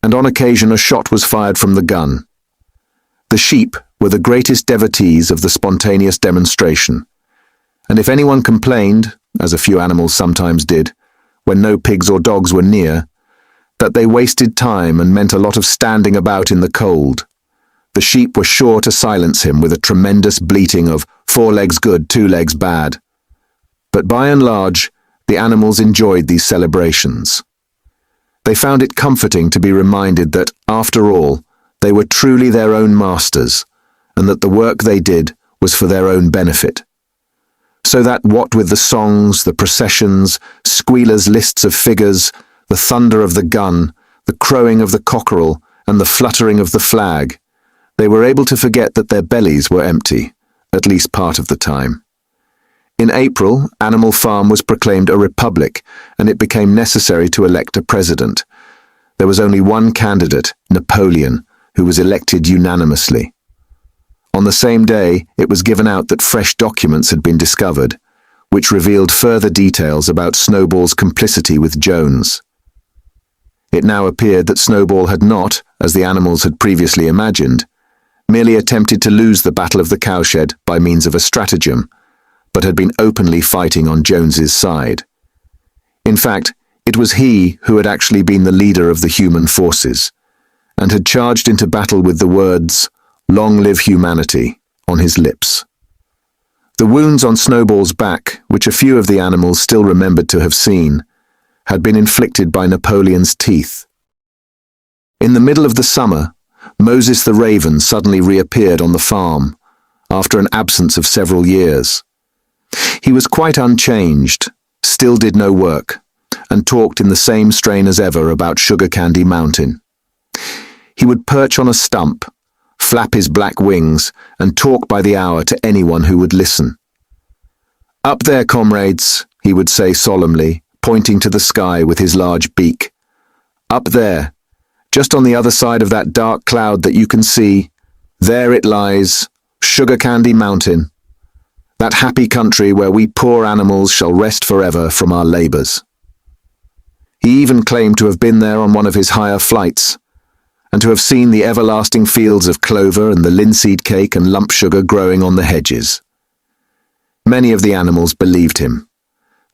and on occasion a shot was fired from the gun. The sheep were the greatest devotees of the spontaneous demonstration, and if anyone complained, as a few animals sometimes did, when no pigs or dogs were near, that they wasted time and meant a lot of standing about in the cold, the sheep were sure to silence him with a tremendous bleating of 4 legs good, 2 legs bad. But by and large, the animals enjoyed these celebrations. They found it comforting to be reminded that, after all, they were truly their own masters, and that the work they did was for their own benefit. So that what with the songs, the processions, squealers' lists of figures, the thunder of the gun, the crowing of the cockerel, and the fluttering of the flag, they were able to forget that their bellies were empty, at least part of the time. In April, Animal Farm was proclaimed a republic, and it became necessary to elect a president. There was only one candidate, Napoleon, who was elected unanimously. On the same day, it was given out that fresh documents had been discovered, which revealed further details about Snowball's complicity with Jones. It now appeared that Snowball had not, as the animals had previously imagined, merely attempted to lose the Battle of the Cowshed by means of a stratagem, but had been openly fighting on Jones's side. In fact, it was he who had actually been the leader of the human forces, and had charged into battle with the words, "Long live humanity," on his lips. The wounds on Snowball's back, which a few of the animals still remembered to have seen, had been inflicted by Napoleon's teeth. In the middle of the summer, Moses the raven suddenly reappeared on the farm, after an absence of several years. He was quite unchanged, still did no work, and talked in the same strain as ever about Sugar Candy Mountain. He would perch on a stump, flap his black wings, and talk by the hour to anyone who would listen. "Up there, comrades," he would say solemnly, pointing to the sky with his large beak. "Up there, just on the other side of that dark cloud that you can see, there it lies, Sugar Candy Mountain, that happy country where we poor animals shall rest forever from our labors." He even claimed to have been there on one of his higher flights, and to have seen the everlasting fields of clover and the linseed cake and lump sugar growing on the hedges. Many of the animals believed him.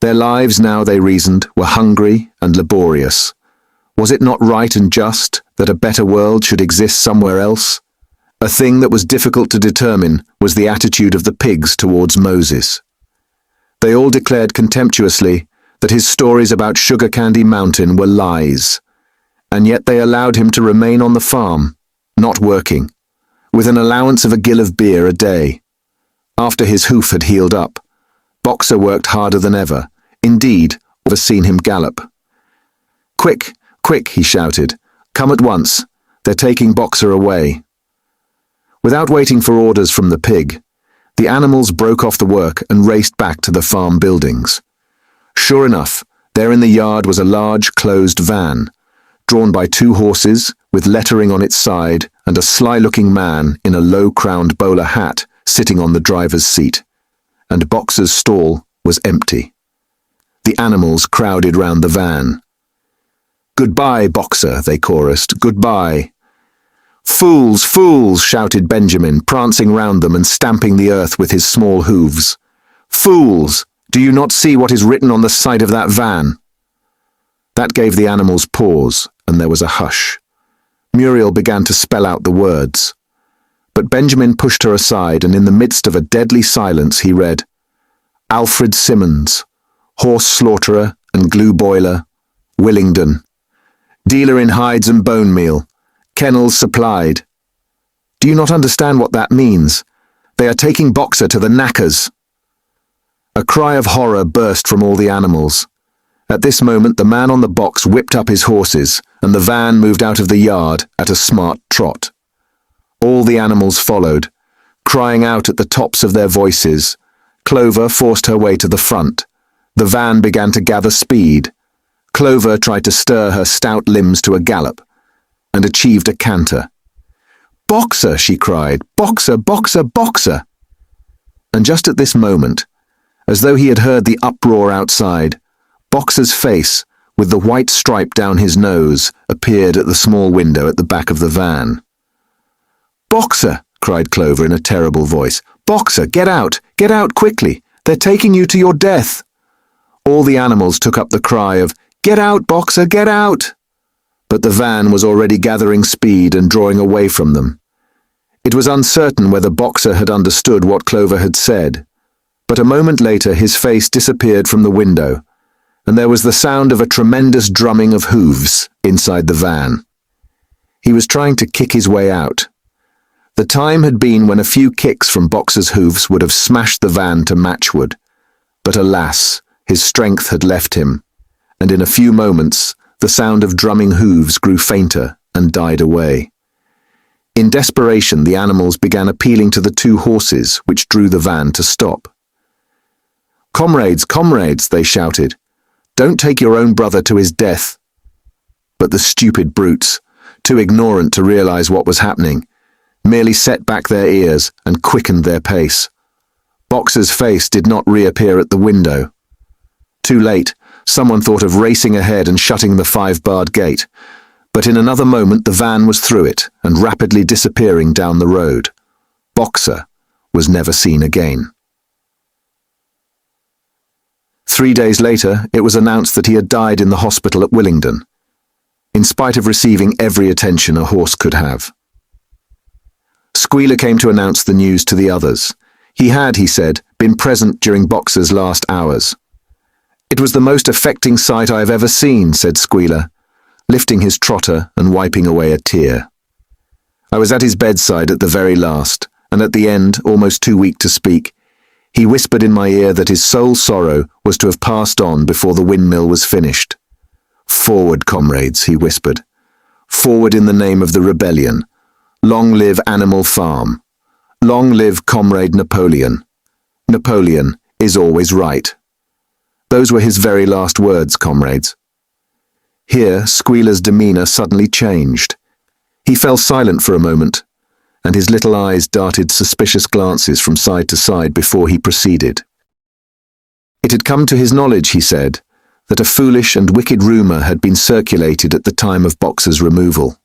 Their lives now, they reasoned, were hungry and laborious. Was it not right and just that a better world should exist somewhere else? A thing that was difficult to determine was the attitude of the pigs towards Moses. They all declared contemptuously that his stories about Sugar Candy Mountain were lies, and yet they allowed him to remain on the farm, not working, with an allowance of a gill of beer a day. After his hoof had healed up, Boxer worked harder than ever. Indeed, I've seen him gallop. "Quick, quick," he shouted. "Come at once. They're taking Boxer away." Without waiting for orders from the pig, the animals broke off the work and raced back to the farm buildings. Sure enough, there in the yard was a large closed van, drawn by 2 horses, with lettering on its side, and a sly-looking man in a low-crowned bowler hat sitting on the driver's seat. And Boxer's stall was empty. The animals crowded round the van. "Goodbye, Boxer," they chorused. "Goodbye." "Fools, fools," shouted Benjamin, prancing round them and stamping the earth with his small hooves. "Fools, do you not see what is written on the side of that van?" That gave the animals pause, and there was a hush. Muriel began to spell out the words. But Benjamin pushed her aside, and in the midst of a deadly silence he read, "Alfred Simmons, horse slaughterer and glue boiler, Willingdon. Dealer in hides and bone meal, kennels supplied." "Do you not understand what that means? They are taking Boxer to the knackers." A cry of horror burst from all the animals. At this moment the man on the box whipped up his horses, and the van moved out of the yard at a smart trot. All the animals followed, crying out at the tops of their voices. Clover forced her way to the front. The van began to gather speed. Clover tried to stir her stout limbs to a gallop, and achieved a canter. "Boxer!" she cried. "Boxer! Boxer! Boxer!" And just at this moment, as though he had heard the uproar outside, Boxer's face, with the white stripe down his nose, appeared at the small window at the back of the van. "Boxer!" cried Clover in a terrible voice. "Boxer, get out! Get out quickly! They're taking you to your death!" All the animals took up the cry of, "Get out, Boxer, get out!" But the van was already gathering speed and drawing away from them. It was uncertain whether Boxer had understood what Clover had said, but a moment later his face disappeared from the window, and there was the sound of a tremendous drumming of hooves inside the van. He was trying to kick his way out. The time had been when a few kicks from Boxer's hooves would have smashed the van to matchwood, but alas, his strength had left him, and in a few moments the sound of drumming hooves grew fainter and died away. In desperation, the animals began appealing to the two horses which drew the van to stop. "Comrades, comrades," they shouted, "don't take your own brother to his death." But the stupid brutes, too ignorant to realize what was happening, merely set back their ears and quickened their pace. Boxer's face did not reappear at the window. Too late, someone thought of racing ahead and shutting the 5-barred gate, but in another moment the van was through it and rapidly disappearing down the road. Boxer was never seen again. 3 days later, it was announced that he had died in the hospital at Willingdon, in spite of receiving every attention a horse could have. Squealer came to announce the news to the others. He had, he said, been present during Boxer's last hours. "It was the most affecting sight I have ever seen," said Squealer, lifting his trotter and wiping away a tear. "I was at his bedside at the very last, and at the end, almost too weak to speak, he whispered in my ear that his sole sorrow was to have passed on before the windmill was finished. 'Forward, comrades,' he whispered. 'Forward in the name of the rebellion. Long live Animal Farm. Long live Comrade Napoleon. Napoleon is always right.' Those were his very last words, comrades." Here, Squealer's demeanor suddenly changed. He fell silent for a moment, and his little eyes darted suspicious glances from side to side before he proceeded. It had come to his knowledge, he said, that a foolish and wicked rumor had been circulated at the time of Boxer's removal.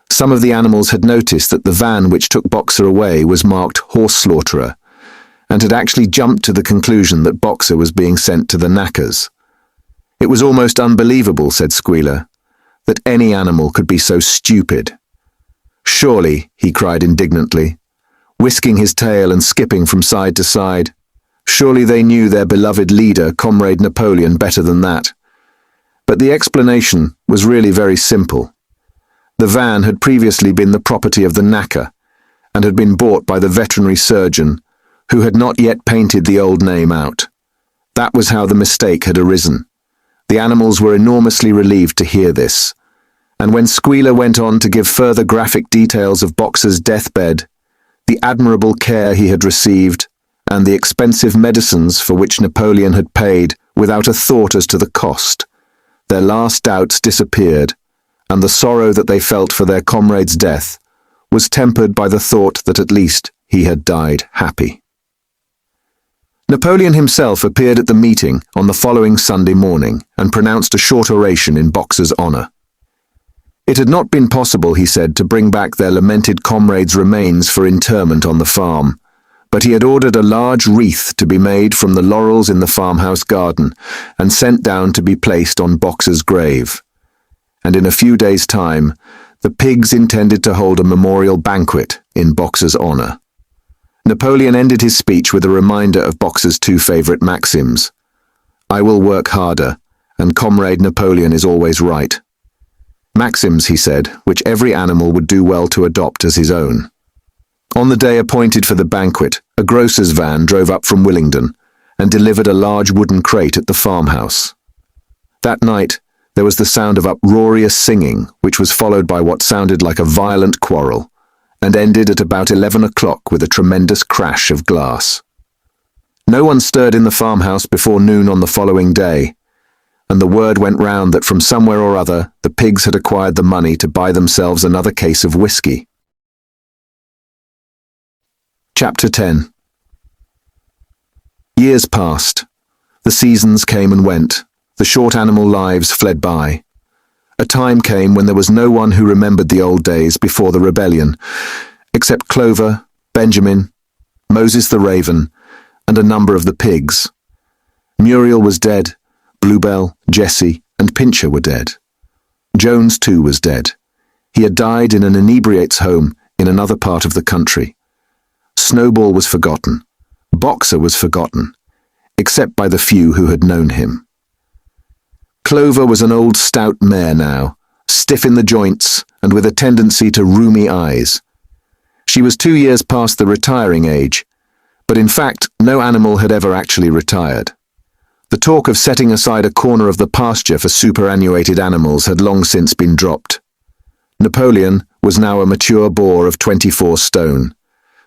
Some of the animals had noticed that the van which took Boxer away was marked Horse Slaughterer, and had actually jumped to the conclusion that Boxer was being sent to the knackers. It was almost unbelievable, said Squealer, that any animal could be so stupid. "Surely," he cried indignantly, whisking his tail and skipping from side to side, "surely they knew their beloved leader, Comrade Napoleon, better than that." But the explanation was really very simple. The van had previously been the property of the knacker, and had been bought by the veterinary surgeon, who had not yet painted the old name out. That was how the mistake had arisen. The animals were enormously relieved to hear this, and when Squealer went on to give further graphic details of Boxer's deathbed, the admirable care he had received, and the expensive medicines for which Napoleon had paid without a thought as to the cost, their last doubts disappeared, and the sorrow that they felt for their comrade's death was tempered by the thought that at least he had died happy. Napoleon himself appeared at the meeting on the following Sunday morning and pronounced a short oration in Boxer's honor. It had not been possible, he said, to bring back their lamented comrade's remains for interment on the farm, but he had ordered a large wreath to be made from the laurels in the farmhouse garden and sent down to be placed on Boxer's grave. And in a few days' time, the pigs intended to hold a memorial banquet in Boxer's honor. Napoleon ended his speech with a reminder of Boxer's two favorite maxims: "I will work harder," and "Comrade Napoleon is always right." Maxims, he said, which every animal would do well to adopt as his own. On the day appointed for the banquet, a grocer's van drove up from Willingdon and delivered a large wooden crate at the farmhouse. That night, there was the sound of uproarious singing, which was followed by what sounded like a violent quarrel, and ended at about 11 o'clock with a tremendous crash of glass. No one stirred in the farmhouse before noon on the following day, and the word went round that from somewhere or other the pigs had acquired the money to buy themselves another case of whiskey. Chapter 10. Years passed. The seasons came and went. The short animal lives fled by. A time came when there was no one who remembered the old days before the rebellion, except Clover, Benjamin, Moses the raven, and a number of the pigs. Muriel was dead, Bluebell, Jessie, and Pincher were dead. Jones too was dead. He had died in an inebriate's home in another part of the country. Snowball was forgotten. Boxer was forgotten, except by the few who had known him. Clover was an old stout mare now, stiff in the joints and with a tendency to rheumy eyes. She was 2 years past the retiring age, but in fact no animal had ever actually retired. The talk of setting aside a corner of the pasture for superannuated animals had long since been dropped. Napoleon was now a mature boar of 24 stone.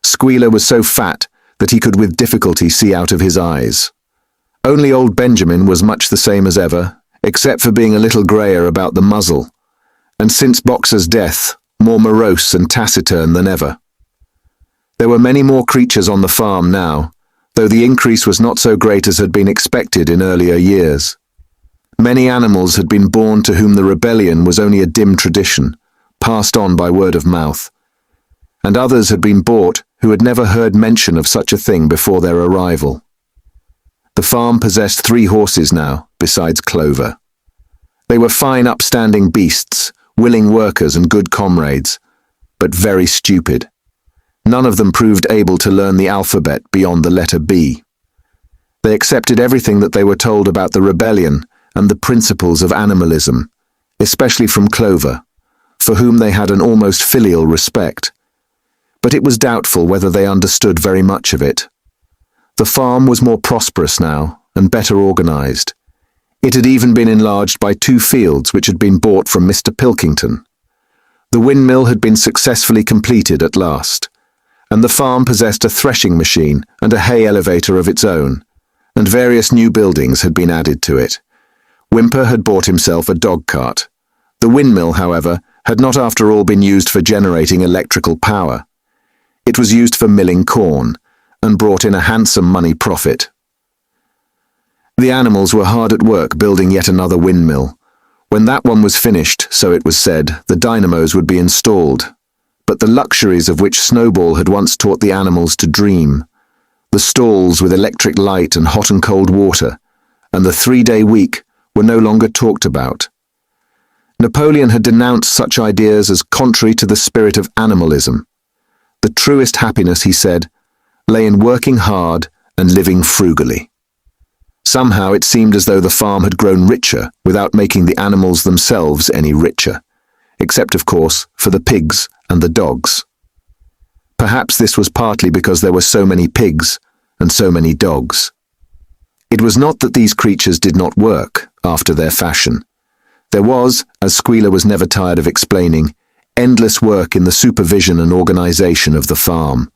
Squealer was so fat that he could with difficulty see out of his eyes. Only old Benjamin was much the same as ever, except for being a little greyer about the muzzle, and since Boxer's death, more morose and taciturn than ever. There were many more creatures on the farm now, though the increase was not so great as had been expected in earlier years. Many animals had been born to whom the rebellion was only a dim tradition, passed on by word of mouth, and others had been bought who had never heard mention of such a thing before their arrival. The farm possessed 3 horses now, besides Clover. They were fine upstanding beasts, willing workers and good comrades, but very stupid. None of them proved able to learn the alphabet beyond the letter B. They accepted everything that they were told about the rebellion and the principles of animalism, especially from Clover, for whom they had an almost filial respect. But it was doubtful whether they understood very much of it. The farm was more prosperous now and better organized. It had even been enlarged by 2 fields which had been bought from Mr. Pilkington. The windmill had been successfully completed at last, and the farm possessed a threshing machine and a hay elevator of its own, and various new buildings had been added to it. Whymper had bought himself a dog cart. The windmill, however, had not after all been used for generating electrical power. It was used for milling corn, and brought in a handsome money profit. The animals were hard at work building yet another windmill. When that one was finished, so it was said, the dynamos would be installed. But the luxuries of which Snowball had once taught the animals to dream, the stalls with electric light and hot and cold water, and the 3-day week were no longer talked about. Napoleon had denounced such ideas as contrary to the spirit of animalism. The truest happiness, he said, lay in working hard and living frugally. Somehow it seemed as though the farm had grown richer without making the animals themselves any richer, except of course for the pigs and the dogs. Perhaps this was partly because there were so many pigs and so many dogs. It was not that these creatures did not work after their fashion. There was, as Squealer was never tired of explaining, endless work in the supervision and organization of the farm.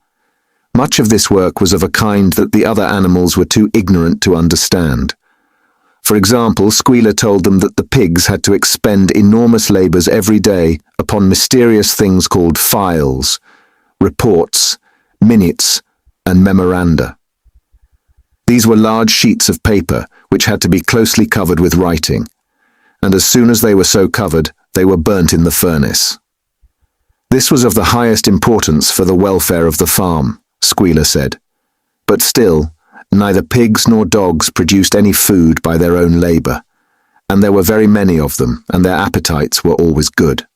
Much of this work was of a kind that the other animals were too ignorant to understand. For example, Squealer told them that the pigs had to expend enormous labors every day upon mysterious things called files, reports, minutes, and memoranda. These were large sheets of paper which had to be closely covered with writing, and as soon as they were so covered, they were burnt in the furnace. This was of the highest importance for the welfare of the farm, Squealer said, but still, neither pigs nor dogs produced any food by their own labor, and there were very many of them, and their appetites were always good.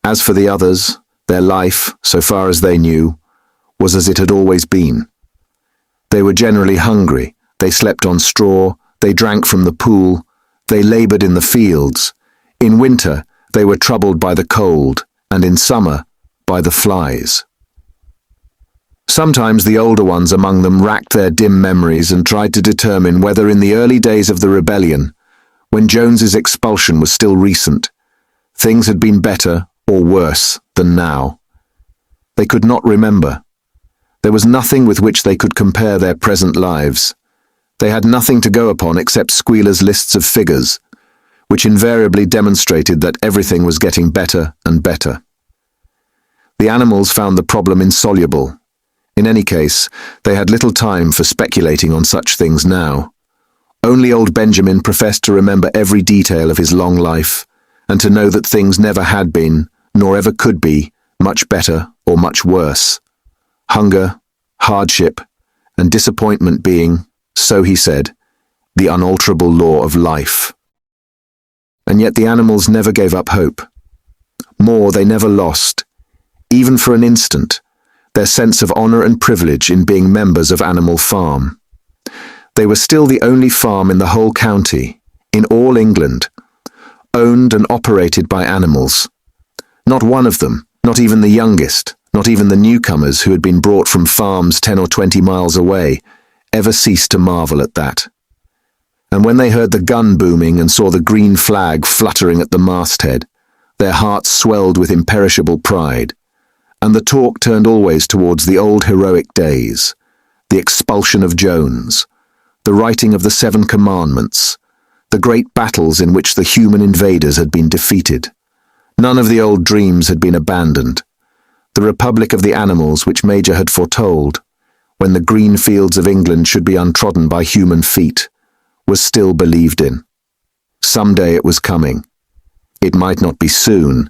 As for the others, their life, so far as they knew, was as it had always been. They were generally hungry, they slept on straw, they drank from the pool, they labored in the fields. In winter, they were troubled by the cold, and in summer, by the flies. Sometimes the older ones among them racked their dim memories and tried to determine whether in the early days of the rebellion, when Jones's expulsion was still recent, things had been better or worse than now. They could not remember. There was nothing with which they could compare their present lives. They had nothing to go upon except Squealer's lists of figures, which invariably demonstrated that everything was getting better and better. The animals found the problem insoluble. In any case, they had little time for speculating on such things now. Only old Benjamin professed to remember every detail of his long life, and to know that things never had been, nor ever could be, much better or much worse. Hunger, hardship, and disappointment being, so he said, the unalterable law of life. And yet the animals never gave up hope. More, they never lost, even for an instant, their sense of honor and privilege in being members of Animal Farm. They were still the only farm in the whole county, in all England, owned and operated by animals. Not one of them, not even the youngest, not even the newcomers who had been brought from farms 10 or 20 miles away, ever ceased to marvel at that. And when they heard the gun booming and saw the green flag fluttering at the masthead, their hearts swelled with imperishable pride, and the talk turned always towards the old heroic days, the expulsion of Jones, the writing of the 7 Commandments, the great battles in which the human invaders had been defeated. None of the old dreams had been abandoned. The Republic of the Animals which Major had foretold, when the green fields of England should be untrodden by human feet, was still believed in. Someday it was coming. It might not be soon.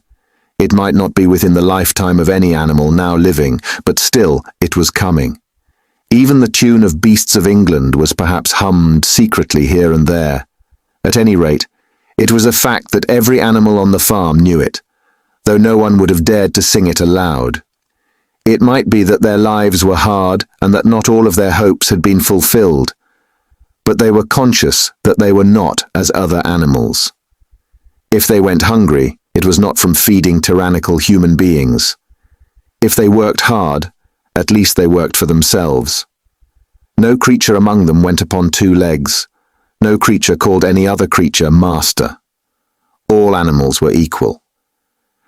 It might not be within the lifetime of any animal now living, but still it was coming. Even the tune of Beasts of England was perhaps hummed secretly here and there. At any rate, it was a fact that every animal on the farm knew it, though no one would have dared to sing it aloud. It might be that their lives were hard and that not all of their hopes had been fulfilled, but they were conscious that they were not as other animals. If they went hungry, it was not from feeding tyrannical human beings. If they worked hard, at least they worked for themselves. No creature among them went upon 2 legs. No creature called any other creature master. All animals were equal.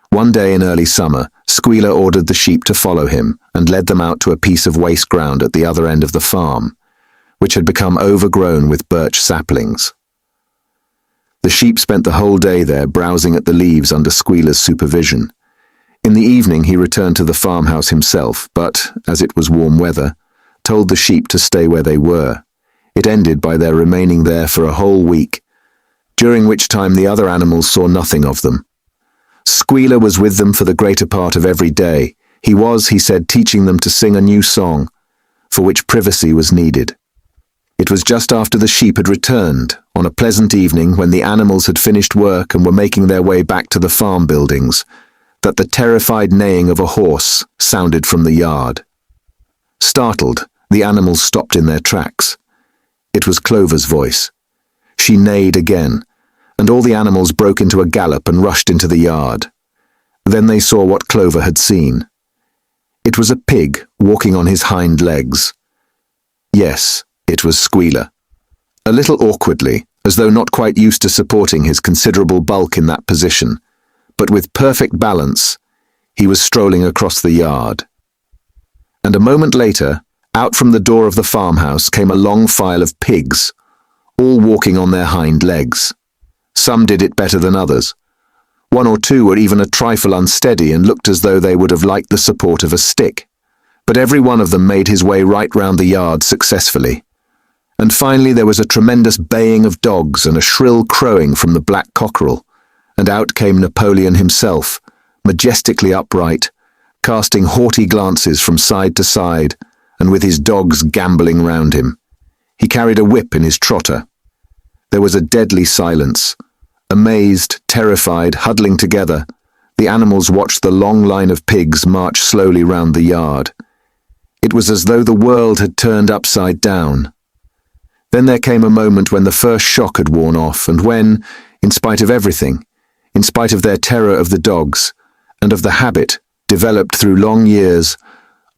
One day in early summer, Squealer ordered the sheep to follow him and led them out to a piece of waste ground at the other end of the farm, which had become overgrown with birch saplings. The sheep spent the whole day there browsing at the leaves under Squealer's supervision. In the evening he returned to the farmhouse himself, but, as it was warm weather, told the sheep to stay where they were. It ended by their remaining there for a whole week, during which time the other animals saw nothing of them. Squealer was with them for the greater part of every day. He was, he said, teaching them to sing a new song, for which privacy was needed. It was just after the sheep had returned, on a pleasant evening when the animals had finished work and were making their way back to the farm buildings, that the terrified neighing of a horse sounded from the yard. Startled, the animals stopped in their tracks. It was Clover's voice. She neighed again, and all the animals broke into a gallop and rushed into the yard. Then they saw what Clover had seen. It was a pig walking on his hind legs. Yes, it was Squealer. A little awkwardly, as though not quite used to supporting his considerable bulk in that position, but with perfect balance, he was strolling across the yard. And a moment later, out from the door of the farmhouse came a long file of pigs, all walking on their hind legs. Some did it better than others. 1 or 2 were even a trifle unsteady and looked as though they would have liked the support of a stick, but every one of them made his way right round the yard successfully. And finally there was a tremendous baying of dogs and a shrill crowing from the black cockerel, and out came Napoleon himself, majestically upright, casting haughty glances from side to side, and with his dogs gambolling round him. He carried a whip in his trotter. There was a deadly silence. Amazed, terrified, huddling together, the animals watched the long line of pigs march slowly round the yard. It was as though the world had turned upside down. Then there came a moment when the first shock had worn off, and when, in spite of everything, in spite of their terror of the dogs, and of the habit, developed through long years,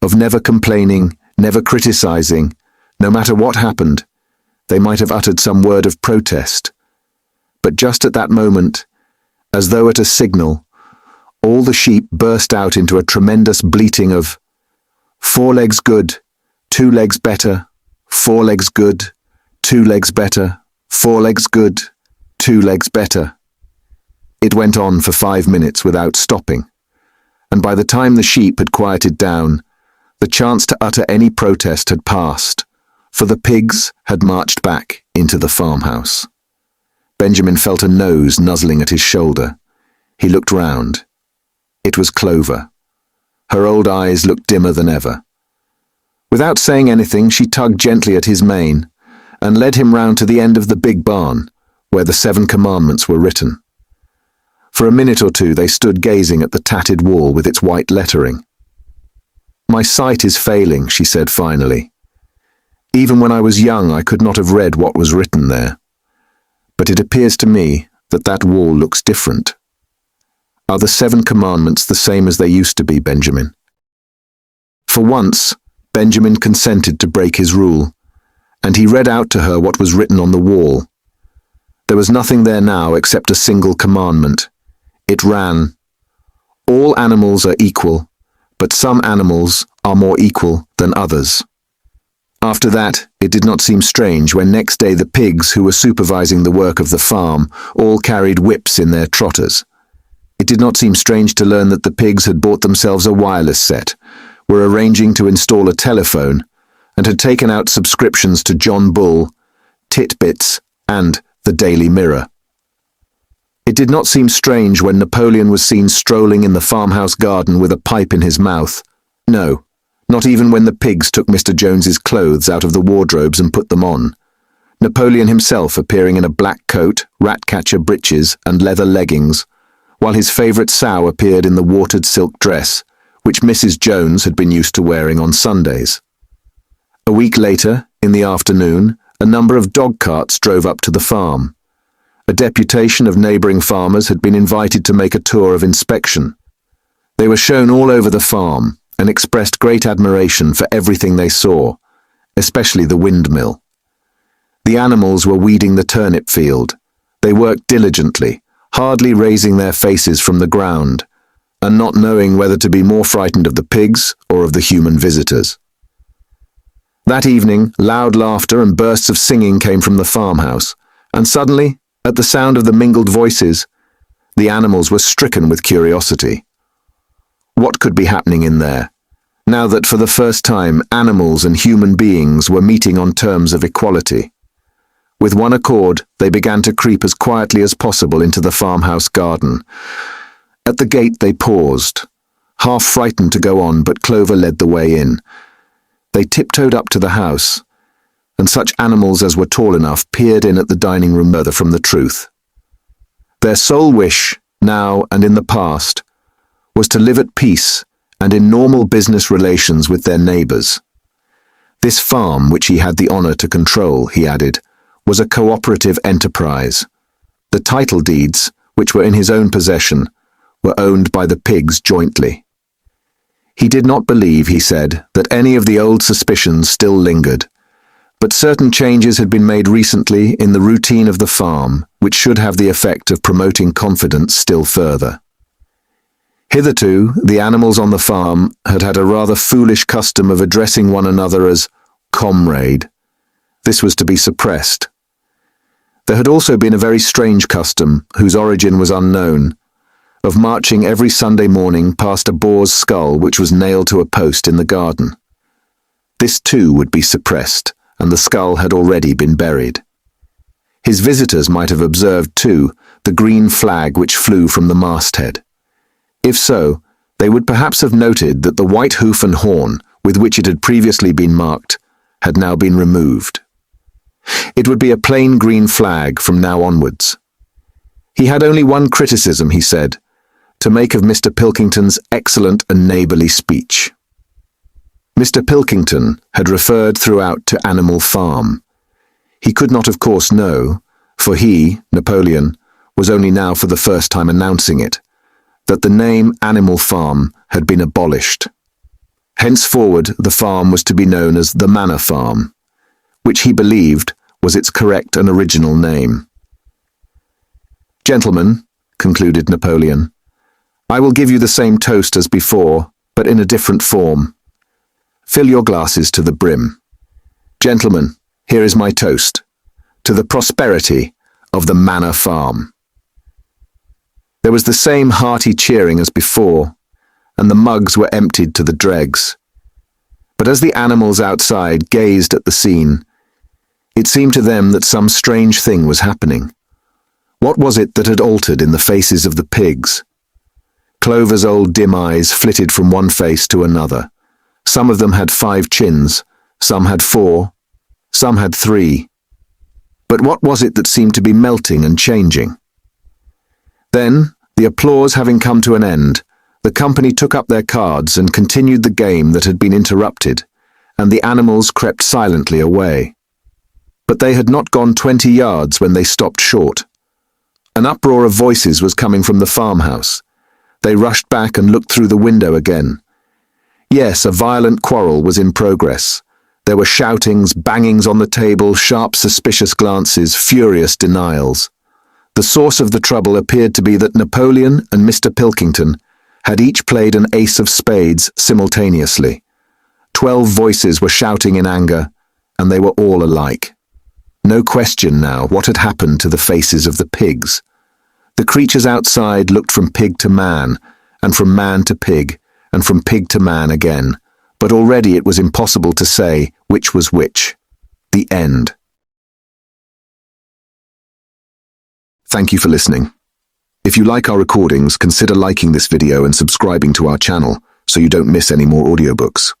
of never complaining, never criticizing, no matter what happened, they might have uttered some word of protest. But just at that moment, as though at a signal, all the sheep burst out into a tremendous bleating of 4 legs good, 2 legs better, 4 legs good, 2 legs better, 4 legs good, 2 legs better. It went on for 5 minutes without stopping, and by the time the sheep had quieted down, the chance to utter any protest had passed, for the pigs had marched back. into the farmhouse. Benjamin felt a nose nuzzling at his shoulder. He looked round. It was Clover. Her old eyes looked dimmer than ever. Without saying anything, she tugged gently at his mane and led him round to the end of the big barn, where the 7 commandments were written. For a minute or two they stood gazing at the tattered wall with its white lettering. "My sight is failing," she said finally. "Even when I was young I could not have read what was written there. But it appears to me that that wall looks different. Are the 7 commandments the same as they used to be, Benjamin?" For once, Benjamin consented to break his rule, and he read out to her what was written on the wall. There was nothing there now except a single commandment. It ran, "All animals are equal, but some animals are more equal than others." After that, it did not seem strange when next day the pigs who were supervising the work of the farm all carried whips in their trotters. It did not seem strange to learn that the pigs had bought themselves a wireless set, were arranging to install a telephone, and had taken out subscriptions to John Bull, Titbits, and the Daily Mirror. It did not seem strange when Napoleon was seen strolling in the farmhouse garden with a pipe in his mouth. No, not even when the pigs took Mr. Jones's clothes out of the wardrobes and put them on. Napoleon himself appearing in a black coat, rat-catcher breeches, and leather leggings, while his favourite sow appeared in the watered silk dress, which Mrs. Jones had been used to wearing on Sundays. A week later, in the afternoon, a number of dog carts drove up to the farm. A deputation of neighbouring farmers had been invited to make a tour of inspection. They were shown all over the farm and expressed great admiration for everything they saw, especially the windmill. The animals were weeding the turnip field. They worked diligently, hardly raising their faces from the ground, and not knowing whether to be more frightened of the pigs or of the human visitors. That evening, loud laughter and bursts of singing came from the farmhouse, and suddenly, at the sound of the mingled voices, the animals were stricken with curiosity. What could be happening in there, now that for the first time animals and human beings were meeting on terms of equality? With one accord, they began to creep as quietly as possible into the farmhouse garden. At the gate they paused, half frightened to go on, but Clover led the way in. They tiptoed up to the house, and such animals as were tall enough peered in at the dining room further from the truth. Their sole wish, now and in the past, was to live at peace and in normal business relations with their neighbours. This farm, which he had the honour to control, he added, was a cooperative enterprise. The title deeds, which were in his own possession, were owned by the pigs jointly. He did not believe, he said, that any of the old suspicions still lingered, but certain changes had been made recently in the routine of the farm, which should have the effect of promoting confidence still further. Hitherto, the animals on the farm had had a rather foolish custom of addressing one another as comrade. This was to be suppressed. There had also been a very strange custom, whose origin was unknown, of marching every Sunday morning past a boar's skull which was nailed to a post in the garden. This too would be suppressed, and the skull had already been buried. His visitors might have observed, too, the green flag which flew from the masthead. If so, they would perhaps have noted that the white hoof and horn, with which it had previously been marked, had now been removed. It would be a plain green flag from now onwards. He had only one criticism, he said, to make of Mr. Pilkington's excellent and neighbourly speech. Mr. Pilkington had referred throughout to Animal Farm. He could not, of course, know, for he, Napoleon, was only now for the first time announcing it, that the name Animal Farm had been abolished. Henceforward, the farm was to be known as the Manor Farm, which he believed was its correct and original name. "Gentlemen," concluded Napoleon, "I will give you the same toast as before, but in a different form. Fill your glasses to the brim. Gentlemen, here is my toast, to the prosperity of the Manor Farm." There was the same hearty cheering as before, and the mugs were emptied to the dregs. But as the animals outside gazed at the scene, It seemed to them that some strange thing was happening. What was it that had altered in the faces of the pigs? Clover's old dim eyes flitted from one face to another. Some of them had 5 chins, some had 4, some had 3. But what was it that seemed to be melting and changing? Then, the applause having come to an end, the company took up their cards and continued the game that had been interrupted, and the animals crept silently away. But they had not gone 20 yards when they stopped short. An uproar of voices was coming from the farmhouse. They rushed back and looked through the window again. Yes, a violent quarrel was in progress. There were shoutings, bangings on the table, sharp suspicious glances, furious denials. The source of the trouble appeared to be that Napoleon and Mr. Pilkington had each played an ace of spades simultaneously. 12 voices were shouting in anger, and they were all alike. No question now what had happened to the faces of the pigs. The creatures outside looked from pig to man, and from man to pig, and from pig to man again, but already it was impossible to say which was which. The end. Thank you for listening. If you like our recordings, consider liking this video and subscribing to our channel so you don't miss any more audiobooks.